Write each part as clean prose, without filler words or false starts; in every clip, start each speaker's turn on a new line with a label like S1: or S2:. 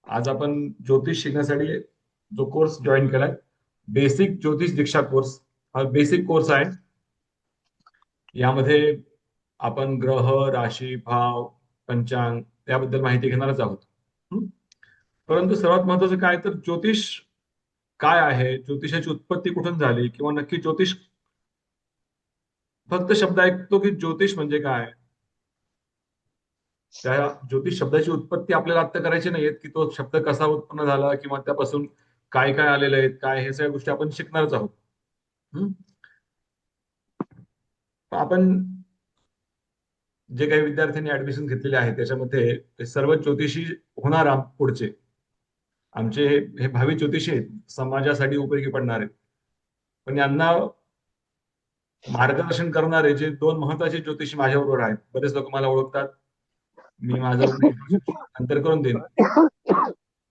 S1: आज आपण ज्योतिष शिकण्यासाठी जो कोर्स जॉईन केलाय, बेसिक ज्योतिष दीक्षा कोर्स, हा बेसिक कोर्स आहे. यामध्ये आपण ग्रह, राशी, भाव, पंचांग याबद्दल माहिती घेणारच आहोत. हं? परंतु सर्वात महत्वाचं काय तर ज्योतिष काय आहे, ज्योतिषाची उत्पत्ती कुठून झाली, किंवा नक्की ज्योतिष, फक्त शब्द ऐकतो की ज्योतिष म्हणजे काय. त्या ज्योतिष शब्दाची उत्पत्ती आपल्याला आत्ता करायची नाहीये, की तो शब्द कसा उत्पन्न झाला किंवा त्यापासून काय काय आलेले आहेत, काय हे सगळ्या गोष्टी आपण शिकणारच आहोत. हं? आपण जे काही विद्यार्थ्यांनी ऍडमिशन घेतलेले आहे त्याच्यामध्ये ते सर्व ज्योतिषी होणार पुढचे आमचे हे भावी ज्योतिषी आहेत, समाजासाठी उपयोगी पडणार आहेत. पण यांना मार्गदर्शन करणारे जे दोन महत्वाचे ज्योतिषी माझ्याबरोबर आहेत, बरेच लोक मला ओळखतात. मी माझं इंट्रोडक्शन नंतर करून देईन.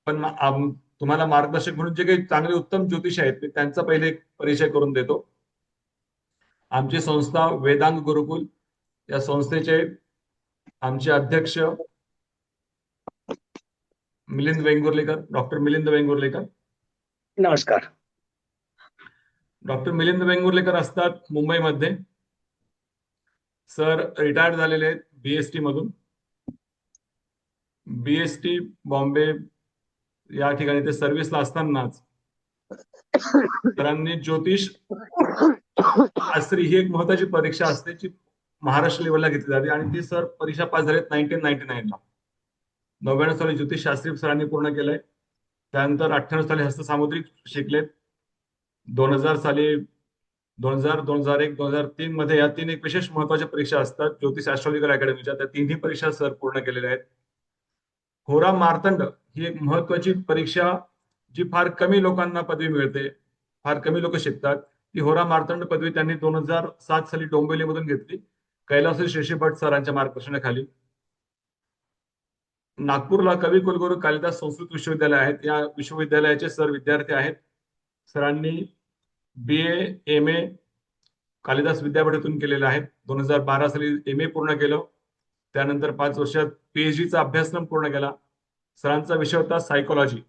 S1: पण तुम्हाला मार्गदर्शक म्हणून जे काही चांगले उत्तम ज्योतिषी आहेत मी त्यांचा पहिले एक परिचय करून देतो. आमची संस्था वेदांग गुरुकुल, या संस्थेचे आमचे अध्यक्ष मिलिंद वेंगुर्लेकर, डॉक्टर मिलिंद वेंगुर्लेकर.
S2: नमस्कार.
S1: डॉक्टर मिलिंद वेंगुर्लेकर असतात मुंबईमध्ये. सर रिटायर्ड झालेले आहेत बीएसटी मधून. बीएसटी बॉम्बे या ठिकाणी ते सर्व्हिसला असतानाच सरांनी ज्योतिष शास्त्री ही एक महत्वाची परीक्षा असते जी महाराष्ट्र लेवलला घेतली जाते, आणि ती सर परीक्षा पास झालेत 1999 ला. 99 साली ज्योतिष शास्त्री सरांनी पूर्ण केलंय. त्यानंतर 98 साली हस्तसामुद्रिक शिकलेत. 2000 साली 2000, 2001, 2003 मध्ये या तीन एक विशेष महत्वाच्या परीक्षा असतात ज्योतिष ऍस्ट्रॉलॉजिकल अकॅडमीच्या. त्या तिन्ही परीक्षा सर पूर्ण केलेल्या आहेत. होरा मार्तंड ही एक महत्वाची परीक्षा जी फार कमी लोकांना पदवी मिळते, फार कमी लोक शिकतात. ती होरा मार्तंड पदवी त्यांनी 2007 साली डोंबिवलीमधून घेतली, कैलास शेषी भट सरांच्या मार्गदर्शनाखाली. नागपूरला कवी कुलगुरू कालिदास संस्कृत विश्वविद्यालय आहेत, या विश्वविद्यालयाचे सर विद्यार्थी आहेत. सरांनी BA MA कालिदास विद्यापीठातून केलेलं आहे. 2012 साली MA पूर्ण केलं. त्यानंतर 5 वर्षात PhD चा अभ्यासक्रम पूर्ण केला. सरांचा विषय होता सायकोलॉजी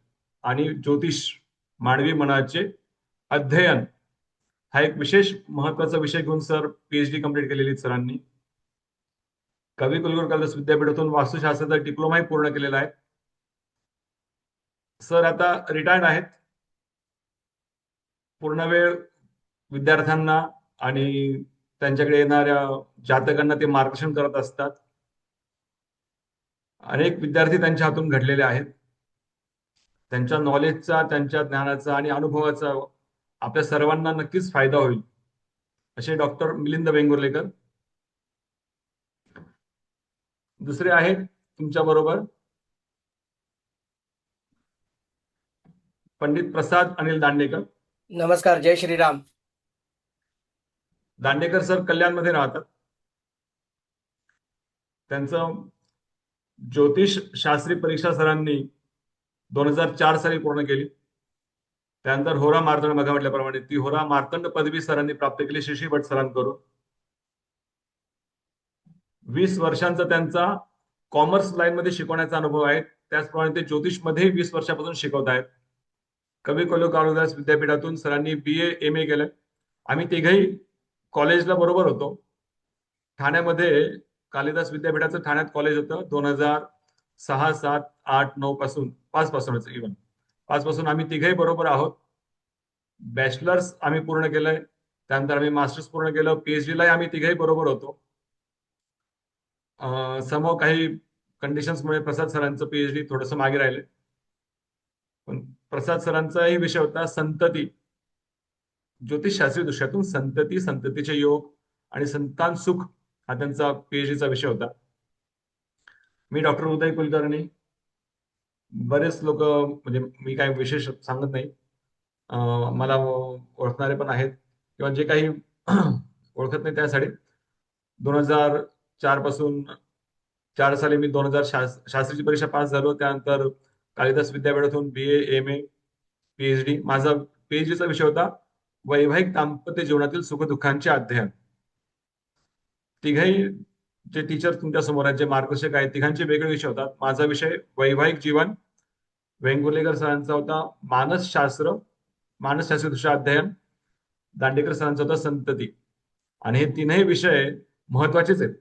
S1: आणि ज्योतिष, मानवी मनाचे अध्ययन. हा एक विशेष महत्वाचा विषय घेऊन सर PhD कंप्लीट केलेली सरांनी. कवी कुलगुरू कालिदास विद्यापीठातून वास्तुशास्त्राचा डिप्लोमाही पूर्ण केलेला आहे. सर आता रिटायर्ड आहेत. पूर्ण वेळ विद्यार्थ्यांना आणि त्यांच्याकडे येणाऱ्या जातकांना ते मार्गदर्शन करत असतात. अनेक विद्यार्थी त्यांच्या हातून घडलेले आहेत. त्यांच्या नॉलेजचा, त्यांच्या ज्ञानाचा आणि अनुभवाचा आपल्या सर्वांना नक्कीच फायदा होईल, असे डॉक्टर मिलिंद वेंगुर्लेकर. दुसरे आहेत तुमच्या बरोबर पंडित प्रसाद अनिल दांडेकर.
S2: नमस्कार. जय श्रीराम.
S1: दांडेकर सर कल्याणमध्ये राहतात. त्यांचं ज्योतिष शास्त्री परीक्षा सरांनी 2004 साली पूर्ण केली. त्यानंतर होरा मार्तंड, मग म्हटल्याप्रमाणे ती होरा मार्तंड पदवी सरांनी प्राप्त केली शशी भट सरांकडून. 20 वर्षांचा त्यांचा कॉमर्स लाईन मध्ये शिकवण्याचा अनुभव आहे. त्याचप्रमाणे ते ज्योतिष मध्ये 20 वर्षापासून शिकवत आहेत. कवी कुलगुरू कालिदास विद्यापीठातून सरांनी BA MA केलं. आम्ही तिघही कॉलेजला बरोबर होतो. ठाण्यामध्ये कालिदास विद्यापीठाचं ठाण्यात कॉलेज होतं. 2006, 7, 8, 9 पासून, 5 पासूनच, इव्हन 5 पासून आम्ही तिघही बरोबर आहोत. बॅचलर्स आम्ही पूर्ण केलंय, त्यानंतर आम्ही मास्टर्स पूर्ण केलं. PhD ला आम्ही तिघही बरोबर होतो. समोर काही कंडिशन्समुळे प्रसाद सरांचं PhD थोडंसं मागे राहिलंय. पण प्रसाद सरांचाही विषय होता संतती. ज्योतिषशास्त्रीय दृष्ट्यातून संतती, संततीचे योग आणि संतान सुख हा त्यांचा PhD चा विषय होता. मी डॉक्टर उदय कुलकर्णी. बरेच लोक, म्हणजे मी काही विशेष सांगत नाही, मला ओळखणारे पण आहेत किंवा जे काही ओळखत नाही त्यासाठी. 2004 पासून, 4 साली मी 2000 शास्त्रीची परीक्षा पास झालो. त्यानंतर कालिदास विद्यापीठातून BA MA PhD. माझा PhD चा विषय होता वैवाहिक दाम्पत्य जीवनातील सुखदुःखांचे अध्ययन. तिघही जे टीचर तुमच्या समोर आहेत, जे मार्गदर्शक आहेत, तिघांचे वेगळे विषय होतात. माझा विषय वैवाहिक जीवन वेंगुर्लेकर सरांचा होता मानसशास्त्र, मानसशास्त्र दुसरा अध्ययन. दांडेकर सरांचा होता संतती. आणि हे तीनही विषय महत्वाचेच आहेत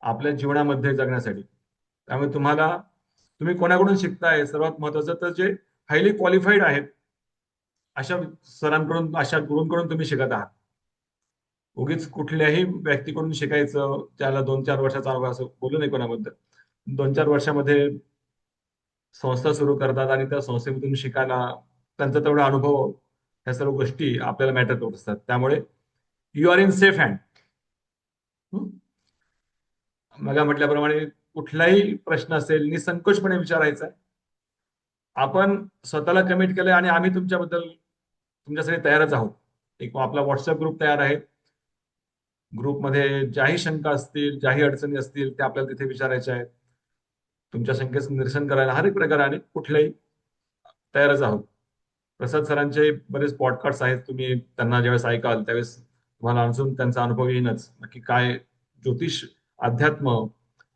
S1: आपल्या जीवनामध्ये जगण्यासाठी. त्यामुळे तुम्ही कोणाकडून शिकताय, सर्वात महत्वाचं तर जे हायली क्वालिफाईड आहेत अशा सरांकडून, अशा गुरूंकडून तुम्ही शिकत आहात. उगीच कुठल्याही व्यक्तीकडून शिकायचं ज्याला 2-4 वर्षाचा अनुभव, असं बोलू नये कोणाबद्दल. 2-4 वर्षामध्ये संस्था सुरू करतात आणि त्या संस्थेमधून शिकायला त्यांचा तेवढा अनुभव, ह्या सर्व गोष्टी आपल्याला मॅटर करत असतात. त्यामुळे you R in safe hand. मग म्हटल्याप्रमाणे कुठलाही प्रश्न असेल निसंकोचपणे विचारायचा. आपण स्वतःला कमिट केलंय आणि आम्ही तुमच्यासाठी तयारच आहोत. एक आपला व्हॉट्सअप ग्रुप तयार आहे. ग्रुपमध्ये ज्याही शंका असतील, ज्याही अडचणी असतील त्या आपल्याला तिथे विचारायच्या आहेत. तुमच्या शंकेचं निरसन करायला हर एक प्रकाराने कुठल्याही तयारच आहोत. प्रसाद सरांचे बरेच पॉडकास्ट आहेत, तुम्ही त्यांना ज्यावेळेस ऐकाल त्यावेळेस तुम्हाला अजून त्यांचा अनुभव येईनच. नक्की काय ज्योतिष, अध्यात्म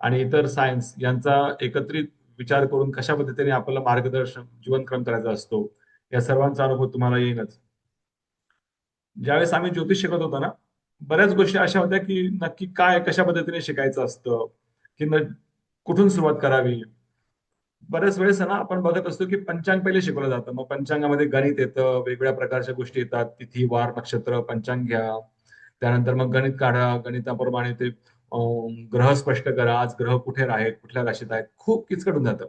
S1: आणि इतर सायन्स यांचा एकत्रित विचार करून कशा पद्धतीने आपल्याला मार्गदर्शन, जीवनक्रम करायचा असतो, या सर्वांचा अनुभव तुम्हाला येईनच. ज्यावेळेस आम्ही ज्योतिष शिकत होतो ना, बऱ्याच गोष्टी अशा होत्या की नक्की काय, कशा पद्धतीने शिकायचं असतं, की कुठून सुरुवात करावी. बऱ्याच वेळेस ना आपण बघत असतो की पंचांग पहिले शिकवलं जातं. मग पंचांगामध्ये गणित येतं, वेगवेगळ्या प्रकारच्या गोष्टी येतात, तिथी, वार, नक्षत्र, पंचांग घ्या. त्यानंतर मग गणित काढा, गणिताप्रमाणे ते ग्रह स्पष्ट करा, आज ग्रह कुठे आहेत, कुठल्या राशीत आहेत. खूप किचकट होऊन जातं.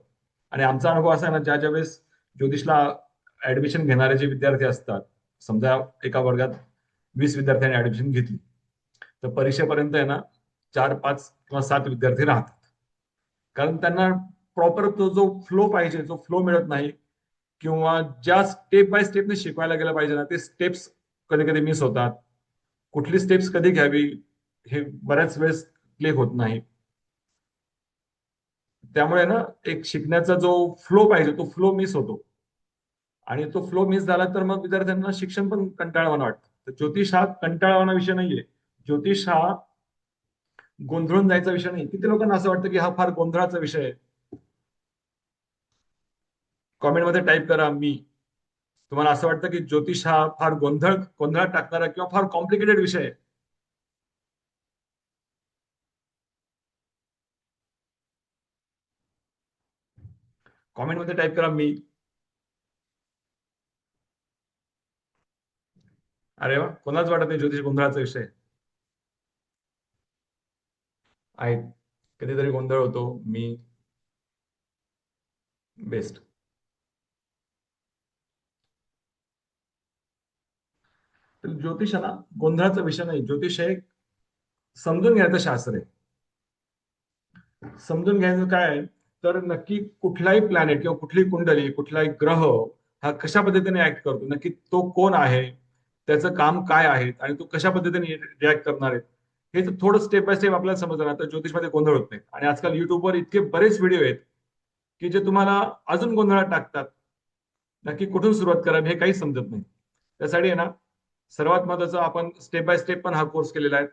S1: आणि आमचा अनुभव असा आहे ना, ज्या वेळेस ज्योतिषला ऍडमिशन घेणारे जे विद्यार्थी असतात, समजा एका वर्गात 20 विद्यार्थ्यांनी ऍडमिशन घेतली, तर परीक्षेपर्यंत आहे ना 4, 5 किंवा 7 विद्यार्थी राहतात. कारण त्यांना प्रॉपर तो जो फ्लो पाहिजे, जो फ्लो मिळत नाही, किंवा ज्या स्टेप बाय स्टेपने शिकवायला गेलं पाहिजे ना, ते स्टेप्स कधी कधी मिस होतात. कुठली स्टेप्स कधी घ्यावी हे बऱ्याच वेळेस क्लिक होत नाही. त्यामुळे ना एक शिकण्याचा जो फ्लो पाहिजे तो फ्लो मिस होतो. आणि तो फ्लो मिस झाला तर मग विद्यार्थ्यांना शिक्षण पण कंटाळवाणं वाटतं. तर ज्योतिष हा कंटाळवाणा विषय नाहीये. ज्योतिष हा गोंधळून जायचा विषय नाही. किती लोकांना असं वाटतं की हा फार गोंधळाचा विषय आहे. कॉमेंटमध्ये टाईप करा मी. तुम्हाला असं वाटतं की ज्योतिष हा फार गोंधळात टाकणारा किंवा फार कॉम्प्लिकेटेड विषय आहे. कॉमेंटमध्ये टाईप करा मी. अरे वा, कोणाच वाटत नाही ज्योतिष गोंधळाचा विषय आहे. कधीतरी गोंधळ होतो. मी बेस्ट. तर ज्योतिष हा ना गोंधळाचा विषय नाही. ज्योतिष हे समजून घ्यायचं शास्त्र आहे. समजून घ्यायचं काय आहे, तर नक्की कुठलाही प्लॅनेट किंवा कुठली कुंडली, कुठलाही ग्रह हा कशा पद्धतीने ऍक्ट करतो, नक्की तो कोण आहे, त्याचं काम काय आहे आणि तो कशा पद्धतीने रिॲक्ट करणार आहे, हे तर थोडं स्टेप बाय स्टेप आपल्याला समजलं तर ज्योतिषमध्ये गोंधळ होत नाही. आणि आजकाल युट्यूबवर इतके बरेच व्हिडिओ आहेत की जे तुम्हाला अजून गोंधळात टाकतात. नक्की कुठून सुरुवात करावी हे काही समजत नाही. त्यासाठी आहे ना, सर्वात महत्वाचं, आपण स्टेप बाय स्टेप पण हा कोर्स केलेला आहे.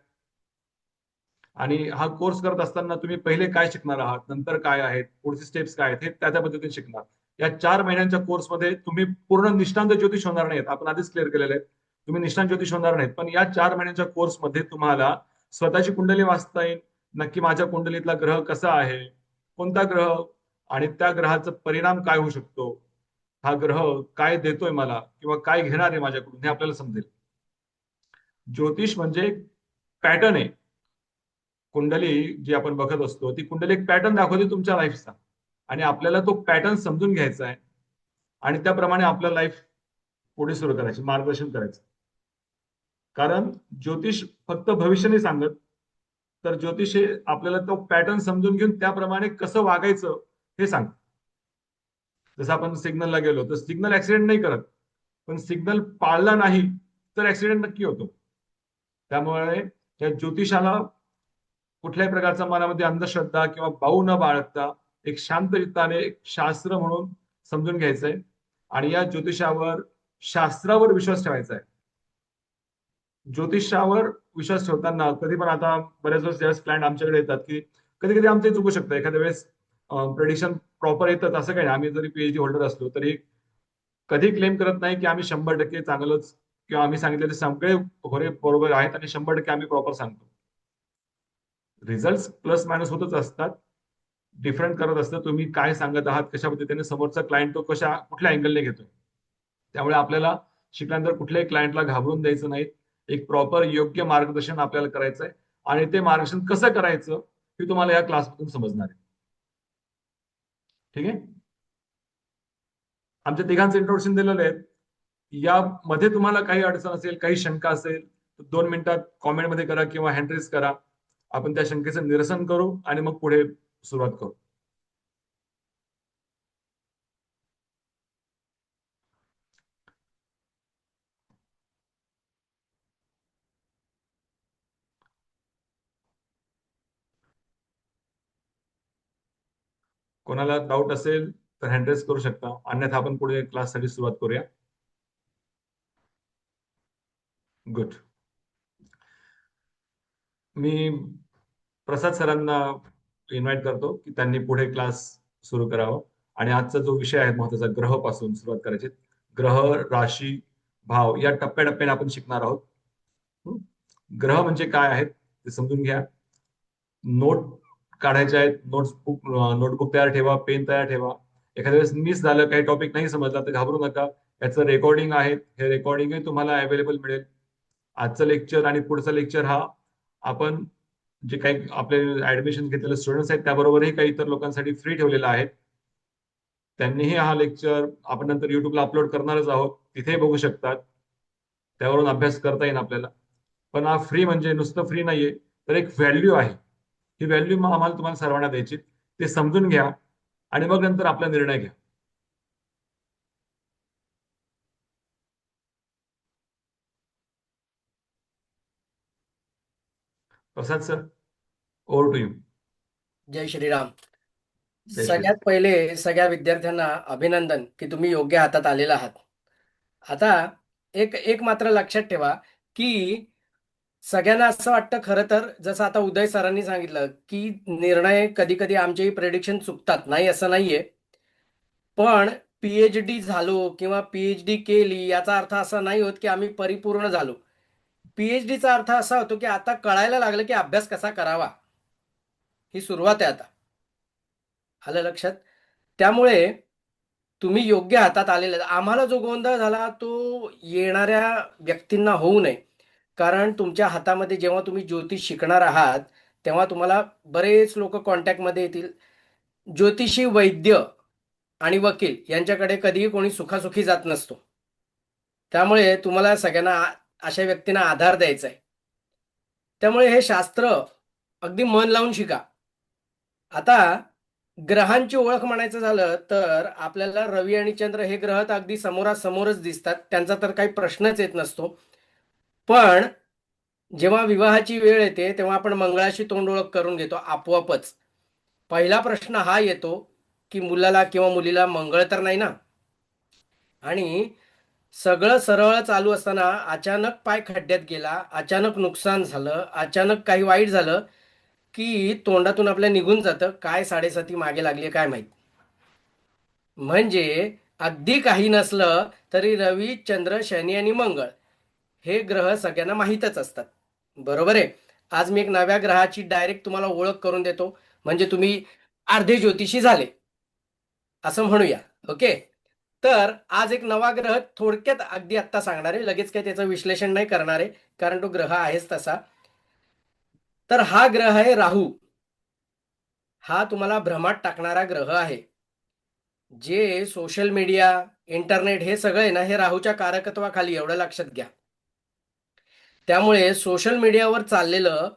S1: आणि हा कोर्स करत असताना तुम्ही पहिले काय शिकणार आहात, नंतर काय आहेत, पुढचे स्टेप्स काय आहेत, हे त्या पद्धतीने शिकणार. या 4 महिन्यांच्या कोर्समध्ये तुम्ही पूर्ण निष्णांत ज्योतिष होणार नाहीत, आपण आधीच क्लिअर केलेले आहे. तुम्ही निष्णांत ज्योतिष होणार नाहीत, पण या 4 महिन्यांच्या कोर्समध्ये तुम्हाला स्वतःची कुंडली वाचता येईल. नक्की माझ्या कुंडलीतला ग्रह कसा आहे, कोणता ग्रह, आणि त्या ग्रहाचा परिणाम काय होऊ शकतो, हा ग्रह काय देतोय मला किंवा काय घेणार आहे माझ्याकडून, हे आपल्याला समजेल. ज्योतिष म्हणजे पॅटर्न आहे. कुंडली जी आपण बघत असतो ती कुंडली एक पॅटर्न दाखवते तुमच्या लाईफचा, आणि आपल्याला तो पॅटर्न समजून घ्यायचा आहे आणि त्याप्रमाणे आपलं लाईफ पुढे सुरू करायची, मार्गदर्शन करायचं. कारण ज्योतिष फक्त भविष्य नाही सांगत, तर ज्योतिष हे आपल्याला तो पॅटर्न समजून घेऊन त्याप्रमाणे कसं वागायचं हे सांगत. जसं आपण सिग्नलला गेलो तर सिग्नल ऍक्सिडेंट नाही करत, पण सिग्नल पाळला नाही तर ऍक्सिडेंट नक्की होतो. त्यामुळे त्या ज्योतिषाला कुठल्याही प्रकारचा मनामध्ये अंधश्रद्धा किंवा बाऊ न बाळगता एक शांतचित्ताने एक शास्त्र म्हणून समजून घ्यायचंय. आणि या ज्योतिषावर, शास्त्रावर विश्वास ठेवायचा आहे. ज्योतिषावर विश्वास ठेवताना कधी पण, आता बऱ्याच वेळेस ज्यावेळेस क्लायंट आमच्याकडे येतात की कधी कधी आमचे चुकू शकतं एखाद्या वेळेस, प्रेडिक्शन प्रॉपर येतात असं काही नाही. आम्ही जरी पीएचडी होल्डर असलो तरी कधी क्लेम करत नाही की आम्ही 100% चांगलंच किंवा आम्ही सांगितलेले सगळे खरे बरोबर आहेत आणि 100% आम्ही प्रॉपर सांगतो. रिझल्ट प्लस मायनस होतच असतात, डिफरंट करत असतं तुम्ही काय सांगत आहात, कशा पद्धतीने समोरचा क्लायंट तो कुठल्या अँगलने घेतोय. त्यामुळे आपल्याला शिकल्यानंतर कुठल्याही क्लायंटला घाबरून द्यायचं नाही. एक प्रॉपर योग्य मार्गदर्शन आपल्याला करायचं आहे आणि ते मार्गदर्शन कसं करायचं हे तुम्हाला या क्लासमधून समजणार आहे. ठीक आहे. आमच्या तिघांचं इंट्रोडक्शन दिलेलं आहे. यामध्ये तुम्हाला काही अडचण असेल, काही शंका असेल तर 2 मिनिटात कॉमेंटमध्ये करा किंवा हँड रेज करा. आपण त्या शंकेचं निरसन करू आणि मग पुढे सुरुवात करू. कोणाला डाऊट असेल तर हँड रेज करू शकता, अन्यथा आपण पुढे क्लाससाठी सुरुवात करूया. गुड. मी प्रसाद सरांना इन्व्हाइट करतो की त्यांनी पुढे क्लास सुरू करावा आणि आजचा जो विषय आहे महत्वाचा, ग्रह पासून सुरुवात करायची. ग्रह, राशी, भाव या टप्प्याटप्प्याने आपण शिकणार आहोत. हं? ग्रह म्हणजे काय आहेत ते समजून घ्या. नोट काढायचे आहेत, नोटबुक तयार ठेवा, पेन तयार ठेवा. एखाद्या वेळेस मिस झालं, काही टॉपिक नाही समजला तर घाबरू नका. याचं रेकॉर्डिंग आहे, हे रेकॉर्डिंगही तुम्हाला अवेलेबल मिळेल. आजचं लेक्चर आणि पुढचा लेक्चर हा आपण जे काही आपले ऍडमिशन घेतलेले स्टुडंट्स आहेत त्याबरोबरही काही इतर लोकांसाठी फ्री ठेवलेला आहे. त्यांनीही हा लेक्चर आपण नंतर युट्यूबला अपलोड करणारच आहोत, तिथेही बघू शकतात. त्यावरून अभ्यास करता येईल आपल्याला. पण हा फ्री म्हणजे नुसतं फ्री नाहीये, तर एक व्हॅल्यू आहे. ही व्हॅल्यू आम्हाला तुम्हाला सर्वांना द्यायची. ते समजून घ्या आणि मग नंतर आपला निर्णय घ्या. प्रसाद सर, ओव्हर टू यू.
S2: जय श्रीराम.
S1: जय
S2: सगळ्यात
S1: श्रीराम.
S2: पहिले सगळ्या विद्यार्थ्यांना अभिनंदन की तुम्ही योग्य हातात आलेला आहात. आता एक एक मात्र लक्षात ठेवा की सगळ्यांना असं वाटतं, खरं तर जसं आता उदय सरांनी सांगितलं की निर्णय कधी कधी आमचेही प्रेडिक्शन चुकतात, नाही असं नाहीये. पण पीएचडी झालो किंवा पीएचडी केली याचा अर्थ असा नाही होत की आम्ही परिपूर्ण झालो. पीएचडीचा अर्थ असा होतो की आता कळायला लागलं की अभ्यास कसा करावा. ही सुरुवात आहे आता. आलं लक्षात? त्यामुळे तुम्ही योग्य हातात आलेले. आम्हाला जो गोंधळ झाला तो येणाऱ्या व्यक्तींना होऊ नये. कारण तुमच्या हातामध्ये जेव्हा तुम्ही ज्योतिष शिकणार आहात तेव्हा तुम्हाला बरेच लोक कॉन्टॅक्टमध्ये येतील. ज्योतिषी, वैद्य आणि वकील यांच्याकडे कधीही कोणी सुखासुखी जात नसतो. त्यामुळे तुम्हाला सगळ्यांना अशा व्यक्तींना आधार द्यायचा आहे. त्यामुळे हे शास्त्र अगदी मन लावून शिका. आता ग्रहांची ओळख म्हणायचं झालं तर आपल्याला रवी आणि चंद्र हे ग्रह तर अगदी समोरासमोरच दिसतात, त्यांचा तर काही प्रश्नच येत नसतो. पण जेव्हा विवाहाची वेळ येते तेव्हा आपण मंगळाशी तोंड ओळख करून घेतो आपोआपच. पहिला प्रश्न हा येतो की मुलाला किंवा मुलीला मंगळ तर नाही ना. आणि सगळं सरळ चालू असताना अचानक पाय खड्ड्यात गेला, अचानक नुकसान झालं, अचानक काही वाईट झालं की तोंडातून आपल्या निघून जातं काय 7.5 मागे लागली काय माहित. म्हणजे अगदी काही नसलं तरी रवी, चंद्र, शनी आणि मंगळ हे ग्रह सगळ्यांना माहीतच असतात. बरोबर आहे. आज मी एक नव्या ग्रहाची डायरेक्ट तुम्हाला ओळख करून देतो, म्हणजे तुम्ही अर्धे ज्योतिषी झाले असं म्हणूया. ओके. तर आज एक नवा ग्रह थोडक्यात अगदी आत्ता सांगणार आहे, लगेच काही त्याचं विश्लेषण नाही करणार आहे कारण तो ग्रह आहेच तसा. तर हा ग्रह आहे राहू. हा तुम्हाला भ्रमात टाकणारा ग्रह आहे. जे सोशल मीडिया, इंटरनेट हे सगळे ना हे राहूच्या कारकत्वाखाली, एवढं लक्षात घ्या. त्यामुळे सोशल मीडियावर चाललेलं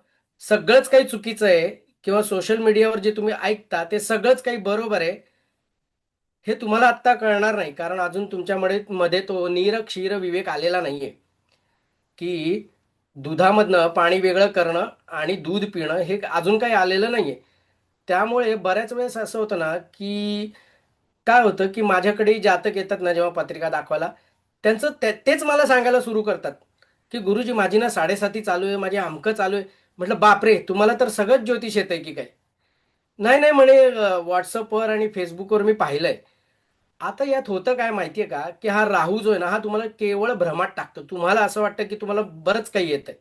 S2: सगळंच काही चुकीचं आहे किंवा सोशल मीडियावर जे तुम्ही ऐकता ते सगळंच काही बरोबर आहे हे तुम्हाला आत्ता कळणार नाही, कारण अजून तुमच्यामध्ये तो नीर क्षीर विवेक आलेला नाहीये की दुधामधनं पाणी वेगळं करणं आणि दूध पिणं हे अजून काही आलेलं नाहीये. त्यामुळे बऱ्याच वेळेस असं होतं ना की काय होतं की माझ्याकडे जातक येतात ना जेव्हा पत्रिका दाखवायला, त्यांचं तेच मला सांगायला सुरू करतात की गुरुजी माझी ना 7.5 चालू आहे, माझी अमकं चालू आहे. म्हटलं बापरे, तुम्हाला तर सगळंच ज्योतिष येतंय की काय. नाही नाही म्हणे व्हॉट्सअपवर आणि फेसबुकवर मी पाहिलंय. आता यात होतं काय माहितीये का, की हा राहू जो आहे ना, हा तुम्हाला केवळ भ्रमात टाकतो. तुम्हाला असं वाटतं की तुम्हाला बरंच काही येतंय,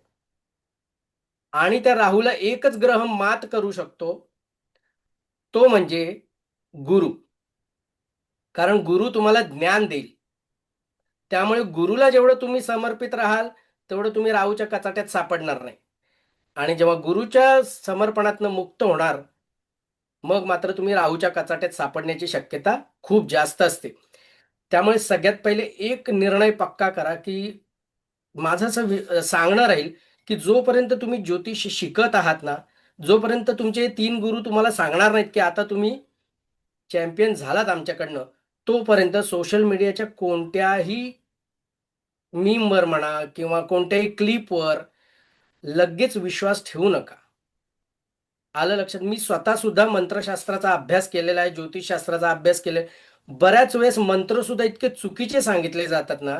S2: आणि त्या राहूला एकच ग्रह मात करू शकतो, तो म्हणजे गुरु. कारण गुरु तुम्हाला ज्ञान देईल. त्यामुळे गुरुला जेवढं तुम्ही समर्पित राहाल, तेवढं तुम्ही राहूच्या कचाट्यात सापडणार नाही. आणि जेव्हा गुरुच्या समर्पणातनं मुक्त होणार, मग मात्र तुम्ही राहूच्या कचाट्यात सापडण्याची शक्यता खूप जास्त असते. त्यामुळे सगळ्यात पहिले एक निर्णय पक्का करा, की माझं असं सांगणं राहील, की जोपर्यंत तुम्ही ज्योतिष शिकत आहात ना, जोपर्यंत तुमचे 3 गुरु तुम्हाला सांगणार नाहीत, की आता तुम्ही चॅम्पियन झालात आमच्याकडनं, तोपर्यंत सोशल मीडियाच्या कोणत्याही मीमवर म्हणा किंवा कोणत्याही क्लिपवर लगेच विश्वास ठेवू नका. आलं लक्षात? मी स्वतः सुद्धा मंत्रशास्त्राचा अभ्यास केलेला आहे, ज्योतिषशास्त्राचा अभ्यास केलाय. बऱ्याच वेळेस मंत्र सुद्धा इतके चुकीचे सांगितले जातात ना,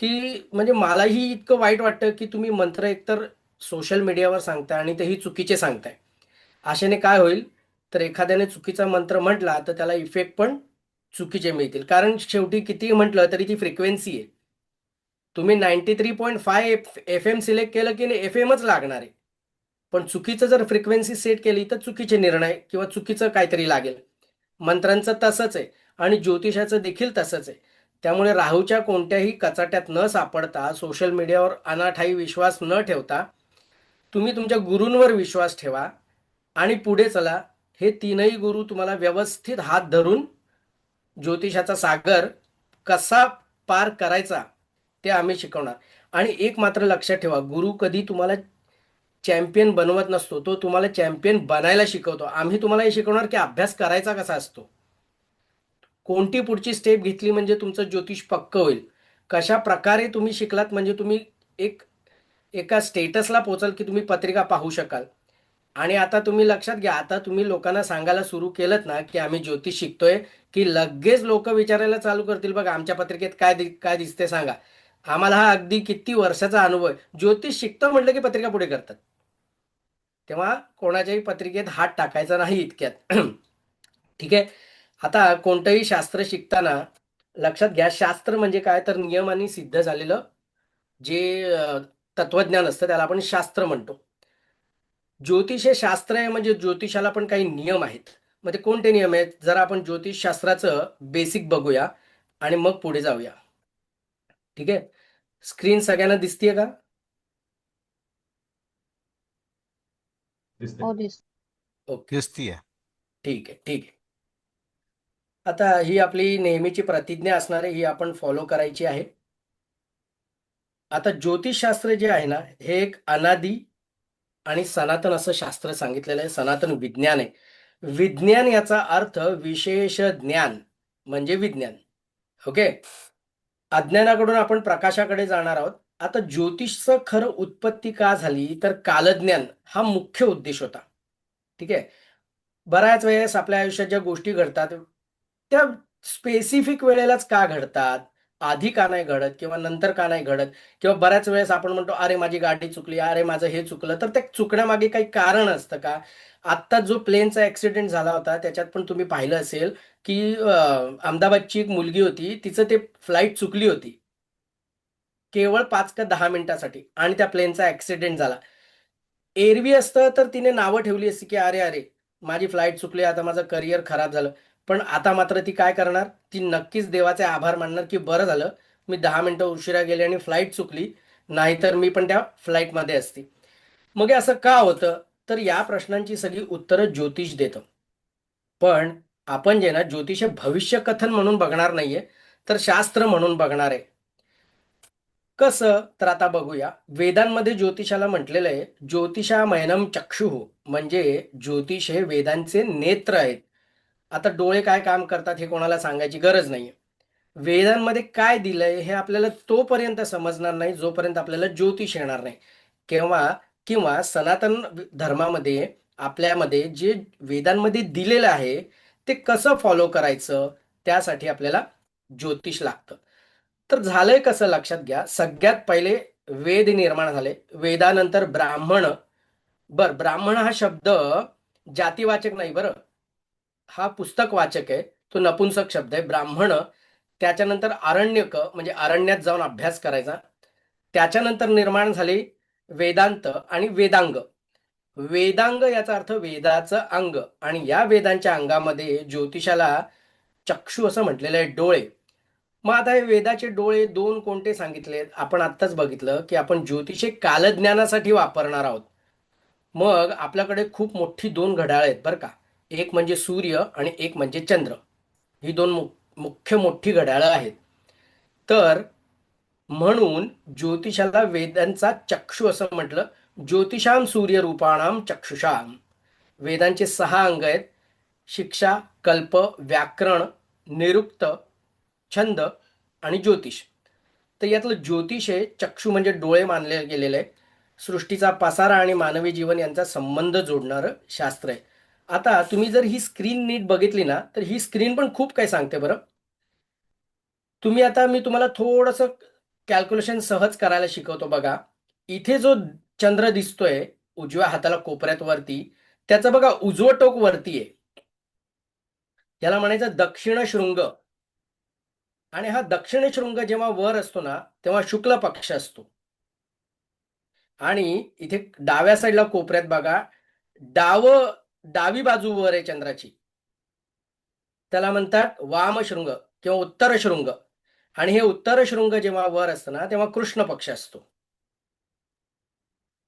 S2: की म्हणजे मलाही इतकं वाईट वाटतं, की तुम्ही मंत्र एकतर सोशल मीडियावर सांगताय आणि तेही चुकीचे सांगताय. अशाने काय होईल, तर एखाद्याने चुकीचा मंत्र म्हटला, तर त्याला इफेक्ट पण चुकीचे मिळतील. कारण शेवटी कितीही म्हटलं तरी ती फ्रिक्वेन्सी आहे. तुम्ही 93.5 FM सिलेक्ट केलं की एफ एमच लागणार आहे. पण चुकीचं जर फ्रिक्वेन्सी सेट केली तर चुकीचे निर्णय किंवा चुकीचं काहीतरी लागेल. मंत्रांचं तसंच आहे आणि ज्योतिषाचं देखील तसंच आहे. त्यामुळे राहूच्या कोणत्याही कचाट्यात न सापडता, सोशल मीडियावर अनाठाई विश्वास न ठेवता, तुम्ही तुमच्या गुरूंवर विश्वास ठेवा आणि पुढे चला. हे तीनही गुरु तुम्हाला व्यवस्थित हात धरून ज्योतिषाचा सागर कसा पार करायचा ते आम्ही शिकवणार. आणि एक मात्र लक्षात ठेवा, गुरु कधी तुम्हाला चॅम्पियन बनवत नसतो, तो तुम्हाला चॅम्पियन बनायला शिकवतो. आम्ही तुम्हाला हे शिकवणार की अभ्यास करायचा कसा असतो, कोणती पुढची स्टेप घेतली म्हणजे तुमचं ज्योतिष पक्क होईल, कशा प्रकारे तुम्ही शिकलात म्हणजे तुम्ही एक एका स्टेटसला पोचाल की तुम्ही पत्रिका पाहू शकाल. आणि आता तुम्ही लक्षात घ्या, आता तुम्ही लोकांना सांगायला सुरू केलं ना की आम्ही ज्योतिष शिकतोय, की लगेच लोक विचारायला चालू करतील, बघा आमच्या पत्रिकेत काय दिसते सांगा. आम्हाला हा अगदी किती वर्षाचा अनुभव आहे. ज्योतिष शिकतो म्हटलं की पत्रिका पुढे करतात. तेव्हा कोणाच्याही पत्रिकेत हात टाकायचा नाही इतक्यात. ठीक आहे. आता कोणतंही शास्त्र शिकताना लक्षात घ्या, शास्त्र म्हणजे काय, तर नियमाने सिद्ध झालेलं जे तत्वज्ञान असतं त्याला आपण शास्त्र म्हणतो. ज्योतिष हे शास्त्र आहे म्हणजे ज्योतिषाला पण काही नियम आहेत. मग ते कोणते नियम आहेत, जरा आपण ज्योतिषशास्त्राचं बेसिक बघूया आणि मग पुढे जाऊया. ठीक आहे. स्क्रीन सगळ्यांना दिसतीये का?
S1: दिसते.
S3: हो दिस.
S2: ओके.
S4: दिसतीये.
S2: ठीक आहे, ठीक आहे. आता ही आपली नेहमीची प्रतिज्ञा असणार आहे, ही आपण फॉलो करायची आहे. आता ज्योतिषशास्त्र जे आहे ना, हे एक अनादी आणि सनातन असं शास्त्र सांगितलेलं आहे. सनातन विज्ञान आहे. विज्ञान याचा अर्थ विशेष ज्ञान म्हणजे विज्ञान. ओके. अज्ञानाकडून आपण प्रकाशाकडे जाणार आहोत. आता ज्योतिषचं खरं उत्पत्ती का झाली, तर कालज्ञान हा मुख्य उद्देश होता. ठीक आहे. बऱ्याच वेळेस आपल्या आयुष्यात ज्या गोष्टी घडतात, त्या स्पेसिफिक वेळेलाच का घडतात, आधी का नाही घडत किंवा नंतर का नाही घडत. किंवा बऱ्याच वेळेस आपण म्हणतो, अरे माझी गाडी चुकली, अरे माझं हे चुकलं, तर त्या चुकण्यामागे काही कारण असतं का? आत्ता जो प्लेनचा ऍक्सिडेंट झाला होता त्याच्यात पण तुम्ही पाहिलं असेल की अहमदाबादची एक मुलगी होती, तिचं ते फ्लाईट चुकली होती केवळ 5 का 10 मिनिटासाठी आणि त्या प्लेनचा ऍक्सिडेंट झाला. एरवी असतं तर तिने नावं ठेवली असती की अरे अरे माझी फ्लाईट चुकली, आता माझं करिअर खराब झालं. पण आता मात्र ती काय करणार, ती नक्कीच देवाचे आभार मानणार की बरं झालं मी 10 मिनिटं उशिरा गेले आणि फ्लाईट चुकली, नाहीतर मी पण त्या फ्लाईटमध्ये असती. मग हे असं का होतं, तर या प्रश्नांची सगळी उत्तरं ज्योतिष देतं. पण आपण जे ना, ज्योतिष हे भविष्य कथन म्हणून बघणार नाहीये, तर शास्त्र म्हणून बघणार आहे. कसं, तर आता बघूया. वेदांमध्ये ज्योतिषाला म्हटलेलं आहे, ज्योतिषामयनम चक्षुः, म्हणजे ज्योतिष हे वेदांचे नेत्र आहेत. आता डोळे काय काम करतात हे कोणाला सांगायची गरज नाहीये. वेदांमध्ये काय दिलंय हे आपल्याला तोपर्यंत समजणार नाही जोपर्यंत आपल्याला ज्योतिष येणार नाही. केव्हा, किंवा सनातन धर्मामध्ये आपल्यामध्ये जे वेदांमध्ये दिलेलं आहे ते कसं फॉलो करायचं, त्यासाठी आपल्याला ज्योतिष लागतं. तर झालंय कसं, लक्षात घ्या. सगळ्यात पहिले वेद निर्माण झाले, वेदानंतर ब्राह्मण. ब्राह्मण हा शब्द जातीवाचक नाही बरं, हा पुस्तकवाचक आहे. तो नपुंसक शब्द आहे. ब्राह्मण, त्याच्यानंतर आरण्यक म्हणजे अरण्यात जाऊन अभ्यास करायचा. त्याच्यानंतर निर्माण झाले वेदांत आणि वेदांग. वेदांग याचा अर्थ वेदाचं अंग, आणि या वेदांच्या अंगामध्ये ज्योतिषाला चक्षु असं म्हटलेलं आहे, डोळे. मग आता हे वेदाचे डोळे दोन कोणते सांगितलेत? आपण आत्ताच बघितलं की आपण ज्योतिषे कालज्ञानासाठी वापरणार आहोत. मग आपल्याकडे खूप मोठी दोन घड्याळ आहेत बरं का. एक म्हणजे सूर्य आणि एक म्हणजे चंद्र. ही दोन मुख्य मोठी घड्याळं आहेत. तर म्हणून ज्योतिषाला वेदांचा चक्षु असं म्हटलं. ज्योतिषाम सूर्यरूपाणाम चक्षुषाम. वेदांचे 6 अंग आहेत: शिक्षा, कल्प, व्याकरण, निरुक्त, छंद आणि ज्योतिष. तर यातलं ज्योतिष हे चक्षु म्हणजे डोळे मानले गेलेले आहे. सृष्टीचा पसारा आणि मानवी जीवन यांचा संबंध जोडणारं शास्त्र आहे. आता तुम्ही जर ही स्क्रीन नीट बघितली ना, तर ही स्क्रीन पण खूप काही सांगते बरं. तुम्ही आता मी तुम्हाला थोडंसं कॅल्क्युलेशन सहज करायला शिकवतो बघा. इथे जो चंद्र दिसतोय उजव्या हाताला कोपऱ्यात वरती, त्याचं बघा उजवं टोक वरती आहे. याला म्हणायचं दक्षिण शृंग. आणि हा दक्षिण शृंग जेव्हा वर असतो ना, तेव्हा शुक्ल पक्ष असतो. आणि इथे डाव्या साईडला कोपऱ्यात बघा, डावी बाजू वर आहे चंद्राची, त्याला म्हणतात वामशृंग किंवा उत्तर शृंग. आणि हे उत्तर शृंग जेव्हा वर असतं ना, तेव्हा कृष्ण पक्ष असतो.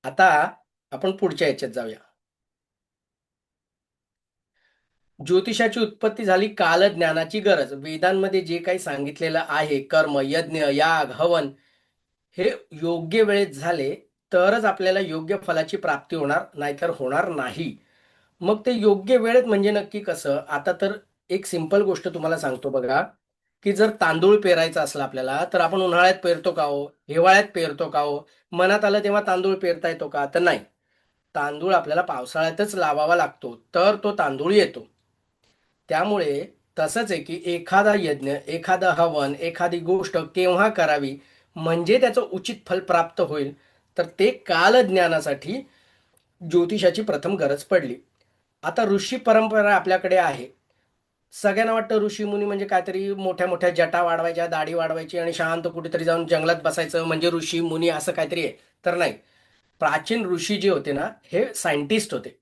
S2: आता आपण पुढच्या याच्यात जाऊया. ज्योतिषाची उत्पत्ती झाली कालज्ञानाची गरज. वेदांमध्ये जे काही सांगितलेलं आहे, कर्म, यज्ञ, याग, हवन, हे योग्य वेळेत झाले तरच आपल्याला योग्य फलाची प्राप्ती होणार, नाहीतर होणार नाही. मग ते योग्य वेळेत म्हणजे नक्की कसं? आता तर एक सिंपल गोष्ट तुम्हाला सांगतो बघा, की जर तांदूळ पेरायचा असला आपल्याला, तर आपण उन्हाळ्यात पेरतो का हो? हिवाळ्यात पेरतो का हो? मनात आलं तेव्हा तांदूळ पेरता येतो का? तर नाही. तांदूळ आपल्याला पावसाळ्यातच लावावा लागतो, तर तो तांदूळ येतो. त्यामुळे तसंच आहे की एखादा यज्ञ, एखादं हवन, एखादी गोष्ट केव्हा करावी म्हणजे त्याचं उचित फल प्राप्त होईल, तर ते कालज्ञानासाठी ज्योतिषाची प्रथम गरज पडली. आता ऋषी परंपरा आपल्याकडे आहे. सगळ्यांना वाटतं ऋषी मुनी म्हणजे काहीतरी मोठ्या मोठ्या जटा वाढवायच्या, दाढी वाढवायची आणि शांत कुठेतरी जाऊन जंगलात बसायचं म्हणजे ऋषी मुनी असं काहीतरी आहे. तर नाही. प्राचीन ऋषी जे होते ना, हे सायंटिस्ट होते.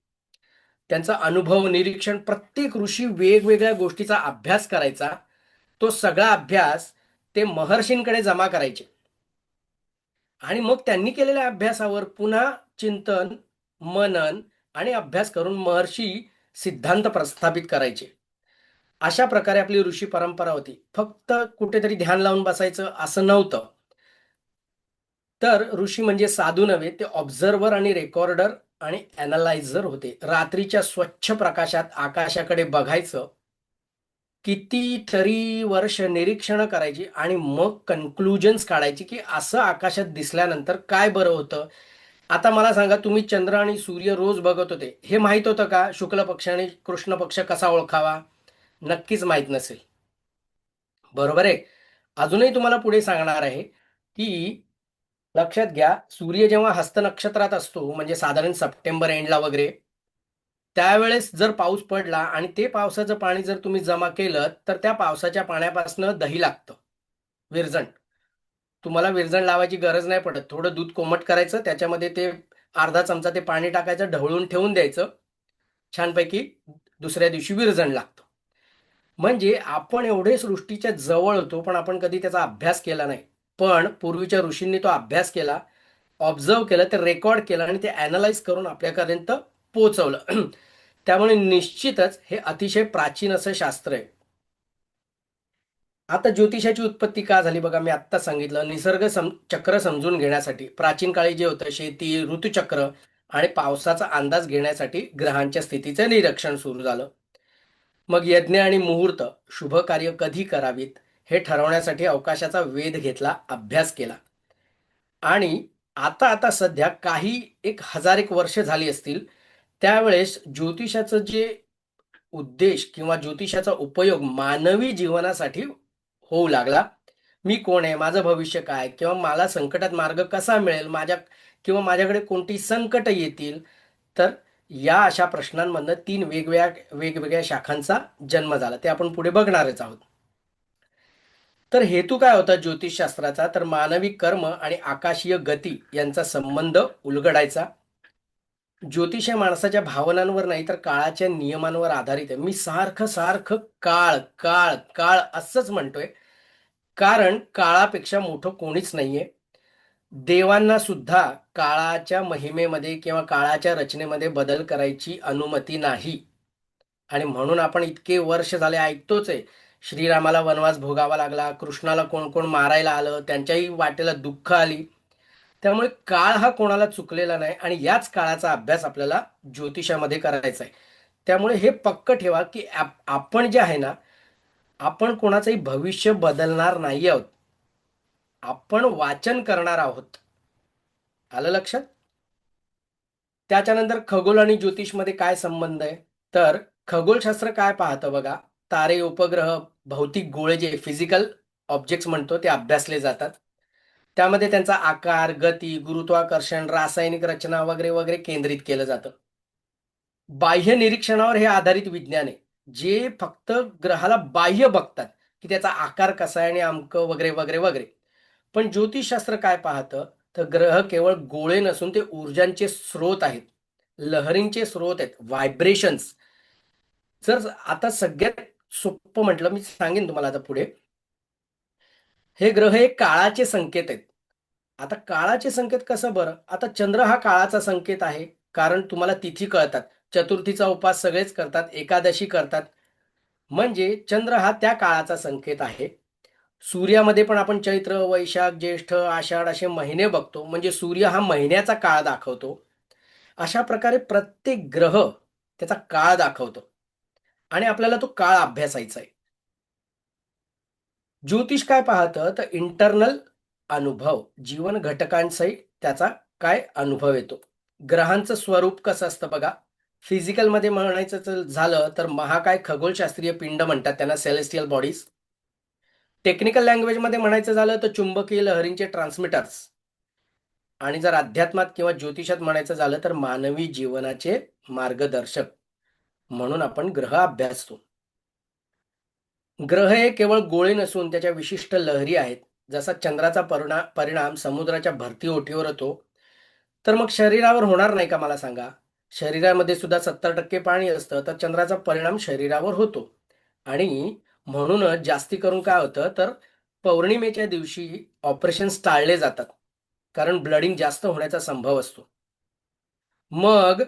S2: त्यांचा अनुभव, निरीक्षण, प्रत्येक ऋषी वेगवेगळ्या गोष्टीचा अभ्यास करायचा. तो सगळा अभ्यास ते महर्षींकडे जमा करायचे. आणि मग त्यांनी केलेल्या अभ्यासावर पुन्हा चिंतन, मनन आणि अभ्यास करून महर्षी सिद्धांत प्रस्थापित करायचे. अशा प्रकारे आपली ऋषी परंपरा होती. फक्त कुठेतरी ध्यान लावून बसायचं असं नव्हतं. तर ऋषी म्हणजे साधू नव्हे, ते ऑब्झर्वर आणि रेकॉर्डर आणि ॲनालायझर होते. रात्रीच्या स्वच्छ प्रकाशात आकाशाकडे बघायचं, कितीतरी वर्ष निरीक्षण करायची आणि मग कन्क्लुजन्स काढायची, की असं आकाशात दिसल्यानंतर काय बरं होतं. आता मला सांगा, तुम्ही चंद्र आणि सूर्य रोज बघत होते, हे माहित होतं का? शुक्ल पक्ष आणि कृष्ण पक्ष कसा ओळखावा? नक्कीच माहित नसेल. बरोबर आहे. अजूनही तुम्हाला पुढे सांगणार आहे, की लक्षात घ्या, सूर्य जेव्हा हस्त नक्षत्रात असतो म्हणजे साधारण सप्टेंबर एंडला वगैरे, त्यावेळेस जर पाऊस पडला आणि ते पावसाचं पाणी जर तुम्ही जमा केलं, तर त्या पावसाच्या पाण्यापासून दही लागतं, विरजण. तुम्हाला विरजण लावायची गरज नाही पडत. थोडं दूध कोमट करायचं, त्याच्यामध्ये ते अर्धा चमचा ते पाणी टाकायचं, ढवळून ठेवून द्यायचं. छानपैकी दुसऱ्या दिवशी विरजण लागतं. म्हणजे आपण एवढे सृष्टीच्या जवळ होतो, पण आपण कधी त्याचा अभ्यास केला नाही. पण पूर्वीच्या ऋषींनी तो अभ्यास केला, ऑब्झर्व केलं, ते रेकॉर्ड केलं आणि ते ॲनालाइज करून आपल्यापर्यंत पोहोचवलं. त्यामुळे निश्चितच हे अतिशय प्राचीन असं शास्त्र आहे. आता ज्योतिषाची उत्पत्ती का झाली बघा, मी आत्ता सांगितलं. चक्र समजून घेण्यासाठी. प्राचीन काळी जे होतं, शेती, ऋतुचक्र आणि पावसाचा अंदाज घेण्यासाठी ग्रहांच्या स्थितीचं निरीक्षण सुरू झालं. मग यज्ञ आणि मुहूर्त, शुभ कार्य कधी करावीत हे ठरवण्यासाठी अवकाशाचा वेध घेतला, अभ्यास केला. आणि आता आता सध्या काही 1000 वर्ष झाली असतील, त्यावेळेस ज्योतिषाचं जे उद्देश किंवा ज्योतिषाचा उपयोग मानवी जीवनासाठी होऊ लागला. मी कोण आहे, माझं भविष्य काय, किंवा मला संकटात मार्ग कसा मिळेल, किंवा माझ्याकडे कोणती संकट येतील, तर या अशा प्रश्नांमधनं 3 वेगवेगळ्या शाखांचा जन्म झाला. ते आपण पुढे बघणारच आहोत. तर हेतू काय होता ज्योतिषशास्त्राचा? तर मानवी कर्म आणि आकाशीय गती यांचा संबंध उलगडायचा. ज्योतिष हे माणसाच्या भावनांवर नाही तर काळाच्या नियमांवर आधारित आहे. मी सारखं सारखं काळ काळ काळ असंच म्हणतोय, कारण काळापेक्षा मोठं कोणीच नाहीये. देवांना सुद्धा काळाच्या महिमेमध्ये किंवा काळाच्या रचनेमध्ये बदल करायची अनुमती नाही. आणि म्हणून आपण इतके वर्ष झाले ऐकतोच आहे. श्रीरामाला वनवास भोगावा लागला, कृष्णाला कोण कोण मारायला आलं, त्यांच्याही वाटेला दुःख आली. त्यामुळे काळ हा कोणाला चुकलेला नाही आणि याच काळाचा अभ्यास आपल्याला ज्योतिषामध्ये करायचा आहे. त्यामुळे हे पक्क ठेवा की आपण जे आहे ना, आपण कोणाचंही भविष्य बदलणार नाही आहोत. आपण वाचन करणार आहोत. आलं लक्षात? त्याच्यानंतर खगोल आणि ज्योतिषमध्ये काय संबंध आहे? तर खगोलशास्त्र काय पाहतं बघा, तारे, उपग्रह, भौतिक गोळे जे फिजिकल ऑब्जेक्ट्स म्हणतो ते अभ्यासले जातात. त्यामध्ये त्यांचा आकार, गती, गुरुत्वाकर्षण, रासायनिक रचना वगैरे वगैरे केंद्रित केलं जातं. बाह्य निरीक्षणावर हे आधारित विज्ञान आहे, जे फक्त ग्रहाला बाह्य बघतात की त्याचा आकार कसा आहे आणि अमकं वगैरे वगैरे वगैरे. पण ज्योतिषशास्त्र काय पाहतं? तर ग्रह केवळ गोळे नसून ते ऊर्जांचे स्रोत आहेत, लहरींचे स्रोत आहेत, व्हायब्रेशन्स. जर आता सगळ्यात सोपं म्हटलं, मी सांगेन तुम्हाला आता पुढे, हे ग्रह हे काळाचे संकेत आहेत. आता काळाचे संकेत कसं बरं? आता चंद्र हा काळाचा संकेत आहे, कारण तुम्हाला तिथी कळतात. चतुर्थीचा उपास सगळेच करतात, एकादशी करतात. म्हणजे चंद्र हा त्या काळाचा संकेत आहे. सूर्यामध्ये पण आपण चैत्र, वैशाख, ज्येष्ठ, आषाढ असे महिने बघतो, म्हणजे सूर्य हा महिन्याचा काळ दाखवतो. अशा प्रकारे प्रत्येक ग्रह त्याचा काळ दाखवतो आणि आपल्याला तो काळ अभ्यासायचा आहे. ज्योतिष काय पाहतं? तर इंटरनल अनुभव, जीवन घटकांचाही त्याचा काय अनुभव येतो. ग्रहांचं स्वरूप कसं असतं बघा. फिजिकलमध्ये म्हणायचं झालं तर महाकाय खगोलशास्त्रीय पिंड म्हणतात त्यांना, सेलेस्टियल बॉडीज. टेक्निकल लँग्वेजमध्ये म्हणायचं झालं तर चुंबकीय लहरींचे ट्रान्समिटर्स. आणि जर अध्यात्मात किंवा ज्योतिषात म्हणायचं झालं तर मानवी जीवनाचे मार्गदर्शक म्हणून आपण ग्रह अभ्यासतो. ग्रह हे केवळ गोळे नसून त्याच्या विशिष्ट लहरी आहेत. जसा चंद्राचा परिणाम समुद्राच्या भरती ओठीवर होतो, तर मग शरीरावर होणार नाही का मला सांगा? शरीरामध्ये सुद्धा 70% पाणी असतं, तर चंद्राचा परिणाम शरीरावर होतो. आणि म्हणूनच जास्ती करून काय होतं, तर पौर्णिमेच्या दिवशी ऑपरेशन्स टाळले जातात, कारण ब्लडिंग जास्त होण्याचा संभव असतो. मग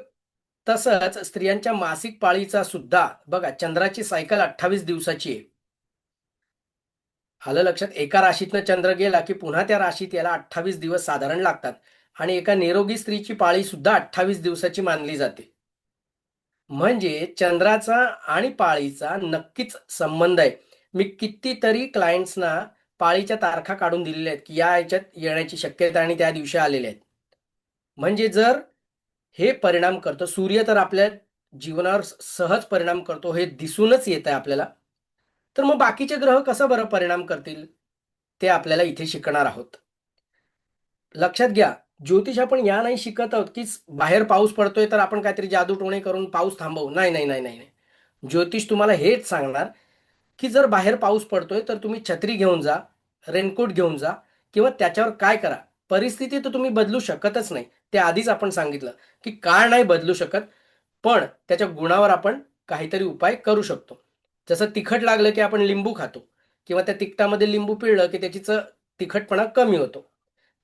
S2: तसंच स्त्रियांच्या मासिक पाळीचा सुद्धा बघा, चंद्राची सायकल 28 दिवसाची आहे. आलं लक्षात? एका राशीतनं चंद्र गेला की पुन्हा त्या राशीत याला 28 दिवस साधारण लागतात. आणि एका निरोगी स्त्रीची पाळी सुद्धा 28 दिवसाची मानली जाते. म्हणजे चंद्राचा आणि पाळीचा नक्कीच संबंध आहे. मी कितीतरी क्लायंट्सना पाळीच्या तारखा काढून दिलेल्या आहेत की या याच्यात येण्याची शक्यता आणि त्या दिवशी आलेल्या आहेत. म्हणजे जर हे परिणाम करतो, सूर्य तर आपल्या जीवनावर सहज परिणाम करतो, हे दिसूनच येत आहे आपल्याला. तर मग बाकीचे ग्रह कसं बरं परिणाम करतील, ते आपल्याला इथे शिकणार आहोत. लक्षात घ्या, ज्योतिष आपण या नाही शिकत आहोत की बाहेर पाऊस पडतोय तर आपण काहीतरी जादूटोणे करून पाऊस थांबवू. नाही नाही नाही नाही नाही. ज्योतिष तुम्हाला हेच सांगणार की जर बाहेर पाऊस पडतोय तर तुम्ही छत्री घेऊन जा, रेनकोट घेऊन जा, किंवा त्याच्यावर काय करा. परिस्थिती तर तुम्ही बदलू शकतच नाही, ते आधीच आपण सांगितलं की काळ नाही बदलू शकत, पण त्याच्या गुणावर आपण काहीतरी उपाय करू शकतो. जसं तिखट लागलं की आपण लिंबू खातो, किंवा त्या तिखटामध्ये लिंबू पिळलं की त्याची तिखटपणा कमी होतो.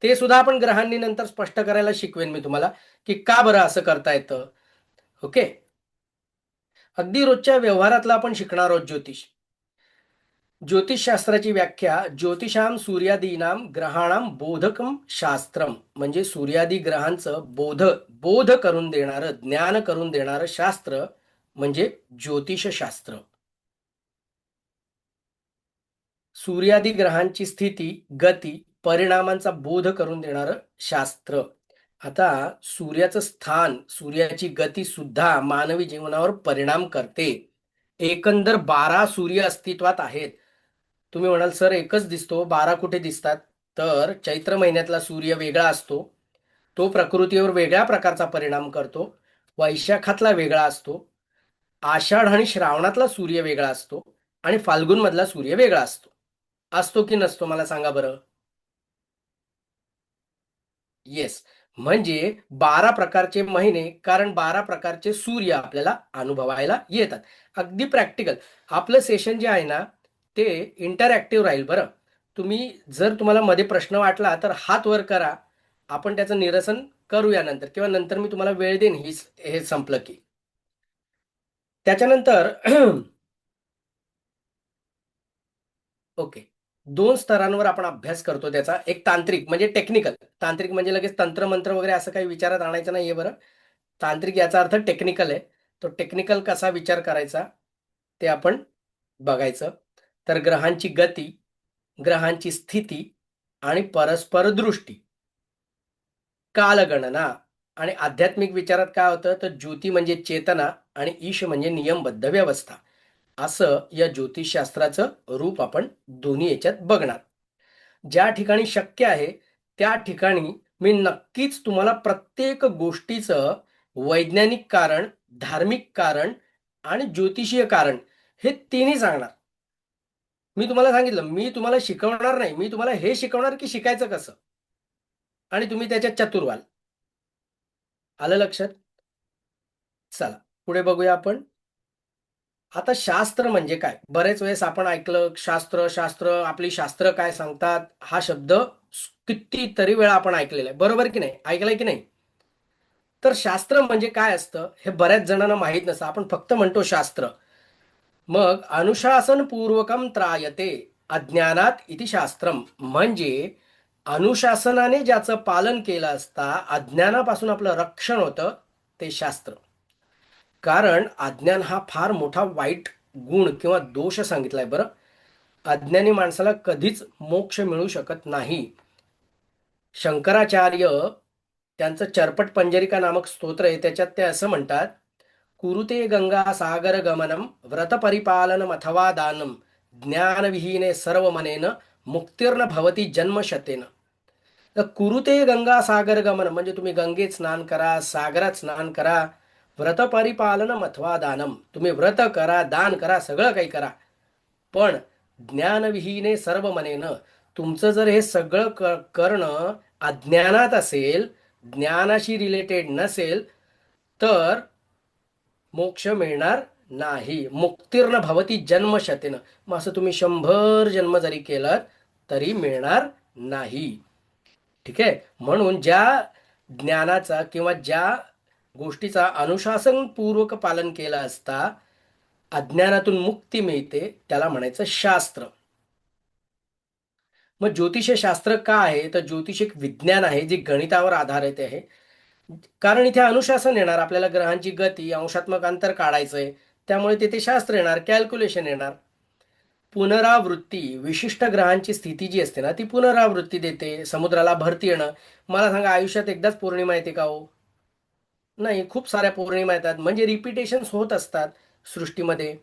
S2: ते सुद्धा आपण ग्रहांनी नंतर स्पष्ट करायला शिकवेन मी तुम्हाला की का बरं असं करता येतं. ओके. अगदी रोजच्या व्यवहारातला आपण शिकणार आहोत ज्योतिष. ज्योतिषशास्त्राची व्याख्या: ज्योतिषाम सूर्यादीनाम ग्रहाणाम बोधकम शास्त्रम. म्हणजे सूर्यादी ग्रहांचं बोध करून देणारं, ज्ञान करून देणारं शास्त्र म्हणजे ज्योतिषशास्त्र. सूर्यादी ग्रहांची स्थिती, गती, परिणामांचा बोध करून देणारं शास्त्र. आता सूर्याचं स्थान, सूर्याची गती सुद्धा मानवी जीवनावर परिणाम करते. एकंदर 12 सूर्य अस्तित्वात आहेत. तुम्ही म्हणाल सर एकच दिसतो, 12 कुठे दिसतात? तर चैत्र महिन्यातला सूर्य वेगळा असतो, तो प्रकृतीवर वेगळ्या प्रकारचा परिणाम करतो. वैशाखातला वेगळा असतो, आषाढ आणि श्रावणातला सूर्य वेगळा असतो, आणि फाल्गुन मधला सूर्य वेगळा असतो. असतो की नसतो मला सांगा बरं? येस. म्हणजे 12 प्रकारचे महिने, कारण 12 प्रकारचे सूर्य आपल्याला अनुभवायला येतात. अगदी प्रॅक्टिकल. आपलं सेशन जे आहे ना, ते इंटरॅक्टिव्ह राहील बरं. तुम्ही जर तुम्हाला मध्ये प्रश्न वाटला तर हात वर करा. आपण त्याचं निरसन करूया नंतर, किंवा नंतर मी तुम्हाला वेळ देईन हे संपलं की. त्याच्यानंतर ओके. 2 स्तरांवर आपण अभ्यास करतो त्याचा. एक तांत्रिक म्हणजे टेक्निकल. तांत्रिक म्हणजे लगेच तंत्र-मंत्र वगैरे असं काही विचारात आणायचं नाहीये बरं. तांत्रिक याचा अर्थ टेक्निकल आहे. तो टेक्निकल कसा विचार करायचा ते आपण बघायचं. तर ग्रहांची गती, ग्रहांची स्थिती आणि परस्पर दृष्टी, कालगणना, आणि आध्यात्मिक विचारात काय होतं, तर ज्योती म्हणजे चेतना आणि ईश म्हणजे नियमबद्ध व्यवस्था. असं या ज्योतिषशास्त्राचं रूप आपण दोन्ही याच्यात बघणार. ज्या ठिकाणी शक्य आहे त्या ठिकाणी मी नक्कीच तुम्हाला प्रत्येक गोष्टीचं वैज्ञानिक कारण, धार्मिक कारण आणि ज्योतिषीय कारण हे तिन्ही सांगणार. मी तुम्हाला सांगितलं, मी तुम्हाला शिकवणार नाही, मी तुम्हाला हे शिकवणार की शिकायचं कसं, आणि तुम्ही त्याच्यात चतुर व्हाल. आलं लक्षात? चला पुढे बघूया आपण. आता शास्त्र म्हणजे काय? बरेच वेळेस आपण ऐकलं शास्त्र, शास्त्र, आपली शास्त्र काय सांगतात, हा शब्द कितीतरी वेळा आपण ऐकलेला आहे. बरोबर की नाही? ऐकलंय की नाही? तर शास्त्र म्हणजे काय असतं हे बऱ्याच जणांना माहीत नसतं. आपण फक्त म्हणतो शास्त्र. मग अनुशासनपूर्वकम त्रायते अज्ञानात इति शास्त्रम, म्हणजे अनुशासनाने ज्याचं पालन केलं असता अज्ञानापासून आपलं रक्षण होतं ते शास्त्र. कारण अज्ञान हा फार मोठा वाईट गुण किंवा दोष सांगितलाय बरं. अज्ञानी माणसाला कधीच मोक्ष मिळू शकत नाही. शंकराचार्य त्यांचं चरपट पंजरिका नामक स्तोत्र आहे, त्याच्यात ते असं म्हणतात, कुरुते गंगा सागर गमनम व्रत परिपालनम अथवा दानम ज्ञानविहीने सर्व मनेन मुक्तिर्न भवती जन्मशतेन. तर कुरुते गंगा सागर गमन म्हणजे तुम्ही गंगेत स्नान करा, सागरात स्नान करा, व्रत परिपालनम अथवा दानम, तुम्ही व्रत करा, दान करा, सगळं काही करा, पण ज्ञानविहीने सर्व मनेनं, तुमचं जर हे सगळं करणं अज्ञानात असेल, ज्ञानाशी रिलेटेड नसेल, तर मोक्ष मिळणार नाही. मुक्तीर्न भवती जन्मशतेनं. मग असं तुम्ही 100 जन्म जरी केलं तरी मिळणार नाही. ठीक आहे. म्हणून ज्या ज्ञानाचा किंवा ज्या गोष्टीचा अनुशासनपूर्वक पालन केलं असता अज्ञानातून मुक्ती मिळते त्याला म्हणायचं शास्त्र. मग ज्योतिष शास्त्र का आहे, तर ज्योतिष एक विज्ञान आहे जे गणितावर आधारित आहे. कारण इथे अनुशासन येणार, आपल्याला ग्रहांची गती, अंशात्मक अंतर काढायचंय, त्यामुळे तिथे शास्त्र येणार, कॅल्क्युलेशन येणार. पुनरावृत्ती, विशिष्ट ग्रहांची स्थिती जी असते ना ती पुनरावृत्ती देते. समुद्राला भरती येणं. मला सांगा, आयुष्यात एकदाच पौर्णिमा येते का हो? नाही, खूप साऱ्या पौर्णिमा येतात, म्हणजे रिपिटेशन्स होत असतात सृष्टीमध्ये.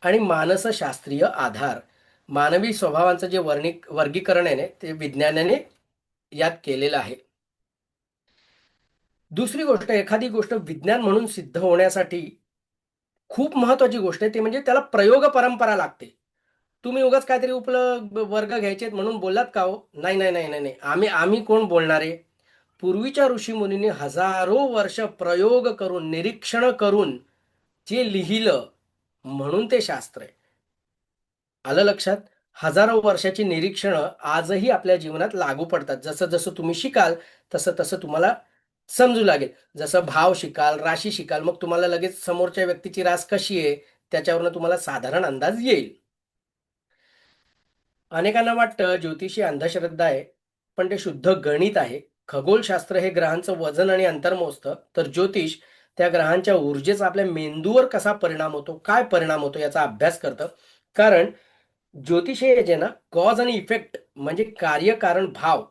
S2: आणि मानसशास्त्रीय आधार, मानवी स्वभावांचं जे वर्गीकरण आहे ना ते विज्ञानाने यात केलेलं आहे. दुसरी गोष्ट, एखादी गोष्ट विज्ञान म्हणून सिद्ध होण्यासाठी खूप महत्वाची गोष्ट आहे ते म्हणजे त्याला प्रयोग परंपरा लागते. तुम्ही उगाच काहीतरी वर्ग घ्यायचे म्हणून बोललात का हो? नाही नाही नाही नाही नाही, आम्ही आम्ही कोण बोलणारे? पूर्वीच्या ऋषीमुनींनी हजारो वर्ष प्रयोग करून, निरीक्षण करून जे लिहिलं, म्हणून ते शास्त्र आहे. आलं लक्षात? हजारो वर्षाची निरीक्षणं आजही आपल्या जीवनात लागू पडतात. जसं जसं तुम्ही शिकाल तसं तसं तुम्हाला समजू लागेल. जसं भाव शिकाल, राशी शिकाल, मग तुम्हाला लगेच समोरच्या व्यक्तीची रास कशी आहे त्याच्यावरनं तुम्हाला साधारण अंदाज येईल. अनेकांना वाटतं ज्योतिषी अंधश्रद्धा आहे, पण ते शुद्ध गणित आहे. खगोलशास्त्र हे ग्रहांचं वजन आणि अंतर मोजतं, तर ज्योतिष त्या ग्रहांच्या ऊर्जेचा आपल्या मेंदूवर कसा परिणाम होतो, काय परिणाम होतो याचा अभ्यास करतं. कारण ज्योतिष हे जे ना कॉज आणि इफेक्ट म्हणजे कार्य कारण भाव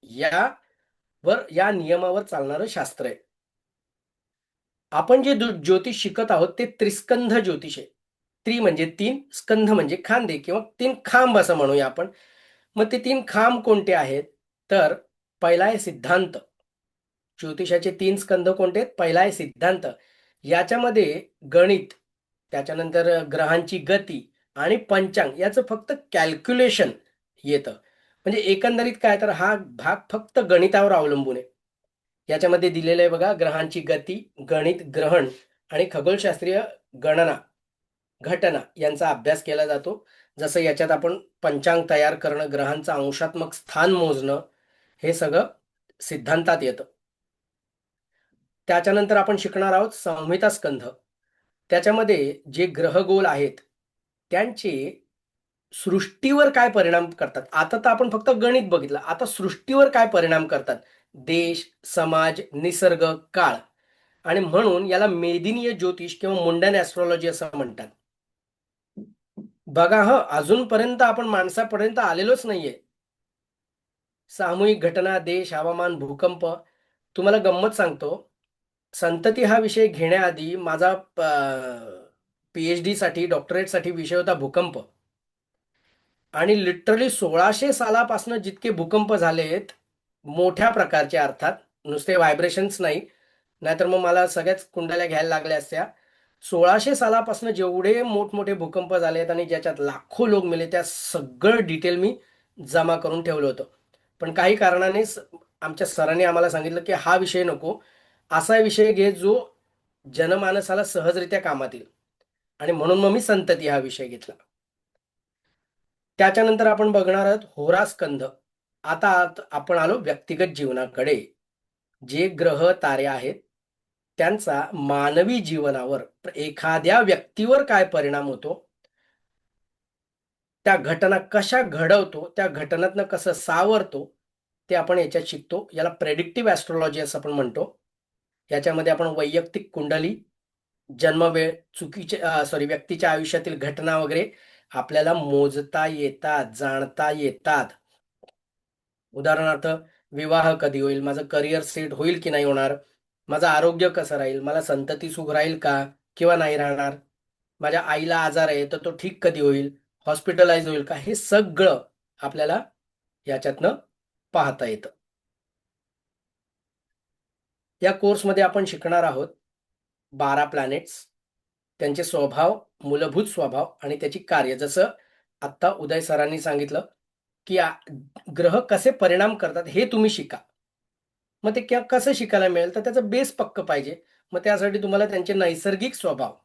S2: यावर, या नियमावर चालणारं शास्त्र आहे. आपण जे ज्योतिष शिकत आहोत ते त्रिस्कंध ज्योतिष आहे. त्रि म्हणजे 3, स्कंध म्हणजे खांदे किंवा 3 खांब असं म्हणूया आपण. मग ते 3 खांब कोणते आहेत? तर पहिला आहे सिद्धांत, ज्योतिषाचे 3 स्कंध कोणते आहेत? पहिला आहे सिद्धांत. याच्यामध्ये गणित, त्याच्यानंतर ग्रहांची गती आणि पंचांग याचं फक्त कॅल्क्युलेशन येतं. म्हणजे एकंदरीत काय तर हा भाग फक्त गणितावर अवलंबून आहे. याच्यामध्ये दिलेलं आहे बघा, ग्रहांची गती, गणित, ग्रहण आणि खगोलशास्त्रीय गणना, घटना यांचा अभ्यास केला जातो. जसं याच्यात आपण पंचांग तयार करणं, ग्रहांचं अंशात्मक स्थान मोजणं, हे सगळं सिद्धांतात येतं. त्याच्यानंतर आपण शिकणार आहोत संहिता स्कंध. त्याच्यामध्ये जे ग्रहगोल आहेत त्यांचे सृष्टीवर काय परिणाम करतात. आता तर आपण फक्त गणित बघितलं, आता सृष्टीवर काय परिणाम करतात. देश, समाज, निसर्ग, काळ. आणि म्हणून याला मेदिनीय ज्योतिष किंवा मुंडन ऍस्ट्रॉलॉजी असं म्हणतात. बघा अजूनपर्यंत आपण माणसापर्यंत आलेलोच नाहीये. सामूहिक घटना, देश, हवामान, भूकंप. तुम्हाला गंमत सांगतो, संतती हा विषय घेण्याआधी माझा PhD साठी, डॉक्टरेटसाठी विषय होता भूकंप. आणि लिटरली 1600 सालापासून जितके भूकंप झालेत, मोठ्या प्रकारचे अर्थात, नुसते व्हायब्रेशन्स नाही, नाहीतर मग मला सगळ्याच कुंडल्या घ्यायला लागल्या असत्या. 1600 सालापासून जेवढे मोठमोठे भूकंप झालेत आणि ज्याच्यात लाखो लोक मेले, त्या सगळं डिटेल मी जमा करून ठेवलं होतं. पण काही कारणाने आमच्या सरांनी आम्हाला सांगितलं की हा विषय नको, असा विषय घे जो जनमानसाला सहजरित्या कामात येईल. आणि म्हणून मग मी संतती हा विषय घेतला. त्याच्यानंतर आपण बघणार आहोत होरा स्कंध. आता आपण आलो व्यक्तिगत जीवनाकडे. जे ग्रह तारे आहेत त्यांचा मानवी जीवनावर, एखाद्या व्यक्तीवर काय परिणाम होतो, त्या घटना कशा घडवतो, त्या घटनातनं कसं सावरतो, ते आपण याच्यात शिकतो. याला प्रेडिक्टिव्ह ॲस्ट्रॉलॉजी असं आपण म्हणतो. याच्यामध्ये आपण वैयक्तिक कुंडली, जन्मवेळ, व्यक्तीच्या आयुष्यातील घटना वगैरे आपल्याला मोजता येतात, जाणता येतात. उदाहरणार्थ, विवाह कधी होईल, माझं करिअर सेट होईल की नाही होणार, माझं आरोग्य कसं राहील, मला संतती सुख राहील का किंवा नाही राहणार, माझ्या आईला आजार आहे तर तो ठीक कधी होईल, हॉस्पिटलाइज होईल का, हे सगळं आपल्याला याच्यातनं पाहता येतं. या कोर्समध्ये आपण शिकणार आहोत 12 प्लॅनेट्स, त्यांचे स्वभाव, मूलभूत स्वभाव आणि त्याची कार्य. जसं आत्ता उदय सरांनी सांगितलं की ग्रह कसे परिणाम करतात हे तुम्ही शिका. मग ते कसं शिकायला मिळेल, तर त्याचं बेस पक्क पाहिजे. मग त्यासाठी तुम्हाला त्यांचे नैसर्गिक स्वभाव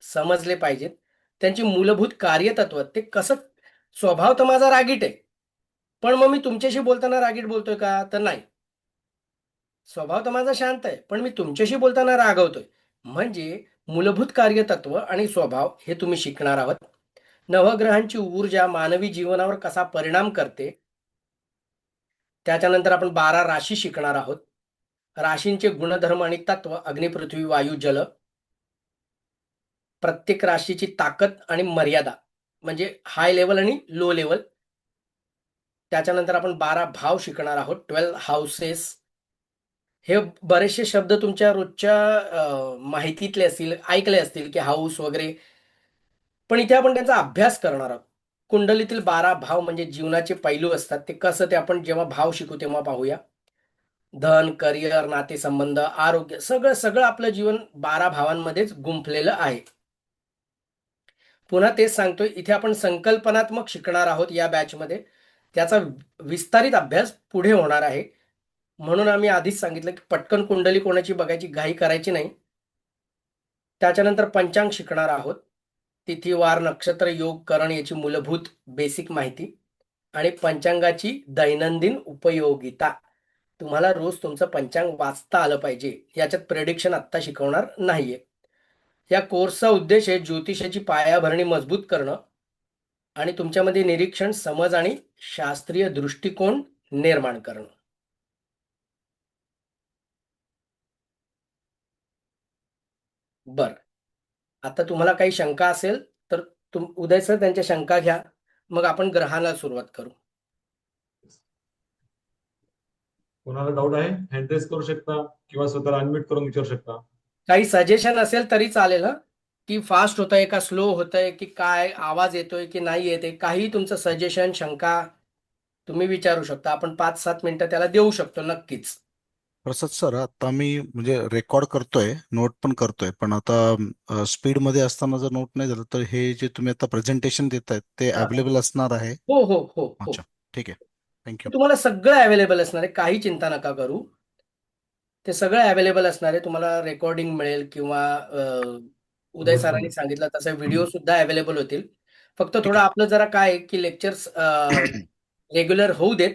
S2: समजले पाहिजेत, त्यांची मूलभूत कार्यतत्व. ते कसं, स्वभाव तर माझा रागीट आहे, पण मग मी तुमच्याशी बोलताना रागीट बोलतोय का, तर नाही. स्वभाव तर माझा शांत आहे, पण मी तुमच्याशी बोलताना रागवतोय. म्हणजे मूलभूत कार्यतत्व आणि स्वभाव हे तुम्ही शिकणार आहोत. नवग्रहांची ऊर्जा मानवी जीवनावर कसा परिणाम करते. त्याच्यानंतर आपण 12 राशी शिकणार आहोत. राशींचे गुणधर्म आणि तत्व, अग्नी, पृथ्वी, वायू, जल. प्रत्येक राशीची ताकद आणि मर्यादा, म्हणजे हाय लेवल आणि लो लेवल. त्याच्यानंतर आपण 12 भाव शिकणार आहोत, 12 हाऊसेस. हे बरेचसे शब्द तुमच्या रोजच्या माहितीतले असतील, ऐकले असतील की हाऊस वगैरे, पण इथे आपण त्यांचा अभ्यास करणार आहोत. कुंडलीतील 12 भाव म्हणजे जीवनाचे पैलू असतात. ते कसं, ते आपण जेव्हा भाव शिकू तेव्हा पाहूया. धन, करिअर, नातेसंबंध, आरोग्य, सगळं सगळं आपलं जीवन 12 भावांमध्येच गुंफलेलं आहे. पुन्हा तेच सांगतोय, इथे आपण संकल्पनात्मक शिकणार आहोत या बॅचमध्ये. त्याचा विस्तारित अभ्यास पुढे होणार आहे. म्हणून आम्ही आधीच सांगितलं की पटकन कुंडली कोणाची बघायची घाई करायची नाही. त्याच्यानंतर पंचांग शिकणार आहोत. तिथी, वार, नक्षत्र, योग, करण याची मूलभूत बेसिक माहिती आणि पंचांगाची दैनंदिन उपयोगिता. तुम्हाला रोज तुमचं पंचांग वाचता आलं पाहिजे. याच्यात प्रेडिक्शन आत्ता शिकवणार नाहीये. या कोर्सचा उद्देश आहे ज्योतिषाची पायाभरणी मजबूत करणं आणि तुमच्यामध्ये निरीक्षण, समज आणि शास्त्रीय दृष्टिकोन निर्माण करणं. बर, आता तुम्हाला काही शंका असेल तर उदय सर त्यांच्या शंका घ्या, मग आपण ग्रहाला सुरुवात करू.
S1: कोणाला डाऊट आहे, हँड रेस करू शकता किंवा स्वतःला अनम्यूट करून विचारू शकता.
S2: काही सजेशन असेल तरी चालेल, की फास्ट होत आहे का स्लो होत आहे, की काय आवाज येतोय की नाही येते, काही तुमचं सजेशन, शंका तुम्ही विचारू शकता. आपण 5-7 मिनिटं त्याला देऊ शकतो नक्कीच.
S3: प्रसाद सर, आता मी म्हणजे रेकॉर्ड करतोय, नोट पण करतोय, पण आता स्पीड मध्ये असताना जर नोट नाही झालं तर हे जे तुम्ही आता प्रेझेंटेशन देत आहेत ते
S2: हा.
S3: अवेलेबल असणार आहे?
S2: हो हो हो हो.
S3: अच्छा, ठीक आहे. थँक्यू.
S2: तुम्हाला सगळं अवेलेबल असणार आहे, काही चिंता नका करू. ते सगळं अवेलेबल असणार आहे. तुम्हाला रेकॉर्डिंग मिळेल किंवा उदय
S1: नोट्स पण
S2: सरांनी सांगितलं तसं व्हिडिओ सुद्धा अवेलेबल होतील. फक्त
S3: ठीक
S2: थोडं
S3: आहे.
S2: आपलं जरा काय आहे की लेक्चर्स रेग्युलर होऊ देत,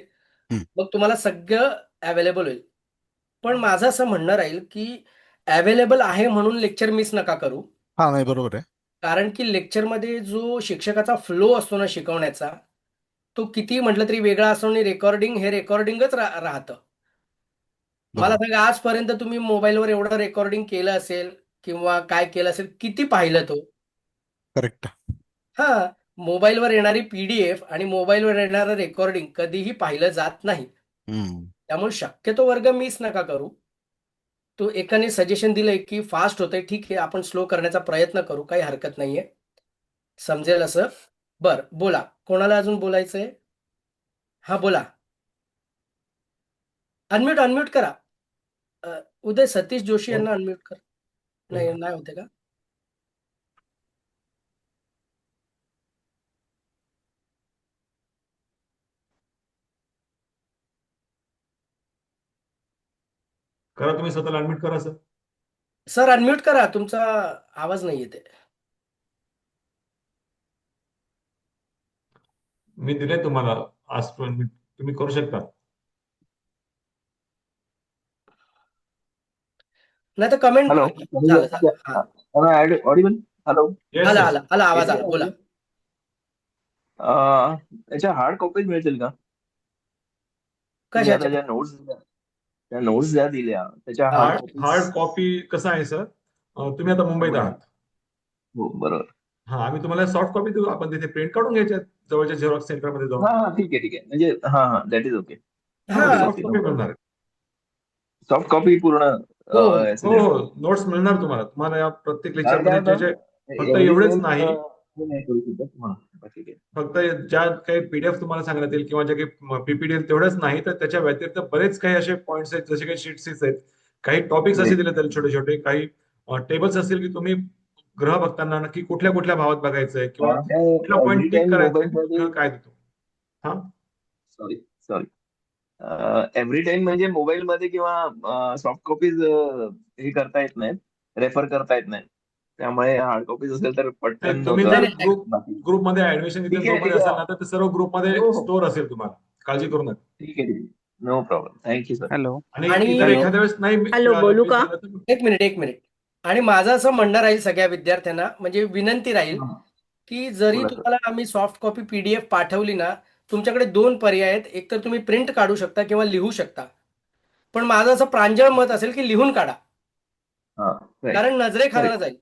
S3: हं.
S2: मग तुम्हाला सगळं अवेलेबल होईल. पण माझं असं म्हणणं राहील की अवेलेबल आहे म्हणून लेक्चर मिस नका करू.
S3: हा, नाही, बरोबर आहे.
S2: कारण की लेक्चरमध्ये जो शिक्षकाचा फ्लो असतो ना शिकवण्याचा, तो किती म्हटलं तरी वेगळा असतो आणि रेकॉर्डिंग हे रेकॉर्डिंगच राहतं. मला
S3: बरोबर.
S2: सांगा आजपर्यंत तुम्ही मोबाईलवर एवढं रेकॉर्डिंग केलं असेल किंवा काय केलं असेल, किती पाहिलं तो?
S3: करेक्ट.
S2: हा. मोबाईलवर येणारी पीडीएफ आणि मोबाईलवर येणारं रेकॉर्डिंग कधीही पाहिलं जात नाही.
S3: हम्म.
S2: त्यामुळे शक्यतो वर्ग मिस नका करू. तो एकाने सजेशन दिलंय की फास्ट होतंय, ठीक आहे, आपण स्लो करण्याचा प्रयत्न करू, काही हरकत नाहीये. समजेल असं. बर, बोला, कोणाला अजून बोलायचंय? हा, बोला. अनम्यूट अनम्यूट करा. उदय सतीश जोशी यांना अनम्यूट कर. नाही, नाही होते का?
S1: करा, तुम्ही स्वतःला ऍडमिट करा सर.
S2: सर अनम्यूट करा, तुमचा आवाज नाही येते.
S1: मी दिले तुम्हाला आज तुम्ही करू शकता.
S2: नाही तर कमेंट.
S4: हेलो.
S2: झालं झालं. हा.
S4: Am I audible? Hello.
S1: Yes
S2: आला
S1: येस.
S2: आला आला आवाज
S4: येतोय
S2: आला, बोला.
S4: आवाज? त्याच्या हार्ड कॉपीज मिळतील का? तुम्ही आता
S2: कशाच्या?
S4: ज्या नोट्स ज्या दिल्या त्याच्या
S2: हा.
S4: Hard
S1: hard
S4: copies.
S1: Hard copy कसं आहे सर, तुम्ही आता मुंबईत
S4: मुंबईला.
S1: आहात.
S4: हो, बरोबर.
S1: हा, आम्ही तुम्हाला सॉफ्ट कॉपी देऊ, आपण तिथे प्रिंट काढून घ्यायच्या जवळच्या झेरॉक्स सेंटरमध्ये जाऊन.
S4: हा हा, ठीक आहे, ठीक आहे. म्हणजे हा हा, दॅट इज ओके.
S1: हा,
S4: दॅट इज
S2: हा.
S1: Soft
S4: okay, no
S1: copy
S4: problem.
S1: मिळणार आहे.
S4: सॉफ्ट कॉपी पूर्ण
S2: हो हो.
S4: याचं
S1: हो
S4: देणार.
S1: हो, नोट्स मिळणार तुम्हाला. तुम्हाला या प्रत्येक
S4: कारण काय
S1: लेक्चरमध्ये जे जे
S4: होतं,
S1: फक्त
S4: एव्हरी
S1: एवढेच
S4: टाइम
S1: नाही,
S4: हे नाही करू शकत म्हणून. बाकी काय.
S1: फक्त ज्या काही पीडीएफ तुम्हाला सांगण्यात येईल किंवा जे काही पीपीटी येईल तेवढंच नाही, तर त्याच्या व्यतिरिक्त बरेच काही असे पॉईंट्स आहेत, जसे काही शीट्स आहेत, काही टॉपिक्स असे
S4: Yes.
S1: दिले त्याला छोटे छोटे, काही टेबल्स असतील की तुम्ही ग्रह बघताना नक्की कुठल्या कुठल्या भावात बघायचंय किंवा
S4: कारण काय,
S1: कुठला पॉईंट
S4: एव्हरी
S1: क्लिक
S4: टाइम
S1: करायचा
S4: मोबाईल
S1: आहे, तो
S4: मध्ये.
S1: ग्रह काय देतो. हा.
S4: Sorry, sorry. एव्हरी टाइम म्हणजे मोबाईल मध्ये किंवा सॉफ्ट कॉपीज हे करता येत नाहीत, रेफर करता येत नाहीत. त्यामुळे हार्ड कॉपीज असेल तर
S1: नाही,
S4: पटकन
S1: तुम्ही
S2: नाही
S1: जर
S4: होतं.
S2: नाही.
S4: बाकी
S1: ग्रुपमध्ये ऍडमिशन घेतल्या
S4: ठीक आहे,
S1: ग्रुपमध्ये
S4: ठीक
S1: असाल
S4: आहे.
S1: ना, तर ते सर्व ग्रुपमध्ये
S4: हो हो,
S1: स्टोअर असेल, तुम्हाला काळजी करू नका.
S4: ठीक आहे, ठीक आहे. No problem. Thank you sir.
S5: Hello.
S1: आणि
S2: आणि
S1: इतर
S5: हॅलो.
S1: एखाद्या वेळेस नाही
S6: हॅलो,
S1: मिळालं,
S6: बोलू
S1: मिस
S6: का?
S1: झालं तर
S2: एक मिनिट एक मिनिट. आणि माझं असं म्हणणं राहील सगळ्या विद्यार्थ्यांना, म्हणजे विनंती राहील
S4: हा,
S2: की जरी
S4: बोला सर.
S2: तुम्हाला आम्ही सॉफ्ट कॉपी पीडीएफ पाठवली ना, तुमच्याकडे दोन पर्याय आहेत. एक तर तुम्ही प्रिंट काढू शकता किंवा लिहू शकता. पण माझं असं प्रांजळ मत असेल की लिहून काढा,
S4: हा, राईट.
S2: कारण नजरेखालनं
S4: करेक्ट.
S2: जाईल.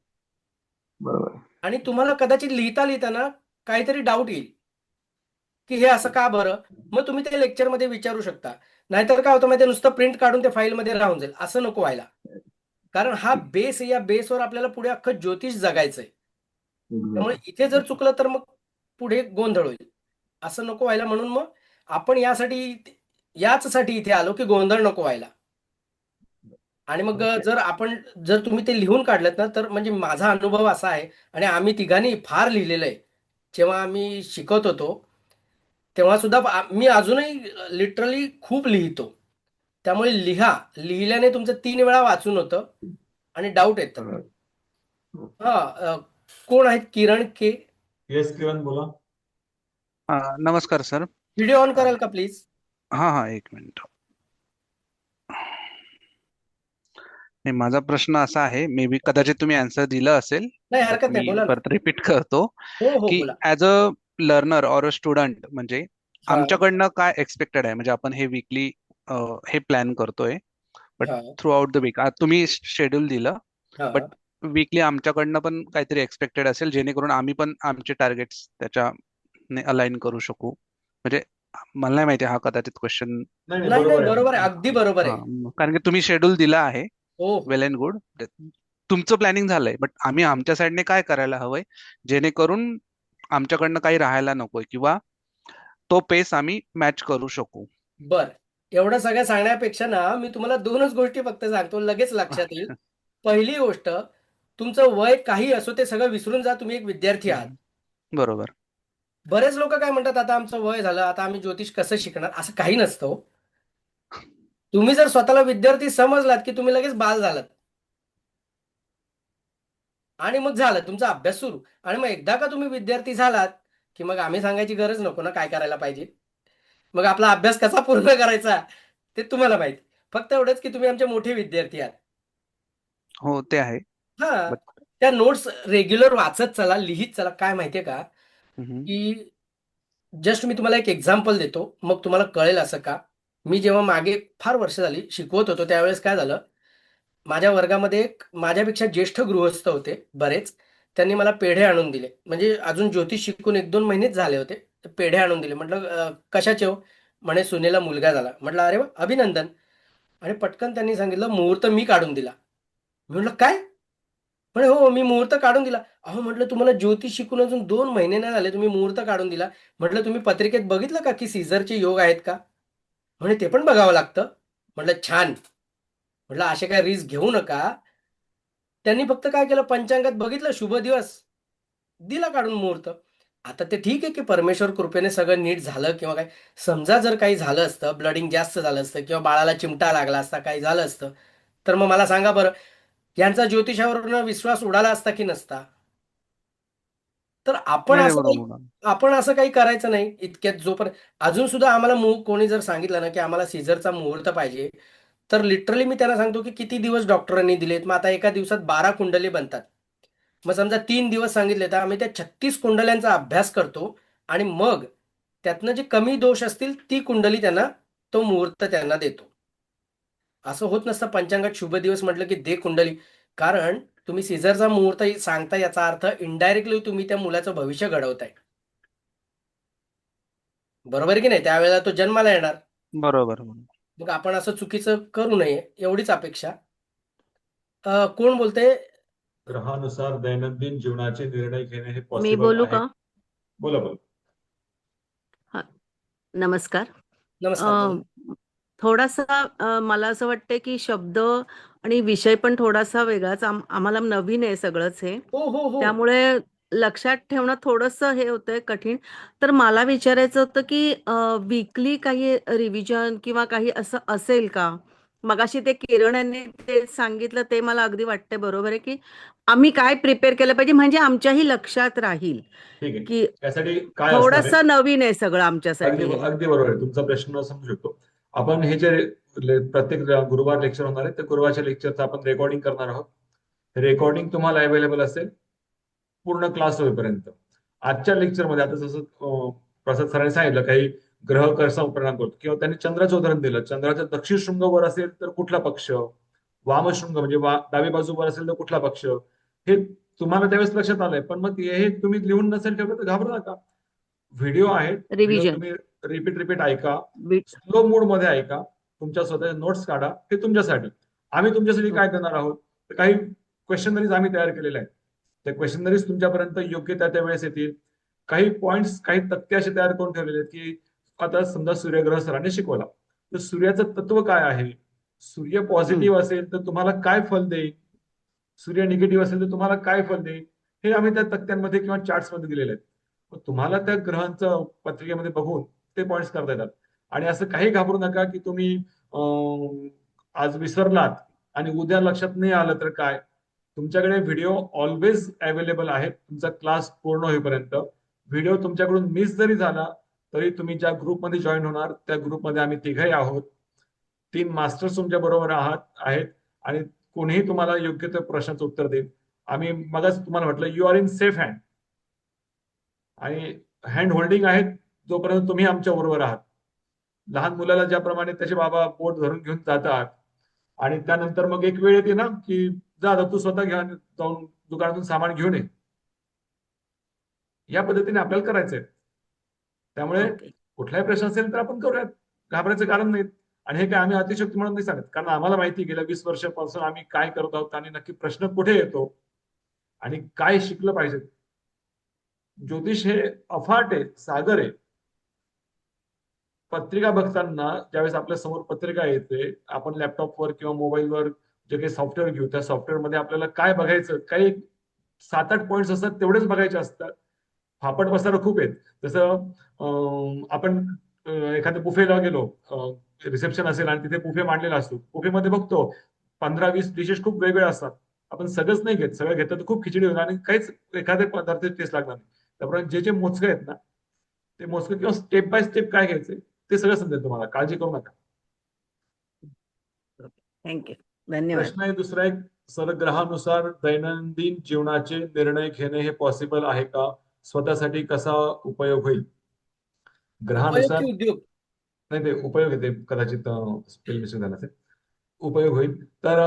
S4: बरोबर.
S2: आणि तुम्हाला कदाचित लिहिता लिहिताना काहीतरी डाऊट येईल की हे असं का बरं. मग तुम्ही ते लेक्चरमध्ये विचारू शकता. नाहीतर काय होतं माहिती, नुसतं प्रिंट काढून ते फाईलमध्ये राहून जाईल, असं नको व्हायला. कारण हा बेस, या बेसवर आपल्याला पुढे अख्खं ज्योतिष जगायचंय. त्यामुळे इथे जर चुकलं तर मग पुढे गोंधळ होईल. असं नको व्हायला, म्हणून मग आपण याचसाठी इथे आलो की गोंधळ नको व्हायला. आणि मग
S4: ओके.
S2: जर तुम्ही ते लिहून काढलं ना, तर म्हणजे माझा अनुभव असा आहे, आणि आम्ही तिघांनी फार लिहिलेलं आहे. जेव्हा आम्ही शिकत होतो तेव्हा सुद्धा मी अजूनही लिटरली खूप लिहितो. त्यामुळे लिहिल्याने तुमचं 3 वेळा वाचून होतं आणि डाऊट येतं. हा. कोण आहेत? किरण के.
S1: येस किरण, बोला.
S5: नमस्कार सर.
S2: व्हिडिओ ऑन कराल का प्लीज?
S5: हा हा, एक मिनिट. नाही, माझा प्रश्न असा आहे, मे बी कदाचित तुम्ही आन्सर दिलं असेल,
S2: नाही,
S5: बट
S2: हरकत नाही,
S5: मी
S2: बोला ना.
S5: परत रिपीट करतो
S2: हो हो,
S5: की
S2: बोला.
S5: As a learner or a student, म्हणजे
S2: हा
S5: आमच्याकडनं काय एक्सपेक्टेड आहे, म्हणजे आपण हे वीकली हे प्लॅन करतोय, बट
S2: हा
S5: थ्रू आउट द वीक तुम्ही शेड्यूल दिलं, बट
S2: हा.
S5: वीकली आमच्याकडनं पण काहीतरी एक्सपेक्टेड असेल, जेणेकरून आम्ही पण आमचे टार्गेट्स त्याच्याने अलाइन करू शकू. म्हणजे मला नाही माहिती, हा कदाचित क्वेश्चन.
S1: नाही नाही,
S2: नाही नाही,
S1: बरोबर
S2: बरोबर आहे,
S1: आहे.
S2: अगदी बरोबर आहे.
S5: कारण की तुम्ही शेड्यूल दिला आहे,
S2: हो
S5: वेल अँड गुड. तुमचं प्लॅनिंग झालंय, बट आम्ही आमच्या साईडने काय करायला हवंय, जेणेकरून आमच्याकडनं काही राहायला नकोय, किंवा तो पेस आम्ही मॅच करू शकू.
S2: बर, एवढं सगळं सांगण्यापेक्षा ना मी तुम्हाला 2च गोष्टी फक्त सांगतो, लगेच लक्षात येईल. पहिली गोष्ट, तुमचं वय काही असो ते सगळं विसरून जा, तुम्ही एक विद्यार्थी आहात.
S5: बरोबर.
S2: बरेच लोक काय म्हणतात, आता आमचं वय झालं, आता आम्ही ज्योतिष कसं शिकणार? असं काही नसतं हो. तुम्ही जर स्वतःला विद्यार्थी समजलात की तुम्ही लगेच बाल झालात आणि मग झालं तुमचा अभ्यास सुरू. आणि मग एकदा का तुम्ही विद्यार्थी झालात की मग आम्ही सांगायची गरज नको ना काय करायला पाहिजे. मग आपला अभ्यास कसा पूर्ण करायचा ते तुम्हाला माहिती. फक्त एवढंच की तुम्ही आमचे मोठे विद्यार्थी आहात.
S5: हो, ते आहे.
S2: हा,
S5: बट
S2: त्या नोट्स रेग्युलर वाचत चला, लिहित चला. काय माहितीये का, की जस्ट मी तुम्हाला एक एक्झाम्पल देतो, मग तुम्हाला कळेल असं का. मी जेव्हा मागे फार वर्ष झाली शिकवत होतो त्यावेळेस काय झालं, माझ्या वर्गामध्ये एक माझ्यापेक्षा ज्येष्ठ गृहस्थ होते बरेच. त्यांनी मला पेढे आणून दिले. म्हणजे अजून ज्योतिष शिकून 1-2 महिनेच झाले होते. तर पेढे आणून दिले. म्हटलं कशाचे हो? म्हणे सुनेला मुलगा झाला. म्हटलं अरे वा, अभिनंदन. आणि पटकन त्यांनी सांगितलं मुहूर्त मी काढून दिला. मी म्हटलं काय? म्हणे हो, मी मुहूर्त काढून दिला. अहो म्हटलं तुम्हाला ज्योतिष शिकून अजून 2 महिने नाही झाले, तुम्ही मुहूर्त काढून दिला. म्हटलं तुम्ही पत्रिकेत बघितलं का की सीझरचे योग आहेत का? म्हणे ते पण बघावं लागतं. म्हटलं छान. म्हटलं असे काय रिस्क घेऊ नका. त्यांनी फक्त काय केलं, पंचांगात बघितलं शुभ दिवस, दिला काढून मुहूर्त. आता ते ठीक आहे की परमेश्वर कृपेने सगळं नीट झालं किंवा काय. समजा जर काही झालं असतं, ब्लडिंग जास्त झालं असतं किंवा बाळाला चिमटा लागला असता, काही झालं असतं, तर मग मला सांगा बरं, यांचा ज्योतिषावरून विश्वास उडाला असता की नसता? तर
S5: नाही, नाही, बरोबर.
S2: आपण असं काही करायचं नाही इतक्यात. जोपर्यंत अजून सुद्धा आम्हाला कोणी जर सांगितलं ना की आम्हाला सीझरचा मुहूर्त पाहिजे, तर लिटरली मी त्यांना सांगतो की किती दिवस डॉक्टरांनी दिलेत. मग आता एका दिवसात 12 कुंडली बनतात. मग समजा 3 दिवस सांगितले तर आम्ही त्या 36 कुंडल्यांचा अभ्यास करतो आणि मग त्यातनं जे कमी दोष असतील ती कुंडली त्यांना, तो मुहूर्त त्यांना देतो. असं होत नसतं पंचांगात शुभ दिवस म्हटलं की दे कुंडली. कारण तुम्ही सीझरचा मुहूर्त सांगता याचा अर्थ इनडायरेक्टली तुम्ही त्या मुलाचं भविष्य घडवताय. बरोबर आहे की नाही? त्यावेळेला तो जन्माला येणार.
S5: बरोबर.
S2: मग आपण असं चुकीचं करू नये एवढीच अपेक्षा. कोण बोलते?
S1: ग्रहानुसार दैनंदिन जीवनाचे निर्णय घेणे हे
S6: मी
S1: पॉसिबल
S6: बोलू
S1: आहे?
S6: का?
S1: बोला बोला.
S6: हा, नमस्कार.
S2: नमस्कार, बोला.
S6: थोडासा मला असं वाटतंय की शब्द आणि विषय पण थोडासा वेगळाच. आम्हाला नवीन आहे सगळंच हे.
S2: हो हो हो.
S6: त्यामुळे लक्षात ठेवणं थोडंसं हे होतंय कठीण. तर मला विचारायचं होतं की वीकली काही रिव्हिजन किंवा काही असं असेल का? मगाशी ते किरण यांनी ते सांगितलं ते मला अगदी वाटतंय बरोबर आहे की आम्ही काय प्रिपेअर केलं पाहिजे म्हणजे आमच्याही लक्षात राहील
S1: ठीक आहे.
S6: की
S1: त्यासाठी काय असणार आहे?
S6: थोडंसं नवीन आहे सगळं आमच्यासाठी
S1: अगदी
S6: हे.
S1: अगदी बरोबर आहे. तुमचा प्रश्न समजू शकतो. आपण हे जे प्रत्येक गुरुवार लेक्चर होणार आहे त्या गुरुवारच्या लेक्चरचं आपण रेकॉर्डिंग करणार आहोत. रेकॉर्डिंग तुम्हाला अवेलेबल असेल पूर्ण क्लास होईपर्यंत. आजच्या लेक्चरमध्ये आता जसं प्रसाद सरांनी सांगितलं काही ग्रह कसा परिणाम करतो किंवा त्यांनी चंद्राचं उदाहरण दिलं. चंद्राचा दक्षिण शृंग वर असेल तर कुठला पक्ष, वामशृंग म्हणजे डावी बाजू वर असेल तर कुठला पक्ष, हे तुम्हाला त्यावेळेस लक्षात आलंय. पण मग हे तुम्ही लिहून नसेल ठेवलं तर घाबरू नका. व्हिडिओ आहेत, व्हिडिओ
S6: रिव्हिजन
S1: तुम्ही रिपीट ऐका, स्लो मोड मध्ये ऐका, तुमच्या स्वतःच्या नोट्स काढा. हे तुमच्यासाठी. आम्ही तुमच्यासाठी काय करणार आहोत, तर काही क्वेश्चनरीज आम्ही तयार केलेल्या आहेत. त्या क्वेश्चनरीज तुमच्यापर्यंत योग्य त्या वेळेस येतील. काही पॉइंट्स, काही तक्ते असे तयार करून ठेवलेले आहेत की आता समजा सूर्यग्रह सरांनी शिकवला तर सूर्याचं तत्व काय आहे, सूर्य पॉझिटिव्ह असेल तर तुम्हाला काय फल देईल, सूर्य निगेटिव्ह असेल तर तुम्हाला काय फल देईल, हे आम्ही त्या तक्त्यांमध्ये किंवा चार्ट्स मध्ये दिलेले आहेत. मग तुम्हाला त्या ग्रहांचं पत्रिकेमध्ये बघून ते पॉइंट्स करता येतात. आणि असं काही घाबरू नका की तुम्ही आज विसरलात आणि उद्या लक्षात नाही आलं तर काय. तुमच्याकडे व्हिडिओ ऑलवेज अवेलेबल आहेत तुमचा क्लास पूर्ण होईपर्यंत. व्हिडिओ तुमच्याकडून मिस जरी झाला तरी तुम्ही ज्या ग्रुपमध्ये जॉईन होणार त्या ग्रुपमध्ये आम्ही तिघही आहोत. 3 मास्टर्स तुमच्या बरोबर आहेत आणि कोणीही तुम्हाला योग्य त्या प्रश्नाचं उत्तर देईल. आम्ही मगच तुम्हाला म्हटलं you R in safe hand. आणि हँड होल्डिंग आहेत जोपर्यंत तुम्ही आमच्या बरोबर आहात. लहान मुलाला ज्याप्रमाणे त्याचे बाबा बोट धरून घेऊन जातात आणि त्यानंतर मग एक वेळ येते ना की जा आता तू स्वतः घेऊन जाऊन दुकानातून सामान घेऊन ये, या पद्धतीने आपल्याला करायचंय. त्यामुळे
S6: ओके.
S1: कुठलाही प्रश्न असेल तर आपण करूयात, घाबरायचं कारण नाही. आणि हे काय आम्ही अतिशयोक्ती म्हणून नाही सांगत, कारण आम्हाला माहिती गेल्या 20 वर्षापासून आम्ही काय करत आहोत आणि नक्की प्रश्न कुठे येतो आणि काय शिकलं पाहिजे. ज्योतिष हे अफाट आहे, सागर आहे. पत्रिका बघताना ज्यावेळेस आपल्या समोर पत्रिका येते, आपण लॅपटॉपवर किंवा मोबाईलवर जे काही सॉफ्टवेअर घेऊ, त्या सॉफ्टवेअरमध्ये आपल्याला काय बघायचं, काही 7-8 पॉईंट्स असतात, तेवढेच बघायचे असतात. फापट पसार खूप आहेत. जसं आपण एखाद्या बुफेला गेलो, रिसेप्शन असेल आणि तिथे बुफे मांडलेला असतो. बुफेमध्ये बघतो 15-20 डिशेस खूप वेगवेगळ्या असतात. आपण सगळंच नाही घेत. सगळं घेतलं तर खूप खिचडी होणार आणि काहीच एखाद्या पदार्थ टेस्ट लागणार नाही. त्याप्रमाणे जे मोजके आहेत ना, ते मोजके किंवा स्टेप बाय स्टेप काय घ्यायचे ते सगळं समजेल तुम्हाला. काळजी करू नका.
S6: थँक्यू. धन्यवाद.
S1: प्रश्न आहे दुसरा एक, सर ग्रहानुसार दैनंदिन जीवनाचे निर्णय घेणे हे पॉसिबल आहे का? स्वतःसाठी कसा उपयोग होईल?
S2: उपयोग
S1: ग्रहानुसार
S2: की उद्योग?
S1: नाही, ते उपयोग येते, कदाचित स्पेल मिस्टेक झाला असेल. उपयोग होईल. तर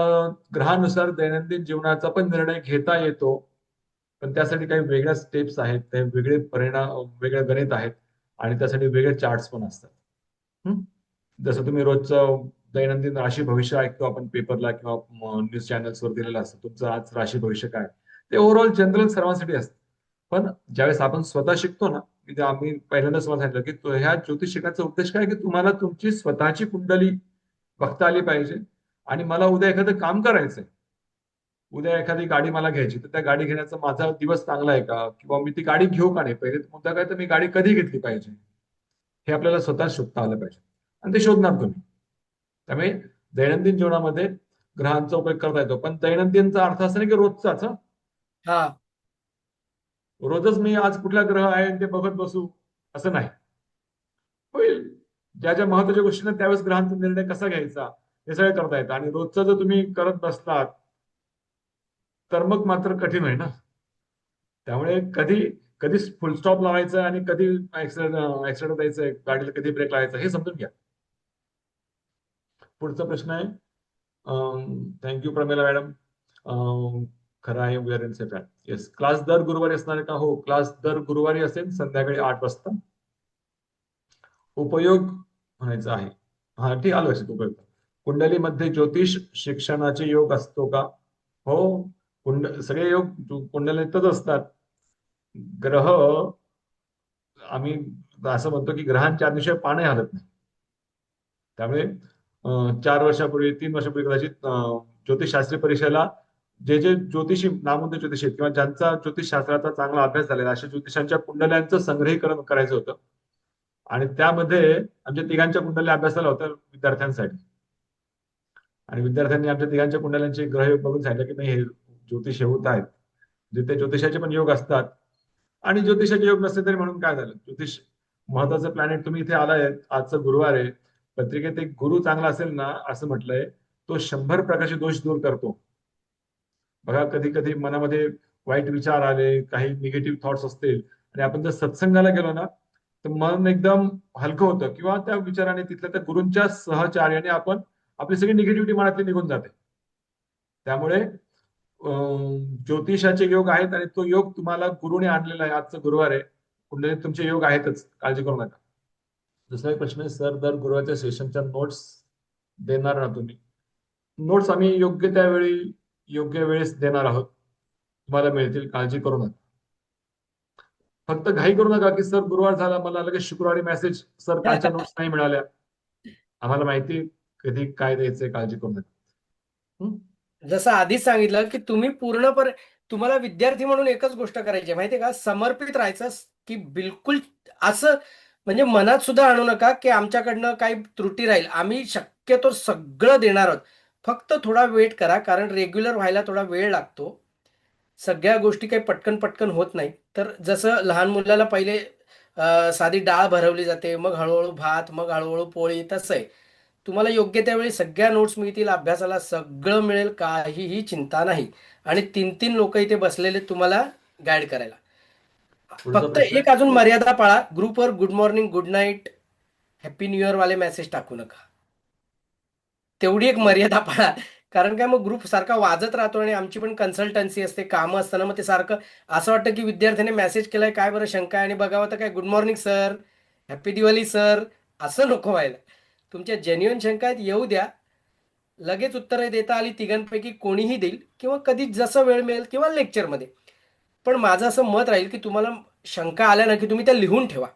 S1: ग्रहानुसार दैनंदिन जीवनाचा पण निर्णय घेता येतो, पण त्यासाठी काही वेगळ्या स्टेप्स आहेत, काही वेगळे परिणाम, वेगळे गणित आहेत आणि त्यासाठी वेगळे चार्ट्स पण असतात. हं? जसं तुम्ही रोजचं दैनंदिन राशी भविष्य ऐकतो आपण पेपरला किंवा न्यूज चॅनल्सवर दिलेलं असतं, तुमचं आज राशी भविष्य काय, ते ओव्हरऑल जनरल सर्वांसाठी असतं. पण ज्यावेळेस आपण स्वतः शिकतो ना, म्हणजे आम्ही पहिल्यांदाच तुम्हाला सांगितलं की ह्या ज्योतिष शिकण्याचा उद्देश काय, की तुम्हाला तुमची स्वतःची कुंडली बघता आली पाहिजे. आणि मला उद्या एखादं काम करायचंय, उद्या एखादी गाडी मला घ्यायची, तर त्या गाडी घेण्याचा माझा दिवस चांगला आहे का, किंवा मी ती गाडी घेऊ का नाही, पहिले मुद्दा काय, तर मी गाडी कधी घेतली पाहिजे हे आपल्याला स्वतः शोधता आलं पाहिजे आणि ते शोधणार तुम्ही. त्यामुळे दैनंदिन जीवनामध्ये ग्रहांचा उपयोग करता येतो, पण दैनंदिनचा अर्थ असा नाही की रोजचाच.
S2: हा.
S1: रोजच मी आज कुठला ग्रह आहे ते बघत बसू असं नाही. होईल, ज्या ज्या महत्वाच्या गोष्टींना त्यावेळेस ग्रहांचा निर्णय कसा घ्यायचा हे सगळं करता येतं. आणि रोजचं जर तुम्ही करत बसलात तर मग मात्र कठीण होईल ना. त्यामुळे कधी कधी फुल स्टॉप लावायचं आणि कधी ऍक्सिडेंट द्यायचं, गाडीला कधी ब्रेक लावायचा हे समजून घ्या. पुढचा प्रश्न आहे, थँक्यू प्रमिला मॅडम. खरं आहे, we are in safe. Yes, class दर गुरुवारी असणार आहे का? हो, क्लास दर गुरुवारी असेल संध्याकाळी 8 वाजता. उपयोग म्हणायचा आहे. हा ठीक, आलो असेल उपयोग. कुंडलीमध्ये ज्योतिष शिक्षणाचे योग असतो का? हो, सगळे योग कुंडलीतच असतात. ग्रह, आम्ही असं म्हणतो की ग्रहांच्या आज्ञेशिवाय पाणी हलत नाही. त्यामुळे 4 वर्षापूर्वी, 3 वर्षापूर्वी कदाचित ज्योतिषशास्त्री परीक्षेला जे जे ज्योतिषी, नामवंत ज्योतिषी आहेत किंवा ज्यांचा ज्योतिषशास्त्राचा चांगला अभ्यास झालेला, अशा ज्योतिषांच्या कुंडल्यांचं संग्रहीकरण करायचं होतं. आणि त्यामध्ये आमच्या तिघांच्या कुंडल्या अभ्यासाला होत्या विद्यार्थ्यांसाठी. आणि विद्यार्थ्यांनी आमच्या तिघांच्या कुंडल्यांचे ग्रहयोग बघून सांगितलं की नाही, हे ज्योतिष होत आहेत, जिथे ज्योतिषाचे पण योग असतात आणि ज्योतिषाचे योग नसले तरी म्हणून काय झालं, ज्योतिष महत्वाचं प्लॅनेट. तुम्ही इथे आलाय, आजचं गुरुवार आहे, पत्रिकेत एक गुरु चांगला असेल ना, असं म्हटलंय, तो 100 प्रकारचे दोष दूर करतो. बघा, कधी कधी मनामध्ये वाईट विचार आले, काही निगेटिव्ह थॉट्स असतील आणि आपण जर सत्संगाला गेलो ना, तर मन एकदम हलकं होतं किंवा त्या विचाराने, तिथल्या त्या गुरूंच्या सहचार्याने आपण आपली सगळी निगेटिव्हिटी मनातली निघून जाते. त्यामुळे ज्योतिषाचे योग आहेत आणि तो योग तुम्हाला गुरुने आणलेला आहे. आजचं गुरुवार आहे, कुंडलीत तुमचे योग आहेतच, काळजी करू नका. दुसरा एक प्रश्न आहे, सर दर गुरुवारच्या सेशनच्या नोट्स देणार ना तुम्ही? नोट्स आम्ही योग्य त्यावेळी योग्य वेळेस देणार आहोत, तुम्हाला मिळतील, काळजी करू नका. फक्त घाई करू नका की सर गुरुवार झाला, मला लगेच शुक्रवारी मेसेज, सर कालच्या नोट्स नाही मिळाल्या. आम्हाला माहिती कधी काय द्यायचंय, काळजी करू नका.
S2: जसं आधीच सांगितलं की तुम्ही पूर्णपणे, तुम्हाला विद्यार्थी म्हणून एकच गोष्ट करायची आहे माहितीये का, समर्पित राहायचं, की बिलकुल असं म्हणजे मनात सुद्धा आणू नका की आमच्याकडनं काही त्रुटी राहील. आम्ही शक्यतो सगळं देणार आहोत, फक्त थोडा वेट करा, कारण रेग्युलर व्हायला थोडा वेळ लागतो. सगळ्या गोष्टी काही पटकन पटकन होत नाही. तर जसं लहान मुलाला पहिले साधी डाळ भरवली जाते, मग हळूहळू भात, मग हळूहळू पोळी, तसं आहे. तुम्हाला योग्य त्यावेळी सगळ्या नोट्स मिळतील, अभ्यासाला सगळं मिळेल, काहीही चिंता नाही. आणि 3-3 लोक इथे बसलेले तुम्हाला गाईड करायला.
S1: पुढचा
S2: फक्त
S1: प्रश्न
S2: एक अजून मर्यादा पाळा, ग्रुपवर good morning, good night, happy new year वाले मेसेज टाकू नका. तेवढी एक मर्यादा पाळा. कारण काय, मग ग्रुप सारखा वाजत राहतो आणि आमची पण कन्सल्टन्सी असते, कामं असताना मग ते सारखं असं वाटतं की विद्यार्थ्याने मेसेज केलाय, काय बरं शंका आहे, आणि बघावं तर काय good morning sir, happy Diwali sir, असं नको व्हायला. तुमच्या जेन्युइन शंका आहेत, येऊ द्या, लगेच उत्तरं देता आली तिघांपैकी कोणीही देईल, किंवा कधी जसं वेळ मिळेल किंवा लेक्चरमध्ये. पण माझं असं मत राहील की तुम्हाला शंका आल्या ना की तुम्ही त्या लिहून ठेवा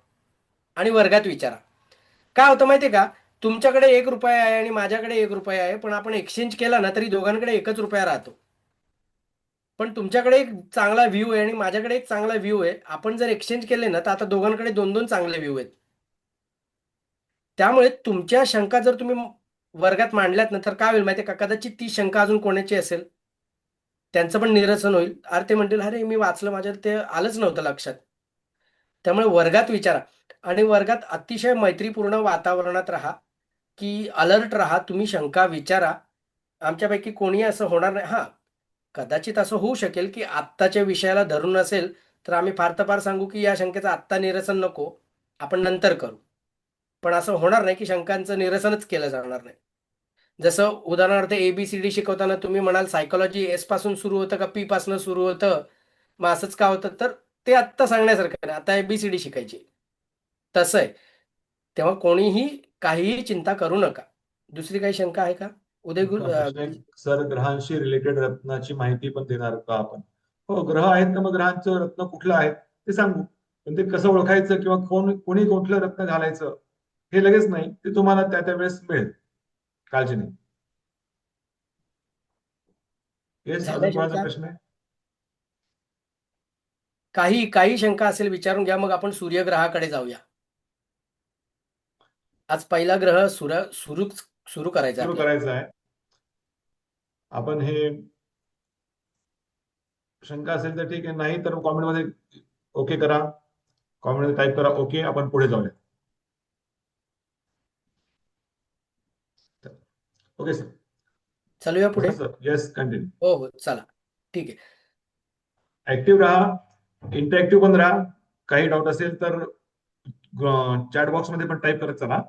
S2: आणि वर्गात विचारा. काय होतं माहितीये का, तुमच्याकडे 1 रुपया आहे आणि माझ्याकडे 1 रुपया आहे, पण आपण एक्सचेंज केला ना तरी दोघांकडे 1 रुपया राहतो. पण तुमच्याकडे एक चांगला व्ह्यू आहे आणि माझ्याकडे एक चांगला व्ह्यू आहे. आपण जर एक्सचेंज केले ना तर आता दोघांकडे 2-2 चांगले व्ह्यू आहेत. त्यामुळे तुमच्या शंका जर तुम्ही वर्गात मांडल्यात ना तर काय होईल माहितीये का, कदाचित ती शंका अजून कोणाची असेल, त्यांचं पण निरसन होईल. अरे ते म्हणतील, अरे मी वाचलं, माझ्या ते आलंच नव्हतं लक्षात. त्यामुळे वर्गात विचारा आणि वर्गात अतिशय मैत्रीपूर्ण वातावरणात राहा, की अलर्ट राहा. तुम्ही शंका विचारा. आमच्यापैकी कोणी असं होणार नाही. हां, कदाचित असं होऊ शकेल, की आत्ताच्या विषयाला धरून असेल, तर आम्ही फार तर फार सांगू, की या शंकेचं आत्ता निरसन नको, आपण नंतर करू. पण असं होणार नाही, की शंकांचं निरसनच केलं जाणार नाही. जसं उदाहरणार्थ ABCD शिकवताना तुम्ही म्हणाल सायकोलॉजी एस पासून सुरू होतं का पी पासून सुरू होतं, मग असंच का होतं, तर ते आत्ता सांगण्यासारखं नाही. आता ABCD शिकायची. तसं आहे. तेव्हा कोणीही काहीही चिंता करू नका. दुसरी काही शंका आहे का? उदय
S1: प्रश्न आहे, सर ग्रहांशी रिलेटेड रत्नाची माहिती पण देणार का आपण? हो, ग्रह आहेत ना, मग ग्रहांचं रत्न कुठलं आहे ते सांगू. पण ते कसं ओळखायचं किंवा कोणी कुठलं रत्न घालायचं हे लगेच नाही, ते तुम्हाला त्या त्या वेळेस मिळेल. काळजी नाही. येस,
S2: झाल्या
S1: अजून कोणाचा
S2: शंका?
S1: प्रश्न आहे?
S2: काही शंका असेल विचारून घ्या, मग आपण सूर्यग्रहाकडे जाऊया. आज पहिला ग्रह सुरू करायचा
S1: सुरू
S2: आपल्याला.
S1: करायचं आहे. आपण हे शंका असेल तर ठीक आहे, नाही तर कॉमेंट मध्ये ओके करा, कॉमेंट मध्ये टाईप करा ओके. आपण पुढे जाऊया. Okay sir.
S2: चालूया पुढे.
S1: Sir yes, continue.
S2: हो हो, चला ठीक आहे.
S1: ऍक्टिव्ह राहा, इंटरॅक्टिव्ह पण राहा. काही डाऊट असेल तर चॅट बॉक्स मध्ये पण टाईप करत चला.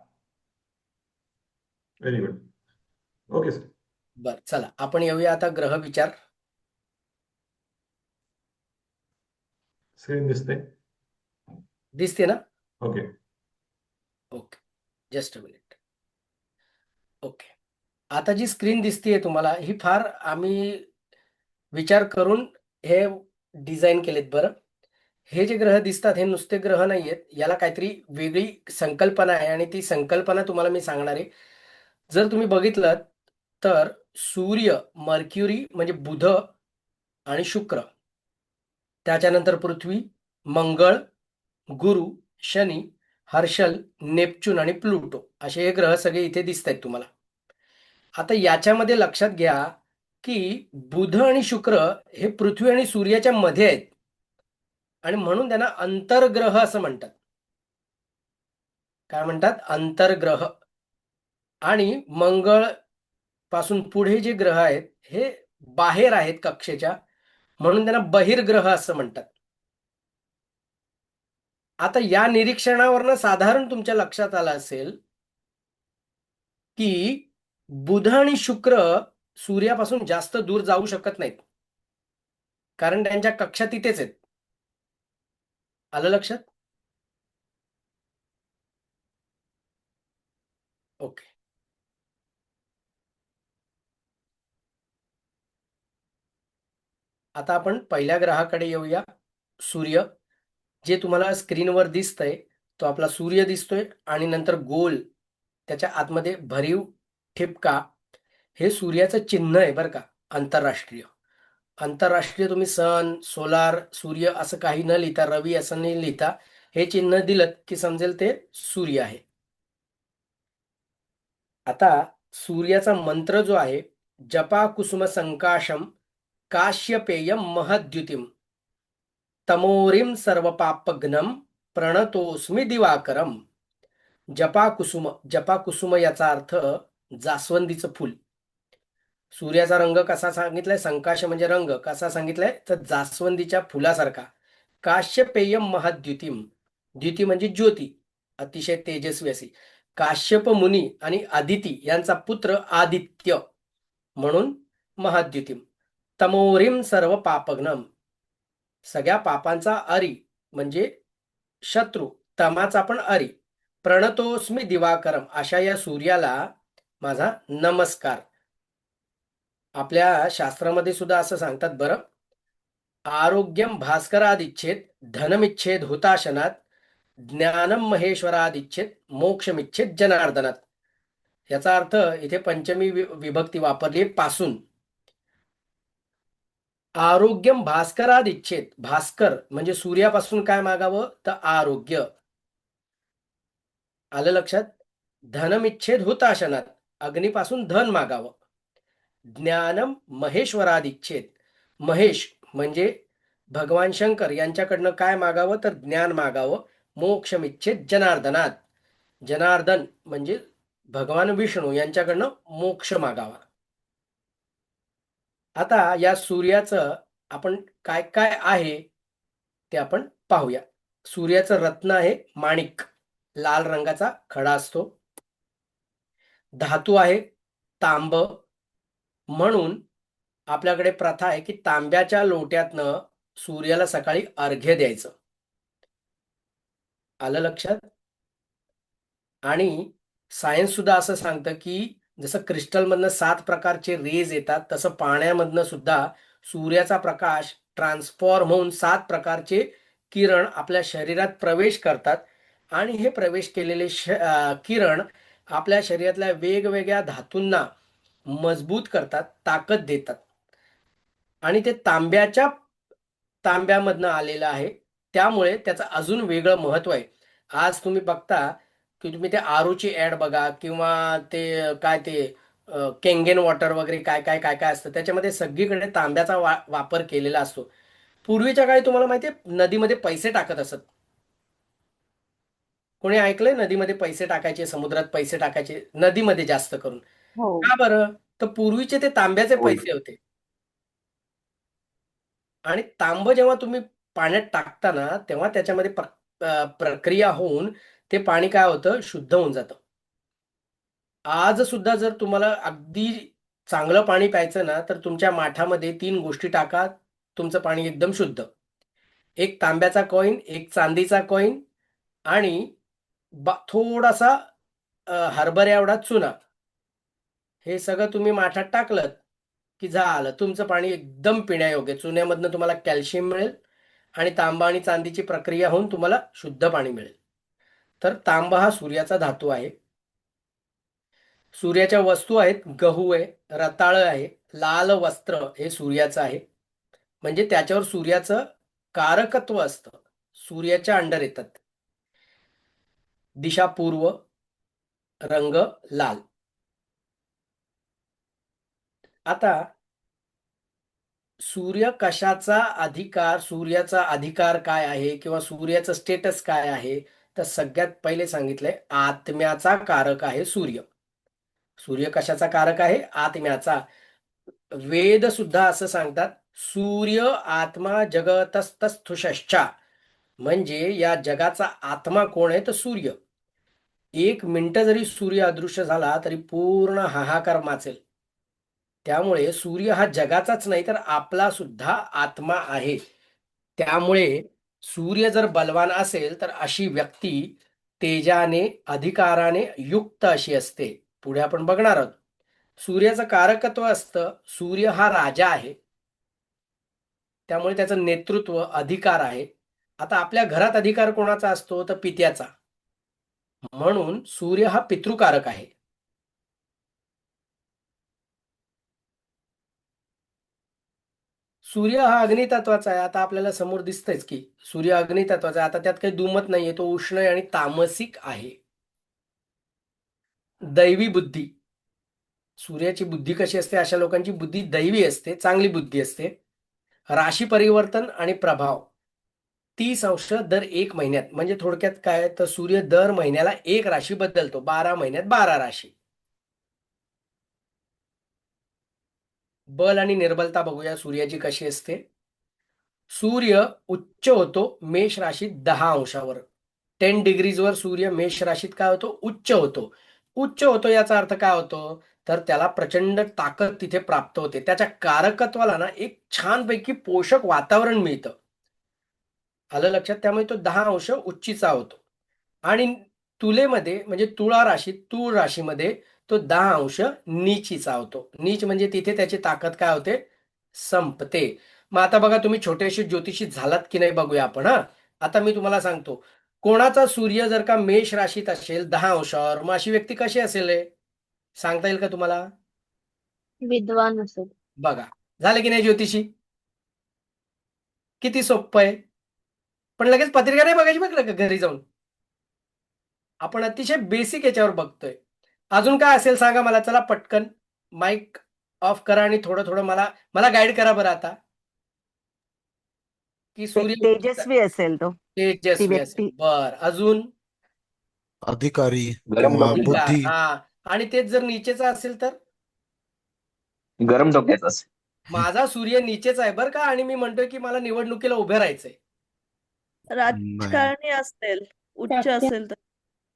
S1: Very good. Okay sir.
S2: बरं, चला आपण येऊया आता ग्रह विचार.
S1: स्क्रीन दिसते?
S2: दिसते ना?
S1: Okay.
S2: Okay, just a minute. Okay, आता जी स्क्रीन दिसतीये तुम्हाला, ही फार आम्ही विचार करून हे डिझाईन केलेत. बरं, हे जे ग्रह दिसतात हे नुसते ग्रह नाहीयेत, याला काहीतरी वेगळी संकल्पना आहे आणि ती संकल्पना तुम्हाला मी सांगणार आहे. जर तुम्ही बघितलं तर सूर्य, मर्क्युरी म्हणजे बुध आणि शुक्र, त्याच्यानंतर पृथ्वी, मंगळ, गुरु, शनी, हर्षल, नेपच्यून आणि प्लुटो असे हे ग्रह सगळे इथे दिसत आहेत तुम्हाला. आता याच्यामध्ये लक्षात घ्या की बुध आणि शुक्र हे पृथ्वी आणि सूर्याच्या मध्ये आहेत आणि म्हणून त्यांना अंतर्ग्रह असं म्हणतात. काय म्हणतात? अंतर्ग्रह. आणि मंगळ पासून पुढे जे ग्रह आहेत हे बाहेर आहेत कक्षेच्या, म्हणून त्यांना बहिर्ग्रह असं म्हणतात. आता या निरीक्षणावरनं साधारण तुमच्या लक्षात आलं असेल की बुध आणि शुक्र सूर्यापासून जास्त दूर जाऊ शकत नाहीत, कारण त्यांच्या कक्षा तिथेच आहेत. आलं लक्षात? ओके, आता आपण पहिल्या ग्रहाकडे येऊया. सूर्य, जे तुम्हाला स्क्रीनवर दिसतंय तो आपला सूर्य दिसतोय आणि नंतर गोल त्याच्या आतमध्ये भरीव ठिपका, हे सूर्याचं चिन्ह आहे बरं का. आंतरराष्ट्रीय आंतरराष्ट्रीय तुम्ही सन, सोलार, सूर्य असं काही न लिहिता, रवी असं नाही लिहिता, हे चिन्ह दिलं की समजेल ते सूर्य आहे. आता सूर्याचा मंत्र जो आहे, जपा कुसुम संकाशम काश्यपेयम महद्युतिम तमोरिम सर्वपापघ्नम प्रणतोस्मी दिवाकरम. जपा कुसुम याचा अर्थ जास्वंदीचं फुल. सूर्याचा रंग कसा सांगितलाय? संकाश म्हणजे रंग. कसा सांगितलाय? तर जास्वंदीच्या फुलासारखा. काश्यपेयम महाद्युतिम, द्युती म्हणजे ज्योती, अतिशय तेजस्वी अशी. काश्यप मुनी आणि आदिती यांचा पुत्र आदित्य, म्हणून महाद्युतिम. तमोरिम सर्व पापघ्नम, सगळ्या पापांचा अरी म्हणजे शत्रू, तमाचा पण अरी. प्रणतोस्मी दिवाकरम, अशा या सूर्याला माझा नमस्कार. आपल्या शास्त्रामध्ये सुद्धा असं सांगतात बरं, आरोग्यम भास्करादिच्छेद धनमिच्छेद हुताशनात ज्ञानम महेश्वरादिच्छेत मोक्षमिच्छेत जनार्दनात. याचा अर्थ इथे पंचमी विभक्ती वापरली पासून. आरोग्यम भास्करादिच्छेत, भास्कर म्हणजे सूर्यापासून काय मागावं तर आरोग्य. आलं लक्षात? धनमिच्छेद हुताशनात, अग्नीपासून धन मागावं. ज्ञानम महेश्वरादिच्छेद, महेश म्हणजे भगवान शंकर यांच्याकडनं काय मागावं तर ज्ञान मागावं. मोक्षमिच्छेद जनार्दनात, जनार्दन म्हणजे भगवान विष्णू यांच्याकडनं मोक्ष मागावा. आता या सूर्याचं आपण काय काय आहे ते आपण पाहूया. सूर्याचं रत्न आहे माणिक, लाल रंगाचा खडा असतो. धातू आहे तांब, म्हणून आपल्याकडे प्रथा आहे की तांब्याच्या लोट्यातनं सूर्याला सकाळी अर्घ्य द्यायचं. आलं लक्षात? आणि सायन्स सुद्धा असं सांगतं की जसं क्रिस्टलमधनं 7 प्रकारचे रेज येतात, तसं पाण्यामधनं सुद्धा सूर्याचा प्रकाश ट्रान्सफॉर्म होऊन 7 प्रकारचे किरण आपल्या शरीरात प्रवेश करतात. आणि हे प्रवेश केलेले किरण आपल्या शरीरातल्या वेगवेगळ्या धातूंना मजबूत करतात, ताकद देतात. आणि ते तांब्यामधनं आलेलं आहे, त्यामुळे त्याचं अजून वेगळं महत्व आहे. आज तुम्ही बघता की तुम्ही ते आरोची ऍड बघा किंवा ते काय ते केंगेन वॉटर वगैरे काय काय काय काय असतं, त्याच्यामध्ये सगळीकडे तांब्याचा वापर केलेला असतो. पूर्वीच्या काळी तुम्हाला माहितीये नदीमध्ये पैसे टाकत असत. कोणी ऐकलंय नदीमध्ये पैसे टाकायचे, समुद्रात पैसे टाकायचे, नदीमध्ये जास्त करून?
S6: हो.
S2: का बरं? तर पूर्वीचे ते तांब्याचे
S4: हो.
S2: पैसे होते. आणि तांब जेव्हा तुम्ही पाण्यात टाकता ना, तेव्हा त्याच्यामध्ये प्रक्रिया होऊन ते पाणी काय होतं, शुद्ध होऊन जातं. आज सुद्धा जर तुम्हाला अगदी चांगलं पाणी प्यायचं ना, तर तुमच्या माठामध्ये 3 गोष्टी टाका, तुमचं पाणी एकदम शुद्ध. एक तांब्याचा कॉईन, एक चांदीचा कॉईन आणि थोडासा हरभऱ्या एवढा चुना. हे सगळं तुम्ही माठात टाकलं की झालं तुमचं पाणी एकदम पिण्यायोग्य. चुन्यामधनं तुम्हाला कॅल्शियम मिळेल आणि तांबा आणि चांदीची प्रक्रिया होऊन तुम्हाला शुद्ध पाणी मिळेल. तर तांबा हा सूर्याचा धातू आहे. सूर्याच्या वस्तू आहेत, गहू आहे, रताळं आहे, लाल वस्त्र हे सूर्याचं आहे. म्हणजे त्याच्यावर सूर्याचं कारकत्व असतं, सूर्याच्या अंडर येतात. दिशा पूर्व, रंग लाल. आता सूर्याचा अधिकार काय आहे किंवा सूर्याचं स्टेटस काय आहे, तर सगळ्यात पहिले सांगितलंय आत्म्याचा कारक आहे सूर्य. सूर्य कशाचा कारक आहे? आत्म्याचा. वेद सुद्धा असं सांगतात, सूर्य आत्मा जगतस्तस्थुषश्चा, म्हणजे या जगाचा आत्मा कोण आहे तर सूर्य. 1 मिनिट जरी सूर्य अदृश्य झाला तरी पूर्ण हाहाकार माचेल. त्यामुळे सूर्य हा जगाचाच नाही तर आपला सुद्धा आत्मा आहे. त्यामुळे सूर्य जर बलवान असेल तर अशी व्यक्ती तेजाने, अधिकाराने युक्त अशी असते. पुढे आपण बघणार आहोत. सूर्याचं कारकत्व असतं, सूर्य हा राजा आहे, त्यामुळे त्याचं नेतृत्व, अधिकार आहे. आता आपल्या घरात अधिकार कोणाचा असतो तर पित्याचा, म्हणून सूर्य हा पितृकारक आहे. सूर्य हा अग्नितत्वाचा आहे. आता आपल्याला समोर दिसतंयच की सूर्य अग्नितत्वाचा आहे. आता त्यात काही दुमत नाहीये, तो उष्ण आहे आणि तामसिक आहे. दैवी बुद्धी, सूर्याची बुद्धी कशी असते? अशा लोकांची बुद्धी दैवी असते, चांगली बुद्धी असते. राशी परिवर्तन आणि प्रभाव 30 अंश दर 1 महिन्यात. म्हणजे थोडक्यात काय तर सूर्य दर महिन्याला 1 राशी बदलतो, 12 महिन्यात 12 राशी. बल आणि निर्बलता बघूया सूर्याची कशी असते. सूर्य उच्च होतो मेष राशीत 10 अंशावर. 10 डिग्रीजवर सूर्य मेष राशीत काय होतो? उच्च होतो. उच्च होतो याचा अर्थ काय होतो तर त्याला प्रचंड ताकद तिथे प्राप्त होते. त्याच्या कारकत्वाला ना एक छानपैकी पोषक वातावरण मिळतं. आलं लक्षात? त्यामुळे तो 10 अंश उच्चीचा होतो. आणि तुलेमध्ये म्हणजे तूळ राशीमध्ये तो 10 अंश नीचीचा होतो. नीच म्हणजे तिथे त्याची ताकद काय होते? संपते. मग आता बघा तुम्ही छोटेसे ज्योतिषी झालात की नाही बघूया आपण. आता मी तुम्हाला सांगतो, कोणाचा सूर्य जर का मेष राशीत असेल 10 अंशावर, मग अशी व्यक्ती कशी असेल हे? सांगता येईल का तुम्हाला?
S7: विद्वान असेल.
S2: बघा, झालं की नाही ज्योतिषी? किती सोपं आहे. पण लगेच पत्रिका नाही बघायची बघ का घरी जाऊन. आपण अतिशय बेसिक याच्यावर बघतोय. अजून काय असेल सांगा मला. चला पटकन माईक ऑफ करा आणि थोडं थोडं मला मला गाईड करा बरं आता. की सूर्य
S6: तेजस्वी असेल तो, ती
S2: तेजस्वी असेल.
S6: व्यक्ती.
S2: बर, अजून
S3: अधिकारी
S4: गरम
S3: किंवा
S4: डोक्याचा.
S3: बुद्धी.
S2: हा. आणि तेच जर नीचेचा असेल तर?
S4: गरम डोक्याचा असेल.
S2: माझा सूर्य नीचेचा आहे बरं का, आणि मी म्हणतोय की मला निवडणुकीला उभे राहायचंय.
S3: नाही.
S6: राजकारणी असेल, उच्च असेल तर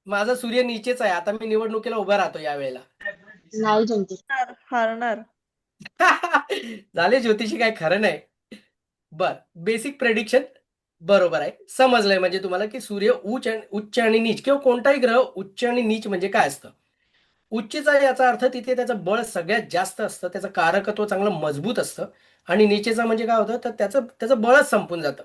S2: माझा सूर्य नीचेचा आहे, आता मी निवडणुकीला उभा राहतो यावेळेला.
S7: नाही जिंकू.
S6: हारणार.
S2: झाले ज्योतिषी, काय खरं नाही. बर, बेसिक प्रेडिक्शन बरोबर आहे. समजलंय म्हणजे तुम्हाला की सूर्य उच्च आणि नीच किंवा कोणताही ग्रह उच्च आणि नीच म्हणजे काय असतं. उच्चचा याचा अर्थ तिथे त्याचं बळ सगळ्यात जास्त असतं, त्याचं कारकत्व चांगलं मजबूत असतं. आणि नीचेचा म्हणजे काय होतं, तर त्याचं बळच संपून जातं.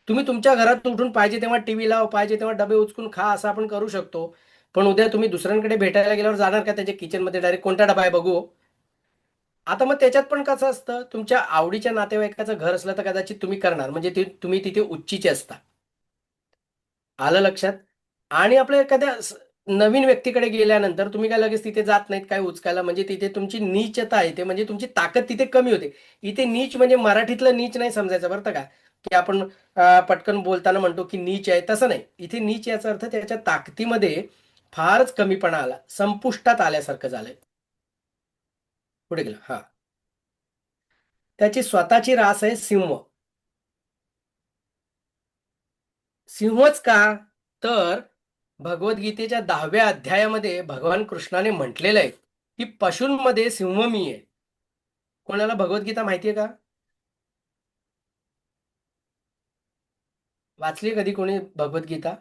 S2: तुम्ही तुमच्या घरात उठून पाहिजे तेव्हा टीव्ही लाव, पाहिजे तेव्हा डबे उचकून खा, असं आपण करू शकतो. पण उद्या तुम्ही दुसऱ्यांकडे भेटायला गेल्यावर जाणार का त्याच्या किचनमध्ये डायरेक्ट कोणता डबा आहे बघू? आता मग त्याच्यात पण कसं असतं, तुमच्या आवडीच्या नातेवाईकाचं घर असलं तर कदाचित तुम्ही करणार, म्हणजे तुम्ही तिथे उच्चीचे असता. आलं लक्षात? आणि आपल्या एखाद्या नवीन व्यक्तीकडे गेल्यानंतर तुम्ही काय लगेच तिथे जात नाहीत काय उचकायला, म्हणजे तिथे तुमची नीचता येते, म्हणजे तुमची ताकद तिथे कमी होते. इथे नीच म्हणजे मराठीतलं नीच नाही समजायचं बरं का, की आपण पटकन बोलताना म्हणतो की नीच आहे, तसं नाही. इथे नीच याचा अर्थ त्याच्या ताकदीमध्ये फारच कमीपणा आला, संपुष्टात आल्यासारखं झालंय. पुढे गेलं. हा, त्याची स्वतःची रास आहे सिंह. सिंहच का? तर भगवद्गीतेच्या 10व्या अध्यायामध्ये भगवान कृष्णाने म्हटलेलं आहे की पशूंमध्ये सिंह मी आहे. कोणाला भगवद्गीता माहितीये का? वाचली कधी कोणी भगवद्गीता?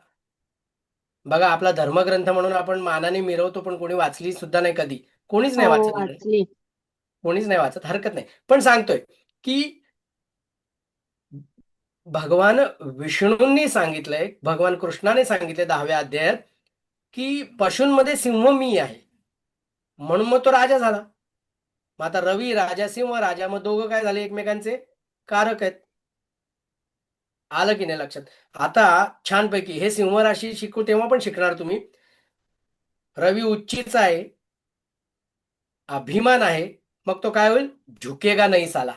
S2: बघा, आपला धर्मग्रंथ म्हणून आपण मानाने मिरवतो, पण कोणी वाचली सुद्धा नाही कधी. कोणीच नाही
S7: हो,
S2: वाचत इकडे.
S7: वाचली.
S2: कोणीच नाही वाचत, हरकत नाही. पण सांगतोय की भगवान विष्णूंनी सांगितलंय, भगवान कृष्णाने सांगितलंय 10व्या अध्यायात की पशूंमध्ये सिंह मी आहे. म्हणून मग तो राजा झाला. मग आता रवी राजा, सिंह राजा, मग दोघं काय झाले, एकमेकांचे कारक आहेत. आलं की नाही लक्षात? आता छानपैकी हे सिंह राशी शिकू तेव्हा पण शिकणार तुम्ही. रवी उच्चीचा आहे, अभिमान आहे, मग तो काय होईल, झुकेगा नाही साला.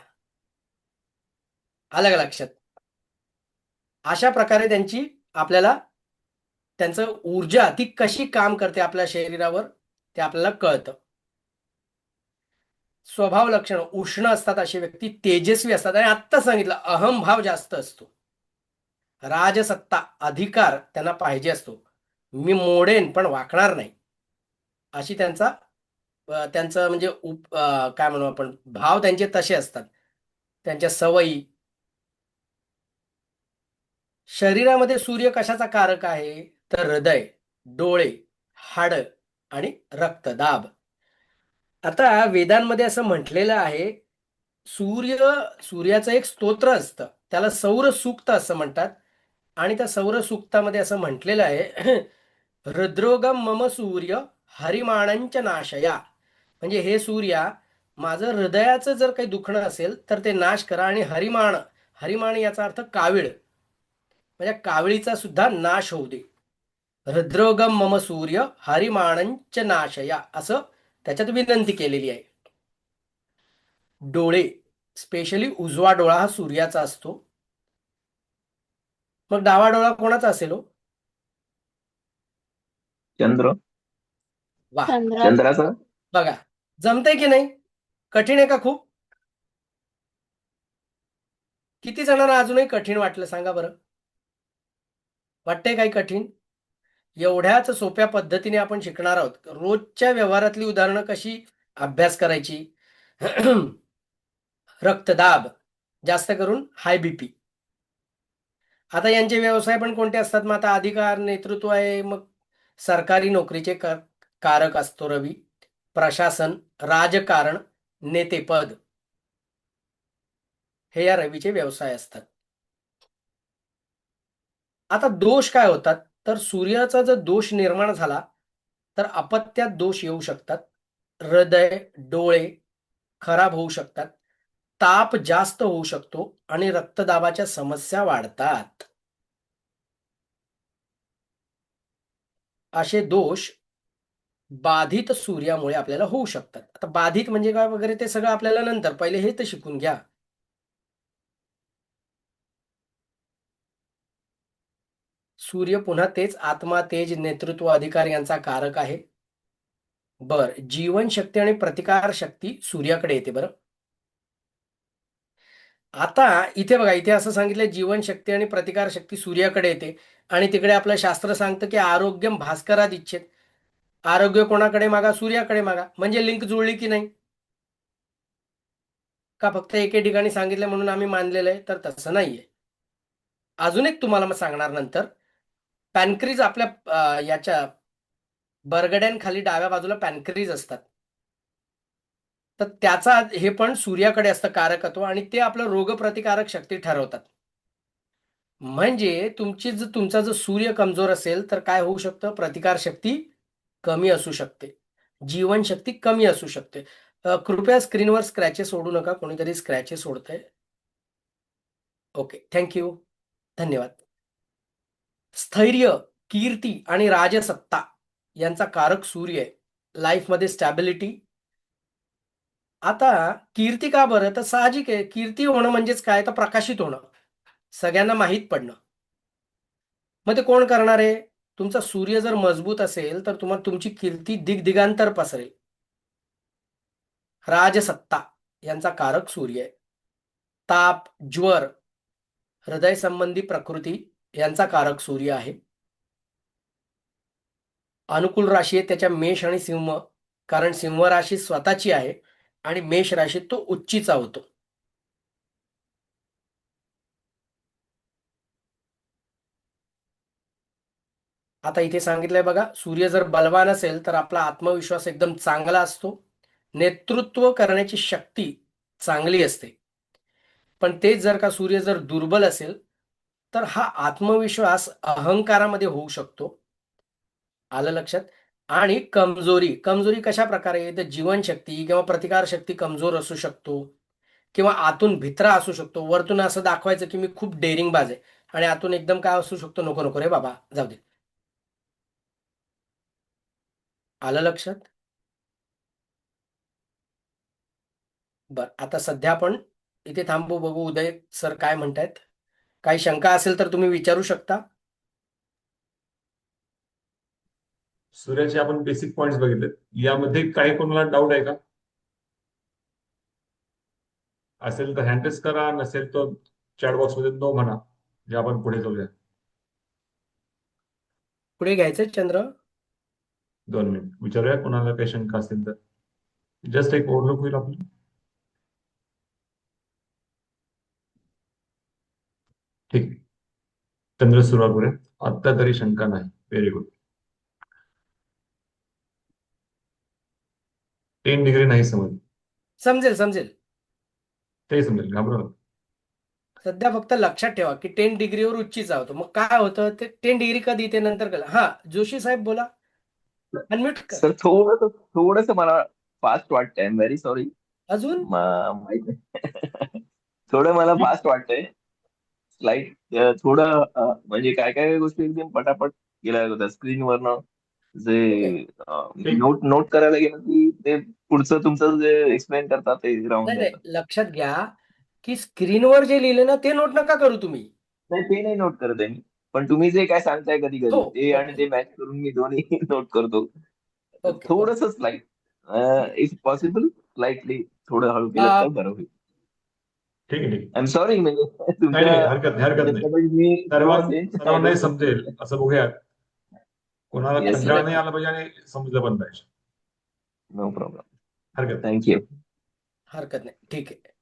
S2: आलं का लक्षात? अशा प्रकारे त्यांची आपल्याला त्यांचं ऊर्जा ती कशी काम करते आपल्या शरीरावर ते आपल्याला कळतं. स्वभाव लक्षण उष्ण असतात अशी व्यक्ती, तेजस्वी असतात, आणि आत्ता सांगितलं अहमभाव जास्त असतो. राजसत्ता, अधिकार त्यांना पाहिजे असतो. मी मोडेन पण वाकणार नाही, अशी त्यांचं म्हणजे काय म्हणू आपण, भाव त्यांचे तसे असतात. त्यांच्या सवयी. शरीरामध्ये सूर्य कशाचा कारक आहे, तर हृदय, डोळे, हाड आणि रक्तदाब. आता वेदांमध्ये असं म्हटलेलं आहे, सूर्याचं एक स्तोत्र असतं, त्याला सौर सूक्त असं म्हणतात. आणि त्या सौर सूक्तामध्ये असं म्हटलेलं आहे हृद्रोगम मम सूर्य हरिमाणांच नाशया. म्हणजे हे सूर्या, माझं हृदयाचं जर काही दुखणं असेल तर ते नाश करा. आणि हरिमाण, हरिमाण याचा अर्थ कावीळ, म्हणजे कावळीचा सुद्धा नाश होऊ दे. हृद्रोगम मम सूर्य हरिमाणांच नाशया, असं त्याच्यात विनंती केलेली आहे. डोळे, स्पेशली उजवा डोळा हा सूर्याचा असतो. मग डावा डोळा कोणाचा असेल हो?
S4: चंद्र.
S2: वा,
S4: चंद्राचा.
S2: बघा जमतंय की नाही? कठीण आहे का खूप? किती जणांना अजूनही कठीण वाटलं सांगा बरं? वाटतंय काही कठीण? एवढ्याच सोप्या पद्धतीने आपण शिकणार आहोत. रोजच्या व्यवहारातली उदाहरणं कशी अभ्यास करायची. रक्तदाब, जास्त करून हाय बीपी. आता यांचे व्यवसाय पण कोणते असतात? मग आता अधिकार, नेतृत्व आहे, मग सरकारी नोकरीचे कारक असतो रवी, प्रशासन, राजकारण, नेतेपद, हे या रवीचे व्यवसाय असतात. आता दोष काय होतात? तर सूर्याचा जर दोष निर्माण झाला तर अपत्यात दोष येऊ शकतात, हृदय, डोळे खराब होऊ शकतात, ताप जास्त होऊ शकतो आणि रक्तदाबाच्या समस्या वाढतात. असे दोष बाधित सूर्यामुळे आपल्याला होऊ शकतात. आता बाधित म्हणजे काय वगैरे ते सगळं आपल्याला नंतर, पहिले हे तर शिकून घ्या. सूर्य पुन्हा तेच आत्मा, तेज, नेतृत्व, अधिकार यांचा कारक आहे. बर, जीवनशक्ती आणि प्रतिकार शक्ती सूर्याकडे येते. बरं, आता इथे बघा, इथे असं सांगितलं जीवनशक्ती आणि प्रतिकार शक्ती सूर्याकडे येते आणि तिकडे आपलं शास्त्र सांगतं की आरोग्यम भास्करात इच्छेत. आरोग्य कोणाकडे मागा? सूर्याकडे मागा. म्हणजे लिंक जुळली की नाही? का फक्त एके ठिकाणी सांगितलं म्हणून आम्ही मानलेलं आहे? तर तसं नाहीये. अजून एक तुम्हाला मग सांगणार नंतर. पॅनक्रीज आपल्या याच्या बरगड्यांखाली डाव्या बाजूला पॅनक्रीज असतात. तर त्याचा हे पण सूर्याकडे असतं कारकत्व आणि ते आपलं रोगप्रतिकारक शक्ती ठरवतात. म्हणजे तुमचा जर सूर्य कमजोर असेल तर काय होऊ शकतं? प्रतिकार शक्ती कमी असू शकते, जीवनशक्ती कमी असू शकते. कृपया स्क्रीनवर स्क्रॅचेस सोडू नका. कोणीतरी स्क्रॅचेस सोडतंय. ओके, थँक्यू, धन्यवाद. स्थैर्य, कीर्ती आणि राजसत्ता यांचा कारक सूर्य आहे. लाईफमध्ये स्टॅबिलिटी. आता कीर्ती का बरं? तर साहजिक आहे, कीर्ती होणं म्हणजेच काय? तर प्रकाशित होणं, सगळ्यांना माहीत पडणं. मग ते कोण करणार आहे? तुमचा सूर्य जर मजबूत असेल तर तुमची कीर्ती दिगदिगांतर पसरेल. राजसत्ता यांचा कारक सूर्य आहे. ताप, ज्वर, हृदय संबंधी प्रकृती यांचा कारक सूर्य आहे. अनुकूल राशी आहे त्याच्या मेष आणि सिंह, कारण सिंह राशी स्वतःची आहे आणि मेष राशीत तो उच्चीचा होतो. आता इथे सांगितलंय बघा, सूर्य जर बलवान असेल तर आपला आत्मविश्वास एकदम चांगला असतो, नेतृत्व करण्याची शक्ती चांगली असते. पण तेच जर का सूर्य जर दुर्बल असेल तर हा आत्मविश्वास अहंकारामध्ये होऊ शकतो. आलं लक्षात? आणि कमजोरी, कमजोरी कशा प्रकारे? तर जीवनशक्ती किंवा प्रतिकार शक्ती कमजोर असू शकतो किंवा आतून भित्रा असू शकतो. वरतून असं दाखवायचं की मी खूप डेअरिंग बाज आहे आणि आतून एकदम काय असू शकतो? नको नको रे बाबा, जाऊ दे. आलं लक्षात? बर, आता सध्या आपण इथे थांबू, बघू उदय सर काय म्हणतायत. काही शंका असेल तर तुम्ही विचारू शकता.
S1: सूर्याचे आपण बेसिक पॉइंट्स बघितले, यामध्ये काही कोणाला डाऊट आहे का? असेल तर हँड रेस करा, नसेल तर चॅट बॉक्स मध्ये नो म्हणा, जे आपण पुढे जाऊया.
S2: पुढे घ्यायचं चंद्र.
S1: 2 मिनिट विचारूया कोणाला काही शंका असेल तर. जस्ट एक ओव्हरलुक होईल आपली. ठीक आहे, चंद्र सुरुवात करूया. आता तरी शंका नाही. Very good. 10 डिग्री नाही समज,
S2: समजेल समजेल.
S1: ते समजेल, घाबरू नका.
S2: सध्या फक्त लक्षात ठेवा की 10 डिग्रीवर उच्चीचा होतो. मग काय होतं ते 10 डिग्री कधी ते नंतर कळलं. हा, जोशी साहेब बोला, अनम्यूट कर.
S4: सर थोडस मला फास्ट वाटतंय. I am very sorry.
S2: अजून
S4: माहित नाही. थोडं मला फास्ट वाटतंय. स्लाइड थोडं म्हणजे काय काय गोष्टी एकदम पटापट गेल्या होत्या स्क्रीनवरनं. जे
S2: ओके.
S4: नोट करायला गेलं की ते पुढचं तुमचं जे एक्सप्लेन करतात ते राहून
S2: नाही नाही,
S4: जातं.
S2: लक्षात घ्या की स्क्रीनवर जे लिहिले ना ते नोट नका करू तुम्ही.
S4: नाही, ते नाही नोट करत आहे मी. पण तुम्ही जे काय सांगताय कधी
S2: हो,
S4: कधी ते आणि
S2: ओके
S4: ते मॅच करून मी दोन्ही नोट करतो.
S2: Okay okay.
S4: थोडस स्लाइट इफ पॉसिबल स्लाइटली थोडं हळू केलं तर बरं होईल.
S1: ठीक आहे, ठीक आहे.
S4: आय एम सॉरी, म्हणजे
S1: नाही नाही,
S4: तुमच्या
S1: हरकत नाही, हरकत नाही.
S4: त्याच्यामुळे मी थोडं चेंज
S1: सर्वांनाही समजेल असं बघूया. कोणाला
S4: Yes,
S1: कंटाळा
S2: sir.
S1: नाही आला पाहिजे आणि समजलं पण पाहिजे.
S4: No problem.
S1: हरकत नाही.
S4: थँक्यू.
S2: हरकत नाही, ठीक आहे.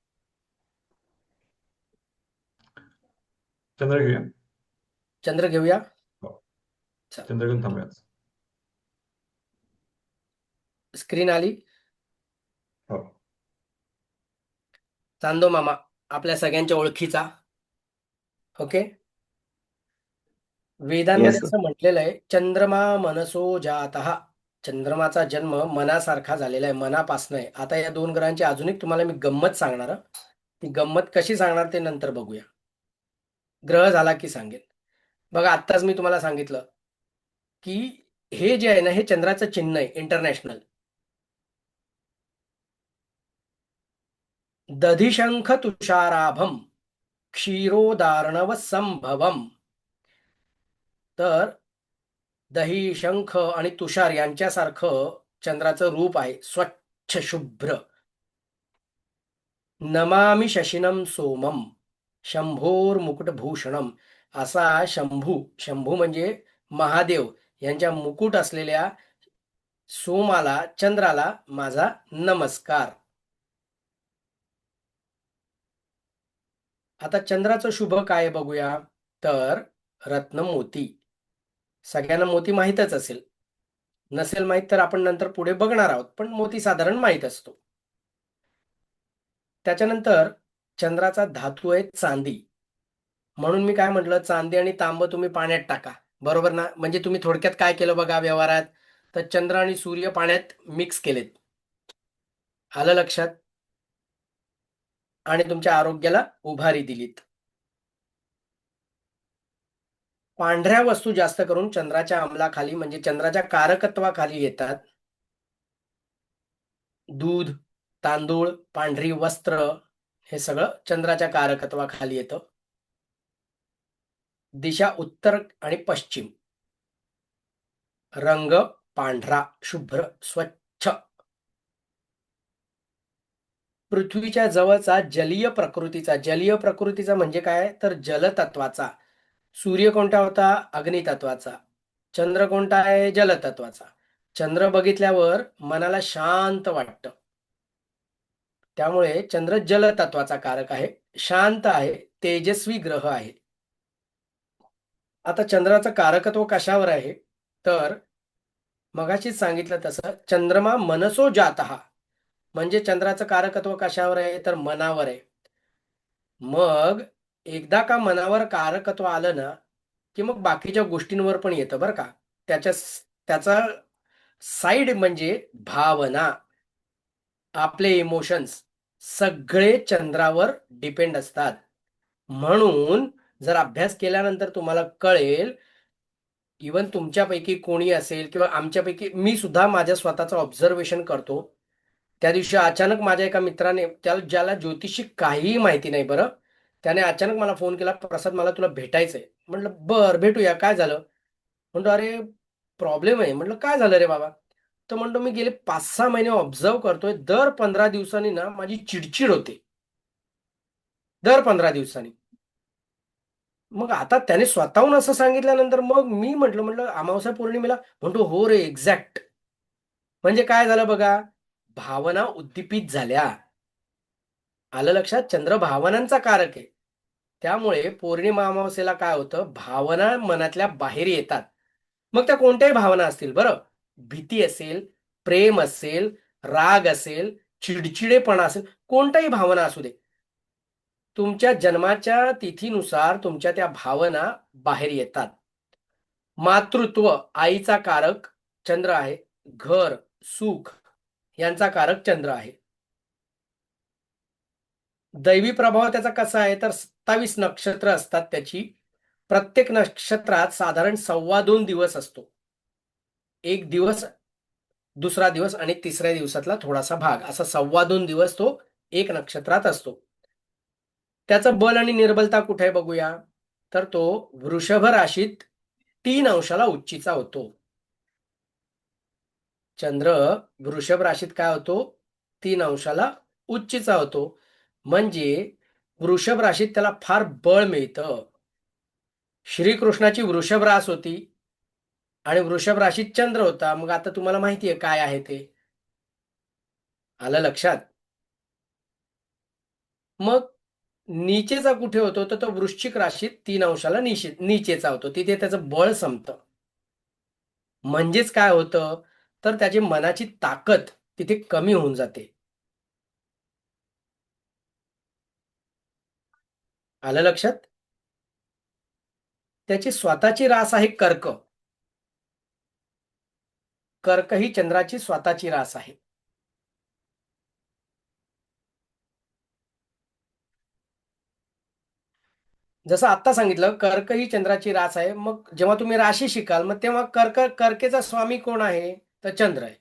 S1: चंद्र घेऊया.
S2: चंद्र घेऊया.
S1: हो.
S2: चल,
S1: चंद्र घेऊन थांबूया.
S2: स्क्रीन आली.
S1: हो.
S2: चांदो मामा आपल्या सगळ्यांच्या ओळखीचा. ओके, वेदांमध्ये
S4: येस सर.
S2: असं म्हटलेलं आहे, चंद्रमा मनसो जातः. चंद्रमाचा जन्म मनासारखा झालेला आहे, मनापासनं आहे. आता या 2 ग्रहांची अजून एक तुम्हाला मी गंमत सांगणार हं. ती गंमत कशी सांगणार ते नंतर बघूया. ग्रह झाला की सांगेन. बघा आत्ताच मी तुम्हाला सांगितलं, की हे जे आहे ना, हे चंद्राचं चिन्ह आहे इंटरनॅशनल. दधिशंख तुषाराभम क्षीरोदार्णव संभवम. तर दही, शंख आणि तुषार यांच्यासारखं चंद्राचं रूप आहे, स्वच्छ शुभ्र. नमामि शशिनं सोमम शंभोर्मुकुटभूषणम. असा शंभू म्हणजे महादेव यांच्या मुकुट असलेल्या सोमाला, चंद्राला माझा नमस्कार. आता चंद्राचं शुभ काय बघूया. तर रत्न मोती. सगळ्यांना मोती माहीतच असेल. नसेल माहीत तर आपण नंतर पुढे बघणार आहोत, पण मोती साधारण माहीत असतो. त्याच्यानंतर चंद्राचा धातू आहे चांदी. म्हणून मी काय म्हटलं, चांदी आणि तांब तुम्ही पाण्यात टाका, बरोबर ना. म्हणजे तुम्ही थोडक्यात काय केलं बघा व्यवहारात, तर चंद्र आणि सूर्य पाण्यात मिक्स केलेत. आलं लक्षात. आणि तुमच्या आरोग्याला उभारी दिलीत. पांढऱ्या वस्तू जास्त करून चंद्राच्या अंमलाखाली म्हणजे चंद्राच्या कारकत्वाखाली येतात. दूध, तांदूळ, पांढरी वस्त्र हे सगळं चंद्राच्या कारकत्वाखाली येतं. दिशा उत्तर आणि पश्चिम. रंग पांढरा, शुभ्र, स्वच्छ. पृथ्वीच्या जवळचा जलीय प्रकृतीचा म्हणजे काय, तर जलतत्वाचा. सूर्य कोणता होता, अग्नितत्वाचा. चंद्र कोणता आहे, जलतत्वाचा. चंद्र बघितल्यावर मनाला शांत वाटतं. त्यामुळे चंद्र जलतत्वाचा कारक आहे, शांत आहे, तेजस्वी ग्रह आहे. आता चंद्राचं कारकत्व कशावर आहे, तर मगाशीच सांगितलं तसं चंद्रमा मनसो जातः. म्हणजे चंद्राचं कारकत्व कशावर आहे, तर मनावर आहे. मग एकदा का मनावर कारकत्व आलं ना, की मग बाकीच्या गोष्टींवर पण येतं बरं का. त्याचा साईड म्हणजे भावना, आपले इमोशन्स सगळे चंद्रावर डिपेंड असतात. म्हणून जर अभ्यास केल्यानंतर तुम्हाला कळेल, इवन तुमच्यापैकी कोणी असेल किंवा आमच्यापैकी मी सुद्धा माझ्या स्वतःचं ऑब्झर्वेशन करतो. त्या दिवशी अचानक माझ्या एका मित्राने, ज्याला ज्योतिषी काहीही माहिती नाही बरं, त्याने अचानक मला फोन केला, प्रसाद मला तुला भेटायचंय. म्हटलं बर भेटूया, काय झालं. म्हणतो अरे प्रॉब्लेम आहे. म्हटलं काय झालं रे बाबा. तर म्हणतो मी गेले 5-6 महिने ऑब्झर्व करतोय, दर 15 दिवसांनी ना माझी चिडचिड होते, दर 15 दिवसांनी. मग आता त्याने स्वतःहून असं सांगितल्यानंतर मग मी म्हटलं अमावस्या पौर्णिमेला. म्हणतो हो रे एक्झॅक्ट. म्हणजे काय झालं बघा, भावना उद्दीपित झाल्या. आलं लक्षात. चंद्र भावनांचा कारक आहे. त्यामुळे पौर्णिमा अमावस्येला काय होतं, भावना मनातल्या बाहेर येतात. मग त्या कोणत्याही भावना असतील बरं, भीती असेल, प्रेम असेल, राग असेल, चिडचिडेपणा असेल, कोणत्याही भावना असू दे, तुमच्या जन्माच्या तिथीनुसार तुमच्या त्या भावना बाहेर येतात. मातृत्व, आईचा कारक चंद्र आहे. घर, सुख यांचा कारक चंद्र आहे. दैवी प्रभाव त्याचा कसा आहे, तर 27 नक्षत्र असतात त्याची. प्रत्येक नक्षत्रात साधारण 2.25 दिवस असतो. एक दिवस, दुसरा दिवस आणि तिसऱ्या दिवसातला थोडासा भाग, असा 2.25 दिवस तो एक नक्षत्रात असतो. त्याचं बल आणि निर्बलता कुठे बघूया, तर तो वृषभ राशीत 3 अंशाला उच्चीचा होतो. चंद्र वृषभ राशीत काय होतो, 3 अंशाला उच्चीचा होतो. म्हणजे वृषभ राशीत त्याला फार बळ मिळतं. श्रीकृष्णाची वृषभ रास होती आणि वृषभ राशीत चंद्र होता. मग आता तुम्हाला माहिती आहे काय आहे ते. आलं लक्षात. मग नीचेचा कुठे होतो, तर तो वृश्चिक राशीत 3 अंशाला नीचेचा होतो. तिथे त्याचं बळ संपतं. म्हणजेच काय होतं, तर त्याची मनाची ताकद तिथे कमी होऊन जाते. आलं लक्षात. त्याची स्वतःची रास आहे कर्क. कर्क ही चंद्राची स्वतःची रास आहे. जसं आत्ता सांगितलं, कर्क ही चंद्राची रास आहे. मग जेव्हा तुम्ही राशी शिकाल, मग तेव्हा कर्केचा स्वामी कोण आहे? तर चंद्र आहे.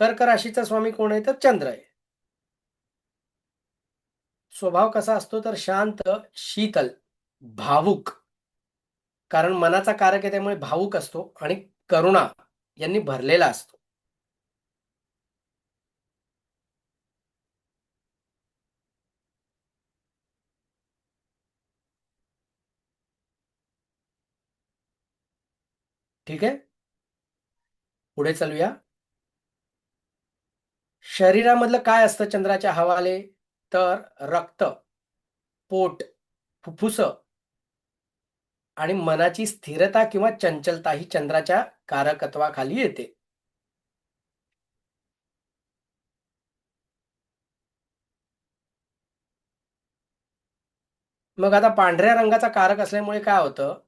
S2: कर्क राशीचा स्वामी कोण आहे? तर चंद्र आहे. स्वभाव कसा असतो? तर शांत, शीतल, भावुक. कारण मनाचा कारक आहे, त्यामुळे भावुक असतो आणि करुणा यांनी भरलेला असतो. ठीक आहे, पुढे चालूया. शरीरामधलं काय असतं चंद्राच्या हवाले? तर रक्त, पोट, फुफ्फुस आणि मनाची स्थिरता किंवा चंचलता ही चंद्राच्या कारकत्वाखाली येते. मग आता पांढऱ्या रंगाचा कारक असल्यामुळे काय होतं?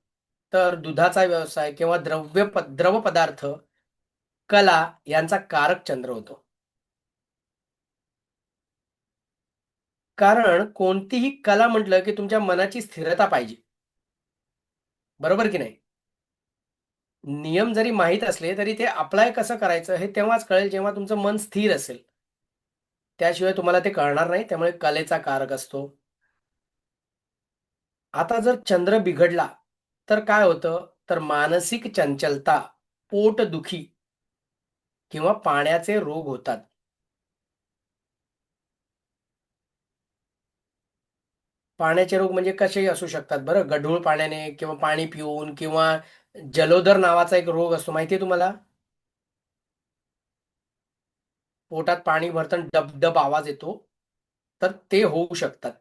S2: तर दुधाचा व्यवसाय किंवा द्रव पदार्थ, कला यांचा कारक चंद्र होतो. कारण कोणतीही कला म्हटलं की तुमच्या मनाची स्थिरता पाहिजे, बरोबर की नाही? नियम जरी माहीत असले तरी ते अप्लाय कसं करायचं हे तेव्हाच कळेल जेव्हा तुमचं मन स्थिर असेल. त्याशिवाय तुम्हाला ते कळणार नाही. त्यामुळे कलेचा कारक असतो. आता जर चंद्र बिघडला तर काय होतं? तर मानसिक चंचलता, पोटदुखी किंवा पाण्याचे रोग होतात. पाण्याचे रोग म्हणजे कसेही असू शकतात बरं. गढूळ पाण्याने किंवा पाणी पिऊन किंवा जलोदर नावाचा एक रोग असतो, माहिती आहे तुम्हाला? पोटात पाणी भरताना डब-डब आवाज येतो, तर ते होऊ शकतात.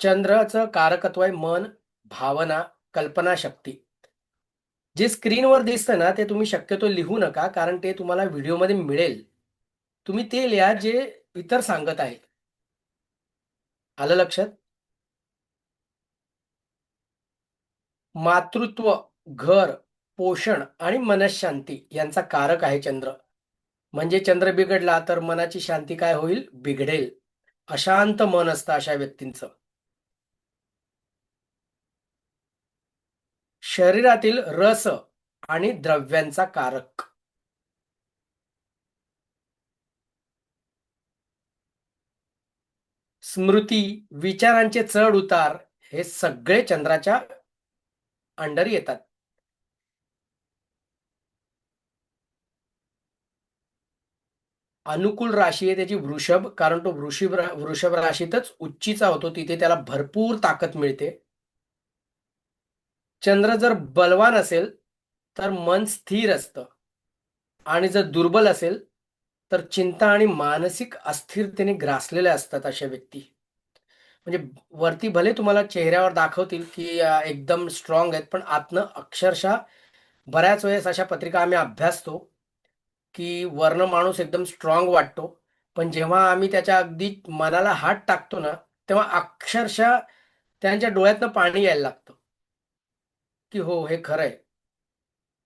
S2: चंद्राचं कारकत्व आहे मन, भावना, कल्पनाशक्ती. जे स्क्रीनवर दिसतं ना, ते तुम्ही शक्यतो लिहू नका, कारण ते तुम्हाला व्हिडिओमध्ये मिळेल. तुम्ही ते लिहा जे इतर सांगत आहेत. आलं लक्षात? मातृत्व, घर, पोषण आणि मनःशांती यांचा कारक आहे चंद्र. म्हणजे चंद्र बिघडला तर मनाची शांती काय होईल? बिघडेल. अशांत मन असतं अशा व्यक्तींचं. शरीरातील रस आणि द्रव्यांचा कारक. स्मृती, विचारांचे चढ उतार हे सगळे चंद्राच्या अंडर येतात. अनुकूल राशी आहे त्याची वृषभ, कारण तो वृषभ राशीतच उच्चीचा होतो, तिथे त्याला भरपूर ताकद मिळते. चंद्र जर बलवान असेल तर मन स्थिर असतं आणि जर दुर्बल असेल तर चिंता आणि मानसिक अस्थिरतेने ग्रासलेल्या असतात अशा व्यक्ती. म्हणजे वरती भले तुम्हाला चेहऱ्यावर दाखवतील की एकदम स्ट्रॉंग आहेत, पण आतनं अक्षरशः बऱ्याच वेळेस अशा पत्रिका आम्ही अभ्यासतो की वरनं माणूस एकदम स्ट्रॉंग वाटतो, पण जेव्हा आम्ही त्याच्या अगदी मनाला हात टाकतो ना, तेव्हा अक्षरशः त्यांच्या डोळ्यातनं पाणी यायला लागतं की हो, हे खरंय,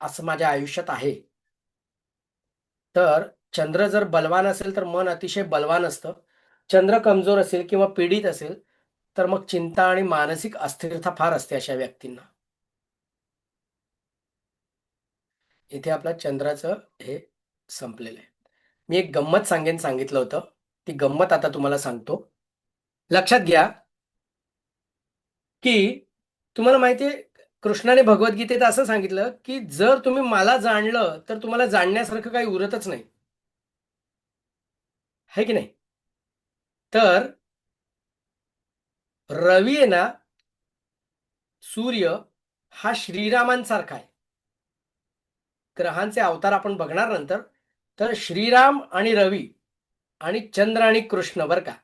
S2: असं माझ्या आयुष्यात आहे. तर चंद्र जर बलवान असेल तर मन अतिशय बलवान असतं. चंद्र कमजोर असेल किंवा पीडित असेल तर मग चिंता आणि मानसिक अस्थिरता फार असते अशा व्यक्तींना. इथे आपल्या चंद्राचं हे संपलेलं आहे. मी एक गंमत सांगितलं होतं. ती गंमत आता तुम्हाला सांगतो. लक्षात घ्या की तुम्हाला माहितीये, कृष्णाने भगवद्गीतेत असं सांगितलं की जर तुम्ही मला जाणलं तर तुम्हाला जाणण्यासारखं काही उरतच नाही, है की नाही? तर रवी आहे ना, सूर्य हा श्रीरामांसारखा आहे. ग्रहांचे अवतार आपण बघणार नंतर. तर श्रीराम आणि रवी आणि चंद्र आणि कृष्ण, बरं का.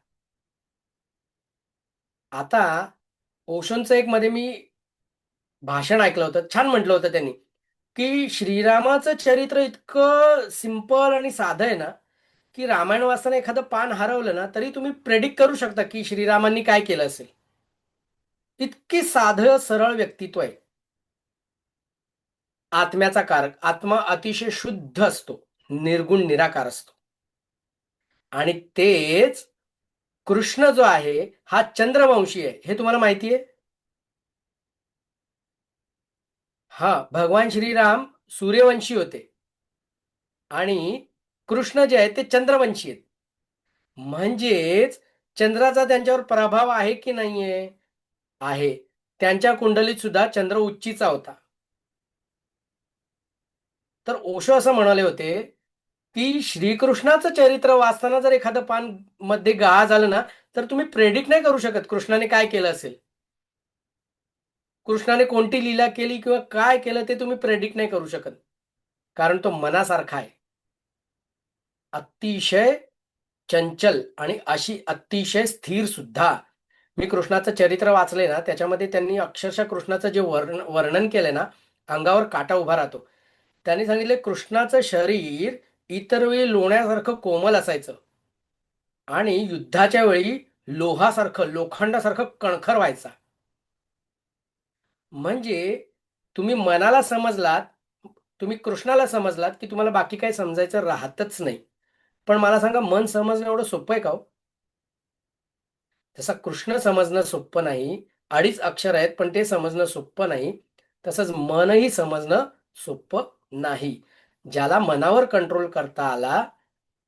S2: आता ओशोंचं एक मध्ये मी भाषण ऐकलं होतं, छान म्हटलं होतं त्यांनी की श्रीरामाचं चरित्र इतकं सिंपल आणि साधं आहे ना, की रामायण वाचताना एखादं पान हरवलं ना तरी तुम्ही प्रेडिक्ट करू शकता की श्रीरामांनी काय केलं असेल. इतकी साधं सरळ व्यक्तित्व आहे. आत्म्याचा कारक. आत्मा अतिशय शुद्ध असतो, निर्गुण निराकार असतो. आणि तेच कृष्ण जो आहे हा चंद्रवंशी आहे, हे तुम्हाला माहिती आहे? हा, भगवान श्रीराम सूर्यवंशी होते आणि कृष्ण जे आहे ते चंद्रवंशी आहेत. म्हणजेच चंद्राचा त्यांच्यावर प्रभाव आहे की नाहीये? आहे. त्यांच्या कुंडलीत सुद्धा चंद्र उच्चीचा होता. तर ओशो असं म्हणाले होते की श्रीकृष्णाचं चरित्र वाचताना जर एखादं पान मध्ये गहाळ झालं ना तर तुम्ही प्रेडिक्ट नाही करू शकत कृष्णाने काय केलं असेल. कृष्णाने कोणती लीला केली किंवा काय केलं ते तुम्ही प्रेडिक्ट नाही करू शकत, कारण तो मनासारखा आहे. अतिशय चंचल आणि अशी अतिशय स्थिर सुद्धा. मी कृष्णाचं चरित्र वाचले ना त्याच्यामध्ये त्यांनी अक्षरशः कृष्णाचं जे वर्णन केलंय ना, अंगावर काटा उभा राहतो. त्यांनी सांगितले कृष्णाचं शरीर इतर वेळी लोण्यासारखं कोमल असायचं आणि युद्धाच्या वेळी लोहासारखं, लोखंडासारखं कणखर व्हायचा. म्हणजे तुम्ही मनाला समजलात, तुम्ही कृष्णाला समजलात की तुम्हाला बाकी काही समजायचं राहतच नाही. पण मला सांगा, मन समजणं एवढं सोपं आहे का हो? तसा कृष्ण समजणं सोपं नाही. 2.5 अक्षर आहेत पण ते समजणं सोपं नाही. तसंच मनही समजणं सोपं नाही. ज्याला मनावर कंट्रोल करता आला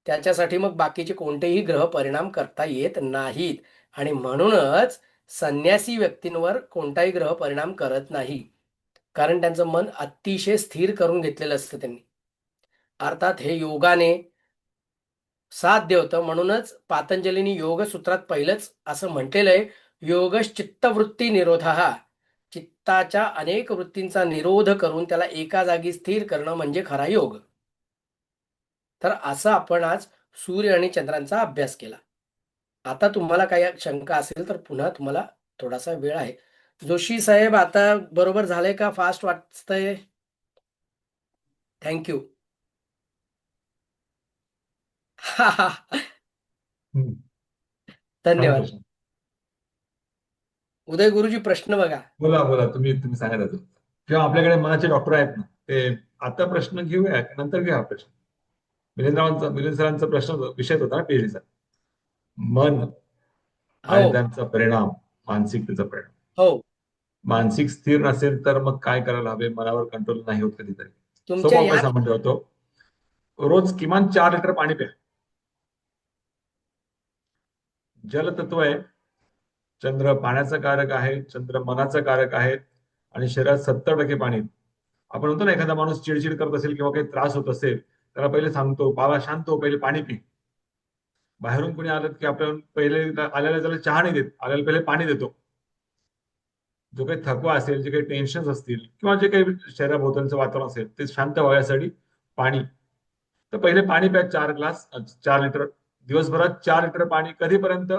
S2: त्याच्यासाठी मग बाकीचे कोणतेही ग्रह परिणाम करता येत नाहीत. आणि म्हणूनच संन्यासी व्यक्तींवर कोणताही ग्रह परिणाम करत नाही, कारण त्यांचं मन अतिशय स्थिर करून घेतलेलं असतं त्यांनी. अर्थात हे योगाने साध्य होतं. म्हणूनच पातंजलींनी योगसूत्रात पहिलंच असं म्हटलेलं आहे, योगश्चित्तवृत्ती निरोधः. चित्ताच्या अनेक वृत्तींचा निरोध करून त्याला एका जागी स्थिर करणं म्हणजे खरा योग. तर असं आपण आज सूर्य आणि चंद्रांचा अभ्यास केला. आता तुम्हाला काही शंका असेल तर पुन्हा तुम्हाला थोडासा वेळ आहे. जोशी साहेब, आता बरोबर झालंय का? फास्ट वाटतंय? थँक्यू.
S1: हम्म. छान
S2: धन्यवाद.
S1: प्रश्न.
S2: उदय गुरुजी, प्रश्न बघा.
S1: बोला बोला, तुम्ही तुम्ही सांगा त्याचं. किंवा आपल्याकडे मनाचे डॉक्टर आहेत ना, ते आता प्रश्न घेऊया की नंतर घेऊया हा प्रश्न? मिलिंद सरांचा प्रश्न विषय होता ना पीएचडीचा, मन आणि
S2: हो
S1: त्यांचा परिणाम, मानसिकतेचा परिणाम.
S2: हो.
S1: मानसिक स्थिर नसेल तर मग काय करायला हवे? मनावर कंट्रोल नाही होत कधीतरी.
S2: तुमच्या
S1: सोपा उपाय
S2: या
S1: सांगून ठेवतो, रोज किमान 4 लिटर पाणी प्या. जलतत्व आहे. चंद्र पाण्याचा कारक आहे, चंद्र मनाचा कारक आहे आणि शरीरात 70% पाणी आहे. आपण म्हणतो ना, एखादा माणूस चिडचिड करत असेल किंवा काही त्रास होत असेल, त्याला पहिले सांगतो, बाबा शांत हो, पहिले पाणी पी. बाहेरून कोणी आलं की आपण पहिले आल्याला त्याला चहा नाही देत, आल्याला पहिले पाणी देतो. जो काही थकवा असेल, जे काही टेन्शन असतील किंवा जे काही शरीराभोवतालचं वातावरण असेल ते शांत व्हायसाठी पाणी. तर पहिले पाणी प्या 4 ग्लास, 4 लिटर. दिवसभरात 4 लिटर पाणी. कधीपर्यंत?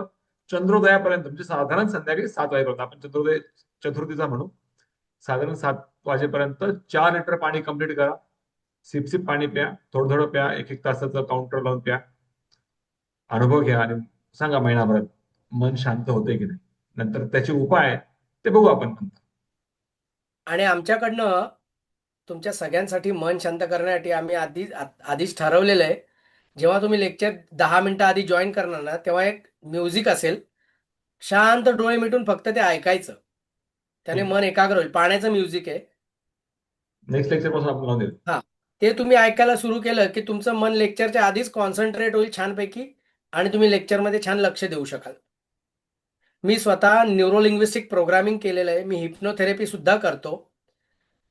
S1: चंद्रोदयापर्यंत, म्हणजे साधारण संध्याकाळी 7 वाजेपर्यंत. आपण चंद्रोदय चतुर्थीचा म्हणू, साधारण 7 वाजेपर्यंत 4 लिटर पाणी कंप्लीट करा. सिप सिप पाणी प्या, थोडं थोडं प्या, 1-1 तासाचं काउंटर लावून प्या. अनुभव घ्या आणि सांगा महिनाभरात मन शांत होते की नाही. नंतर त्याचे उपाय ते बघू आपण नंतर.
S2: आणि आमच्याकडनं तुमच्या सगळ्यांसाठी मन शांत करण्यासाठी आम्ही आधीच ठरवलेलं आहे. जेव्हा तुम्ही लेक्चर 10 मिनिटं आधी जॉईन करणार ना तेव्हा एक म्युझिक असेल, शांत डोळे मिटून फक्त ते ऐकायचं. त्याने मन एकाग्र होईल. पाण्याचं म्युझिक आहे.
S1: नेक्स्ट लेक्चर पासून आपण लावून देऊ.
S2: हा, ते तुम्ही ऐकायला सुरू केलं की तुमचं मन लेक्चरच्या आधीच कॉन्सन्ट्रेट होईल छानपैकी आणि तुम्ही लेक्चरमध्ये छान लक्ष देऊ शकाल. मी स्वतः न्यूरोलिंग्विस्टिक प्रोग्रामिंग केलेलं आहे. मी हिप्नोथेरपी सुद्धा करतो.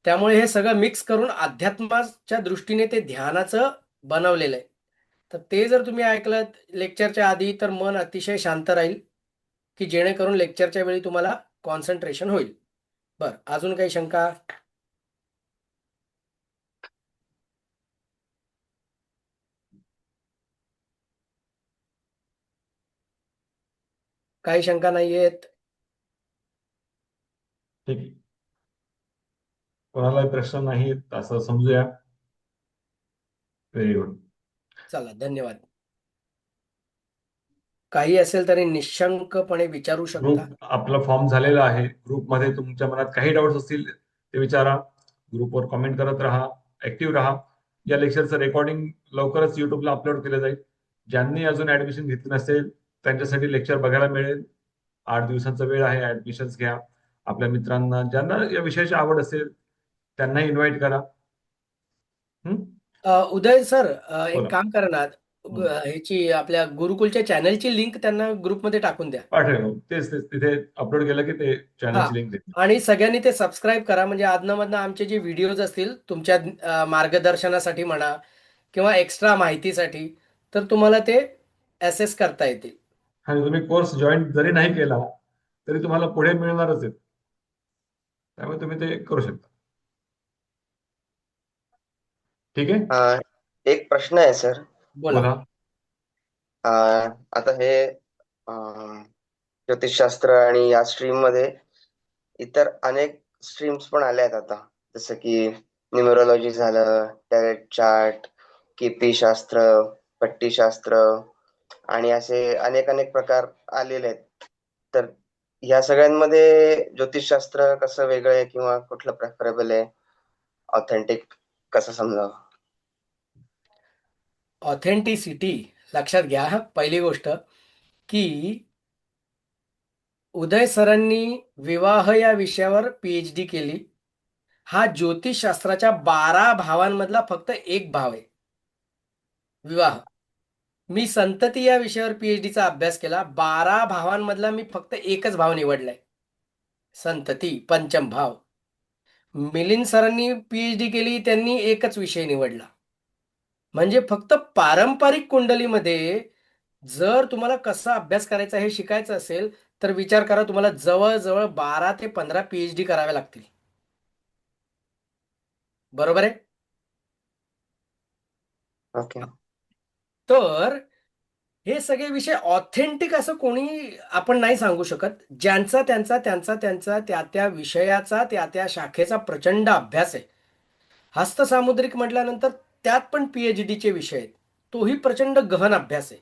S2: त्यामुळे हे सगळं मिक्स करून अध्यात्माच्या दृष्टीने ते ध्यानाचं बनवलेलं आहे. तर ते जर तुम्ही ऐकलं लेक्चरच्या आधी तर मन अतिशय शांत राहील, की जेणेकरून लेक्चरच्या वेळी तुम्हाला कॉन्सन्ट्रेशन होईल. बरं, अजून काही शंका? काही शंका नाहीयेत?
S1: ठीक आहे. कोणाला प्रश्न नाहीत असं समजूया. Very good.
S2: चला, धन्यवाद. काही असेल तरी निशंकपणे विचारू शकता.
S1: ग्रुप आपला फॉर्म झालेला आहे. ग्रुपमध्ये तुमच्या मनात काही डाऊट्स असतील ते विचारा. ग्रुपवर कमेंट करत राहा, ऍक्टिव्ह राहा. या लेक्चरचं रेकॉर्डिंग लवकरच युट्यूबला अपलोड केलं जाईल. ज्यांनी अजून ऍडमिशन घेतली नसेल त्यांच्यासाठी लेक्चर बघायला मिळेल. 8 दिवसांचा वेळ आहे. ऍडमिशन्स घ्या. आपल्या मित्रांना ज्यांना या विषयाची आवड असेल त्यांना इन्व्हाइट करा.
S2: उदय सर, एक
S1: बोला.
S2: काम करा ना, ह्याची आपल्या गुरुकुलच्या चॅनलची लिंक त्यांना ग्रुपमध्ये टाकून द्या.
S1: पाठवेल. तेच तिथे अपलोड केलं की ते
S2: हा,
S1: चॅनलची लिंक देतील.
S2: आणि सगळ्यांनी ते सबस्क्राईब करा, म्हणजे आदनमधनं आमचे जे व्हिडिओज असतील तुमच्या मार्गदर्शनासाठी म्हणा किंवा एक्स्ट्रा माहितीसाठी, तर तुम्हाला ते ऍसेस करता येतील.
S1: आणि तुम्ही कोर्स जॉईन जरी नाही केला तरी तुम्हाला पुढे मिळणारच आहे. त्यामुळे तुम्ही ते करू शकता. ठीक आहे.
S8: एक प्रश्न आहे सर.
S2: बोला.
S1: बोला.
S8: आता हे ज्योतिषशास्त्र आणि या स्ट्रीम मध्ये इतर अनेक स्ट्रीम्स पण आल्या आहेत आता, जसं की न्यूमरोलॉजी झालं, टॅरेट चार्ट, शास्त्र, पट्टीशास्त्र आणि असे अनेक अनेक प्रकार आलेले आहेत. तर ह्या सगळ्यांमध्ये ज्योतिषशास्त्र कसं वेगळं आहे किंवा कुठलं प्रेफरेबल आहे, ऑथेंटिक कसं समजावं?
S2: ऑथेंटिसिटी लक्षात घ्या. पहिली गोष्ट की उदय सरांनी विवाह या विषयावर PhD केली. हा ज्योतिषशास्त्राच्या 12 भावांमधला फक्त एक भाव आहे, विवाह. मी संतती या विषयावर PhDचा अभ्यास केला. 12 भावांमधला मी फक्त एकच भाव निवडलाय, संतती, पंचम भाव. मिलिंद सरांनी PhD केली, त्यांनी एकच विषय निवडला. म्हणजे फक्त पारंपरिक कुंडलीमध्ये जर तुम्हाला कसा अभ्यास करायचा हे शिकायचं असेल तर विचार करा, तुम्हाला जवळजवळ 12 ते 15 PhD कराव्या लागतील. बरोबर आहे?
S8: ओके.
S2: तर हे सगळे विषय ऑथेंटिक असं कोणी आपण नाही सांगू शकत. ज्यांचा त्यांचा त्या विषयाचा त्या शाखेचा प्रचंड अभ्यास आहे. हस्तसामुद्रिक म्हटल्यानंतर त्यात पण PhDचे विषय आहेत. तोही प्रचंड गहन अभ्यास आहे.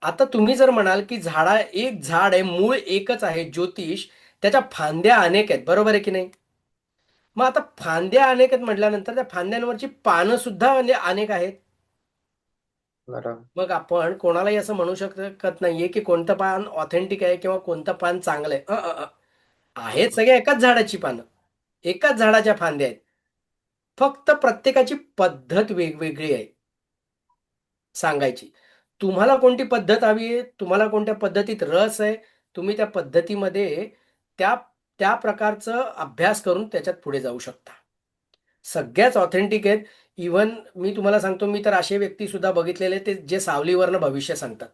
S2: आता तुम्ही जर म्हणाल की एक झाड आहे, मूळ एकच आहे ज्योतिष, त्याच्या फांद्या अनेक आहेत, बरोबर आहे की नाही? मग आता फांद्या अनेक आहेत म्हटल्यानंतर त्या फांद्यांवरची पानं सुद्धा अनेक आहेत.
S8: बरोबर.
S2: मग आपण कोणालाही असं म्हणू शकत नाहीये की कोणतं पान ऑथेंटिक आहे किंवा कोणतं पान चांगलं आहे. आहेत सगळ्या एकाच झाडाची पानं, एकाच झाडाच्या फांद्या आहेत. फक्त प्रत्येकाची पद्धत वेगवेगळी आहे सांगायची. तुम्हाला कोणती पद्धत हवी आहे, तुम्हाला कोणत्या पद्धतीत रस आहे, तुम्ही त्या पद्धतीमध्ये त्या त्या प्रकारचं अभ्यास करून त्याच्यात पुढे जाऊ शकता. सगळ्याच ऑथेंटिक आहेत. इव्हन मी तुम्हाला सांगतो, मी तर असे व्यक्ती सुद्धा बघितलेले ते जे सावलीवरनं भविष्य सांगतात.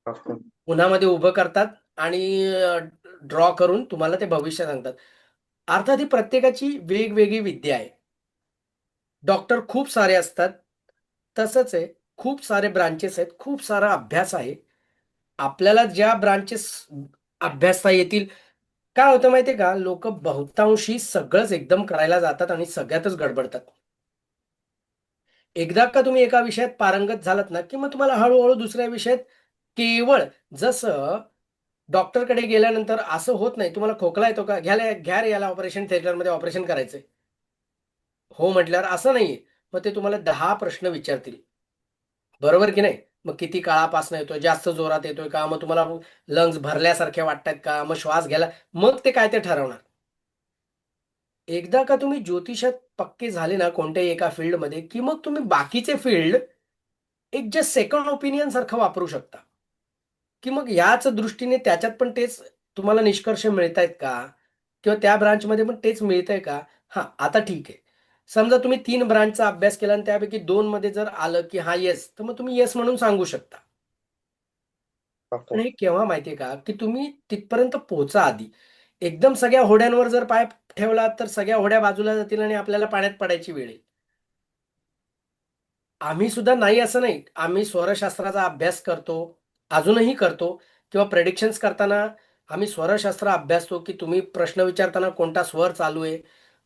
S8: ओके.
S2: उन्हामध्ये उभं करतात आणि ड्रॉ करून तुम्हाला ते भविष्य सांगतात. अर्थात ही प्रत्येकाची वेगवेगळी विद्या आहे. डॉक्टर खूप सारे असतात, तसंच आहे खूप सारे ब्रांचेस आहेत, खूप सारा अभ्यास आहे. आपल्याला ज्या ब्रांचेस अभ्यासता येतील. काय होतं माहितीये का, लोक बहुतांशी सगळंच एकदम करायला जातात आणि सगळ्यातच गडबडतात. एकदा का तुम्ही एका विषयात पारंगत झालात ना की मग तुम्हाला हळूहळू दुसऱ्या विषयात केवळ, जसं डॉक्टरकडे गेल्यानंतर असं होत नाही, तुम्हाला खोकला येतो का, घ्या रे याला ऑपरेशन थिएटरमध्ये ऑपरेशन करायचंय, हो म्हटल्यावर असं नाहीये. मग ते तुम्हाला 10 प्रश्न विचारतील, बरोबर की नाही? मग किती काळापासून येतोय, जास्त जोरात येतोय का, मग तुम्हाला लंग्स भरल्यासारखे वाटतात का, मग श्वास घ्यायला, मग ते काय ते ठरवणार. एकदा का तुम्ही ज्योतिषात पक्के झाले ना कोणत्याही एका फील्डमध्ये, की मग तुम्ही बाकीचे फील्ड एक जे सेकंड ओपिनियन सारखं वापरू शकता, की मग याच दृष्टीने त्याच्यात पण तेच तुम्हाला निष्कर्ष मिळतायत का, किंवा त्या ब्रांचमध्ये पण तेच मिळतंय का. हा, आता ठीक आहे. समजा तुम्ही 3 ब्रांचचा अभ्यास केला आणि त्यापैकी 2 मध्ये जर आलं की हा येस, तर मग तुम्ही येस म्हणून सांगू शकता. पण हे केव्हा माहितीये का, की तुम्ही तिथपर्यंत पोहोचा आधी. एकदम सगळ्या होड्यांवर जर पाय ठेवला तर सगळ्या होड्या बाजूला जातील आणि आपल्याला पाण्यात पडायची वेळ येईल. आम्ही सुद्धा नाही असं नाही, आम्ही स्वरशास्त्राचा अभ्यास करतो, अजूनही करतो, किंवा प्रेडिक्शन्स करताना आम्ही स्वरशास्त्र अभ्यासतो, की तुम्ही प्रश्न विचारताना कोणता स्वर चालू आहे.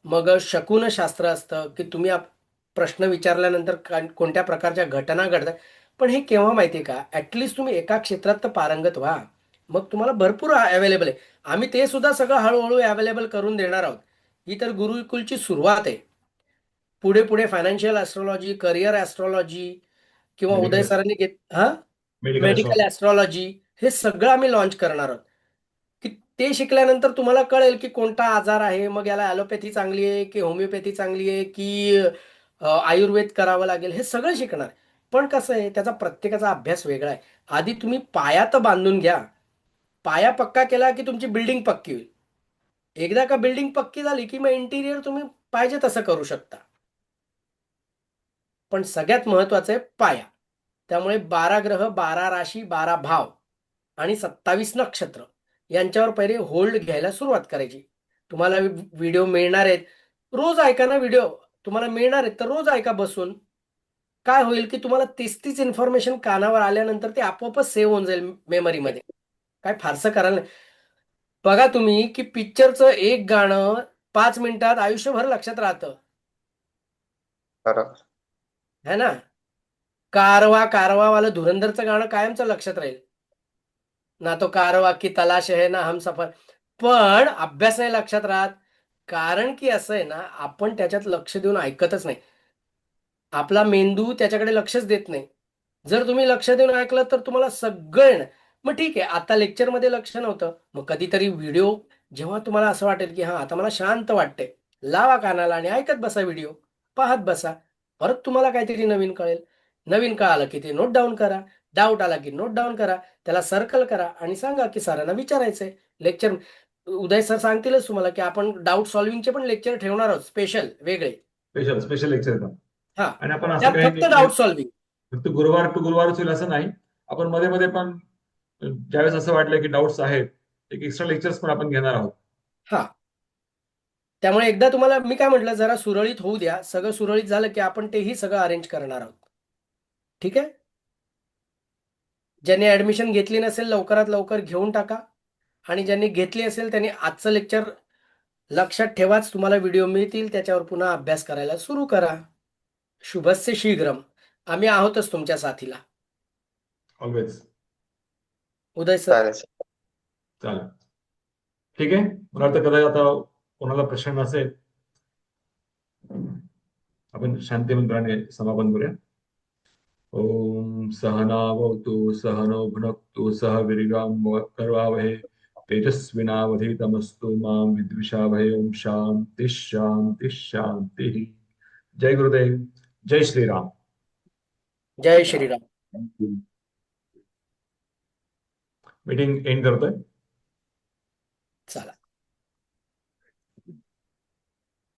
S2: मग शकुन शास्त्र असतं, की तुम्ही प्रश्न विचारल्यानंतर कोणत्या प्रकारच्या घटना घडतात. पण हे केव्हा माहितीये का, ऍटलिस्ट तुम्ही एका क्षेत्रात तर पारंगत व्हा, मग तुम्हाला भरपूर अवेलेबल आहे. आम्ही ते सुद्धा सगळं हळूहळू अवेलेबल करून देणार आहोत. ही तर गुरुकुलची सुरुवात आहे. पुढे पुढे फायनान्शियल ऍस्ट्रॉलॉजी, करिअर ऍस्ट्रॉलॉजी किंवा उदय
S1: मेडिकल
S2: सरांनी
S1: मेडिकल
S2: मेडिकल ऍस्ट्रॉलॉजी हे सगळं आम्ही लॉन्च करणार आहोत. की ते शिकल्यानंतर तुम्हाला कळेल की कोणता आजार आहे, मग याला ॲलोपॅथी चांगली आहे की होमिओपॅथी चांगली आहे की आयुर्वेद करावं लागेल, हे सगळं शिकणार. पण कसं आहे, त्याचा प्रत्येकाचा अभ्यास वेगळा आहे. आधी तुम्ही पाया तर बांधून घ्या. पाया पक्का केला की तुमची बिल्डिंग पक्की होईल. एकदा का बिल्डिंग पक्की झाली की मग इंटिरियर तुम्ही पाहिजे तसं करू शकता. पण सगळ्यात महत्वाचं आहे पाया. त्यामुळे 12 ग्रह, 12 राशी, 12 भाव आणि 27 नक्षत्र यांच्यावर पहिले होल्ड घ्यायला सुरुवात करायची. तुम्हाला व्हिडिओ मिळणार आहेत, रोज ऐका ना व्हिडिओ. तुम्हाला मिळणार आहेत तर रोज ऐका बसून. काय होईल की तुम्हाला 33 इन्फॉर्मेशन कानावर आल्यानंतर ते आपोआपच सेव्ह होऊन जाईल मेमरीमध्ये. काय फारसं करायला नाही. बघा तुम्ही की पिक्चरचं एक गाणं 5 मिनिटात आयुष्यभर लक्षात राहतं,
S8: बरोबर.
S2: है ना. कारवा कारवावालं धुरंधरचं गाणं कायमचं लक्षात राहील. ना तो कारवा की तलाश है ना हम सफर. पण अभ्यास नाही लक्षात राहत. कारण की असं आहे ना, आपण त्याच्यात लक्ष देऊन ऐकतच नाही. आपला मेंदू त्याच्याकडे लक्षच देत नाही. जर तुम्ही लक्ष देऊन ऐकलं तर तुम्हाला सगळं येणार. मग ठीक आहे, आता लेक्चरमध्ये लक्ष नव्हतं, मग कधीतरी व्हिडिओ जेव्हा तुम्हाला असं वाटेल की हां आता मला शांत वाटतंय, लावा कानाला आणि ऐकत बसा व्हिडिओ, पाहत बसा. परत तुम्हाला काहीतरी नवीन कळेल. नवीन कळालं की ते नोट डाऊन करा. डाऊट आला की नोट डाऊन करा. त्याला सर्कल करा आणि सांगा की सरांना विचारायचंय. लेक्चर उदय सर सांगतीलच तुम्हाला की आपण डाऊट सॉल्व्हिंगचे पण लेक्चर ठेवणार आहोत, स्पेशल वेगळे.
S1: स्पेशल लेक्चर येतात.
S2: हा,
S1: आणि आपण असं
S2: त्यात
S1: काही
S2: फक्त
S1: नाही
S2: डाऊट
S1: की
S2: सॉल्व्हिंग.
S1: फक्त गुरुवार टू गुरुवारच होईल असं नाही. आपण मध्ये मध्ये पण ज्यावेळेस असं वाटलं की डाऊट्स आहेत, एक एक्स्ट्रा लेक्चर्स पण आपण घेणार आहोत.
S2: हा, त्यामुळे एकदा तुम्हाला मी काय म्हटलं, जरा सुरळीत होऊ द्या. सगळं सुरळीत झालं की आपण तेही सगळं अरेंज करणार आहोत. ठीक आहे. ज्यांनी ऍडमिशन घेतली नसेल लवकरात लवकर घेऊन टाका, आणि ज्यांनी घेतली असेल त्यांनी आजचं लेक्चर लक्षात ठेवाच. तुम्हाला व्हिडिओ मिळतील, त्याच्यावर पुन्हा अभ्यास करायला सुरू करा. शुभस्य शीघ्रम. आम्ही आहोतच तुमच्या साथीला.
S1: ऑलवेज.
S2: उदय सर.
S8: चालेल.
S1: चालेल. ठीक आहे. मला वाटतं कदाचित आता कोणाला प्रश्न नसेल, आपण शांती मंत्राने समापन करूया. ओम सहनावतु सहनौ भुनक्तु सह वीर्यं करवावहै तेजस्विनावधीतमस्तु मां विद्विषावहै. ओम शांति शांति शांति. जय गुरुदेव. जय श्रीराम.
S2: जय श्रीराम.
S1: मीटिंग एंड करतोय.
S2: चला.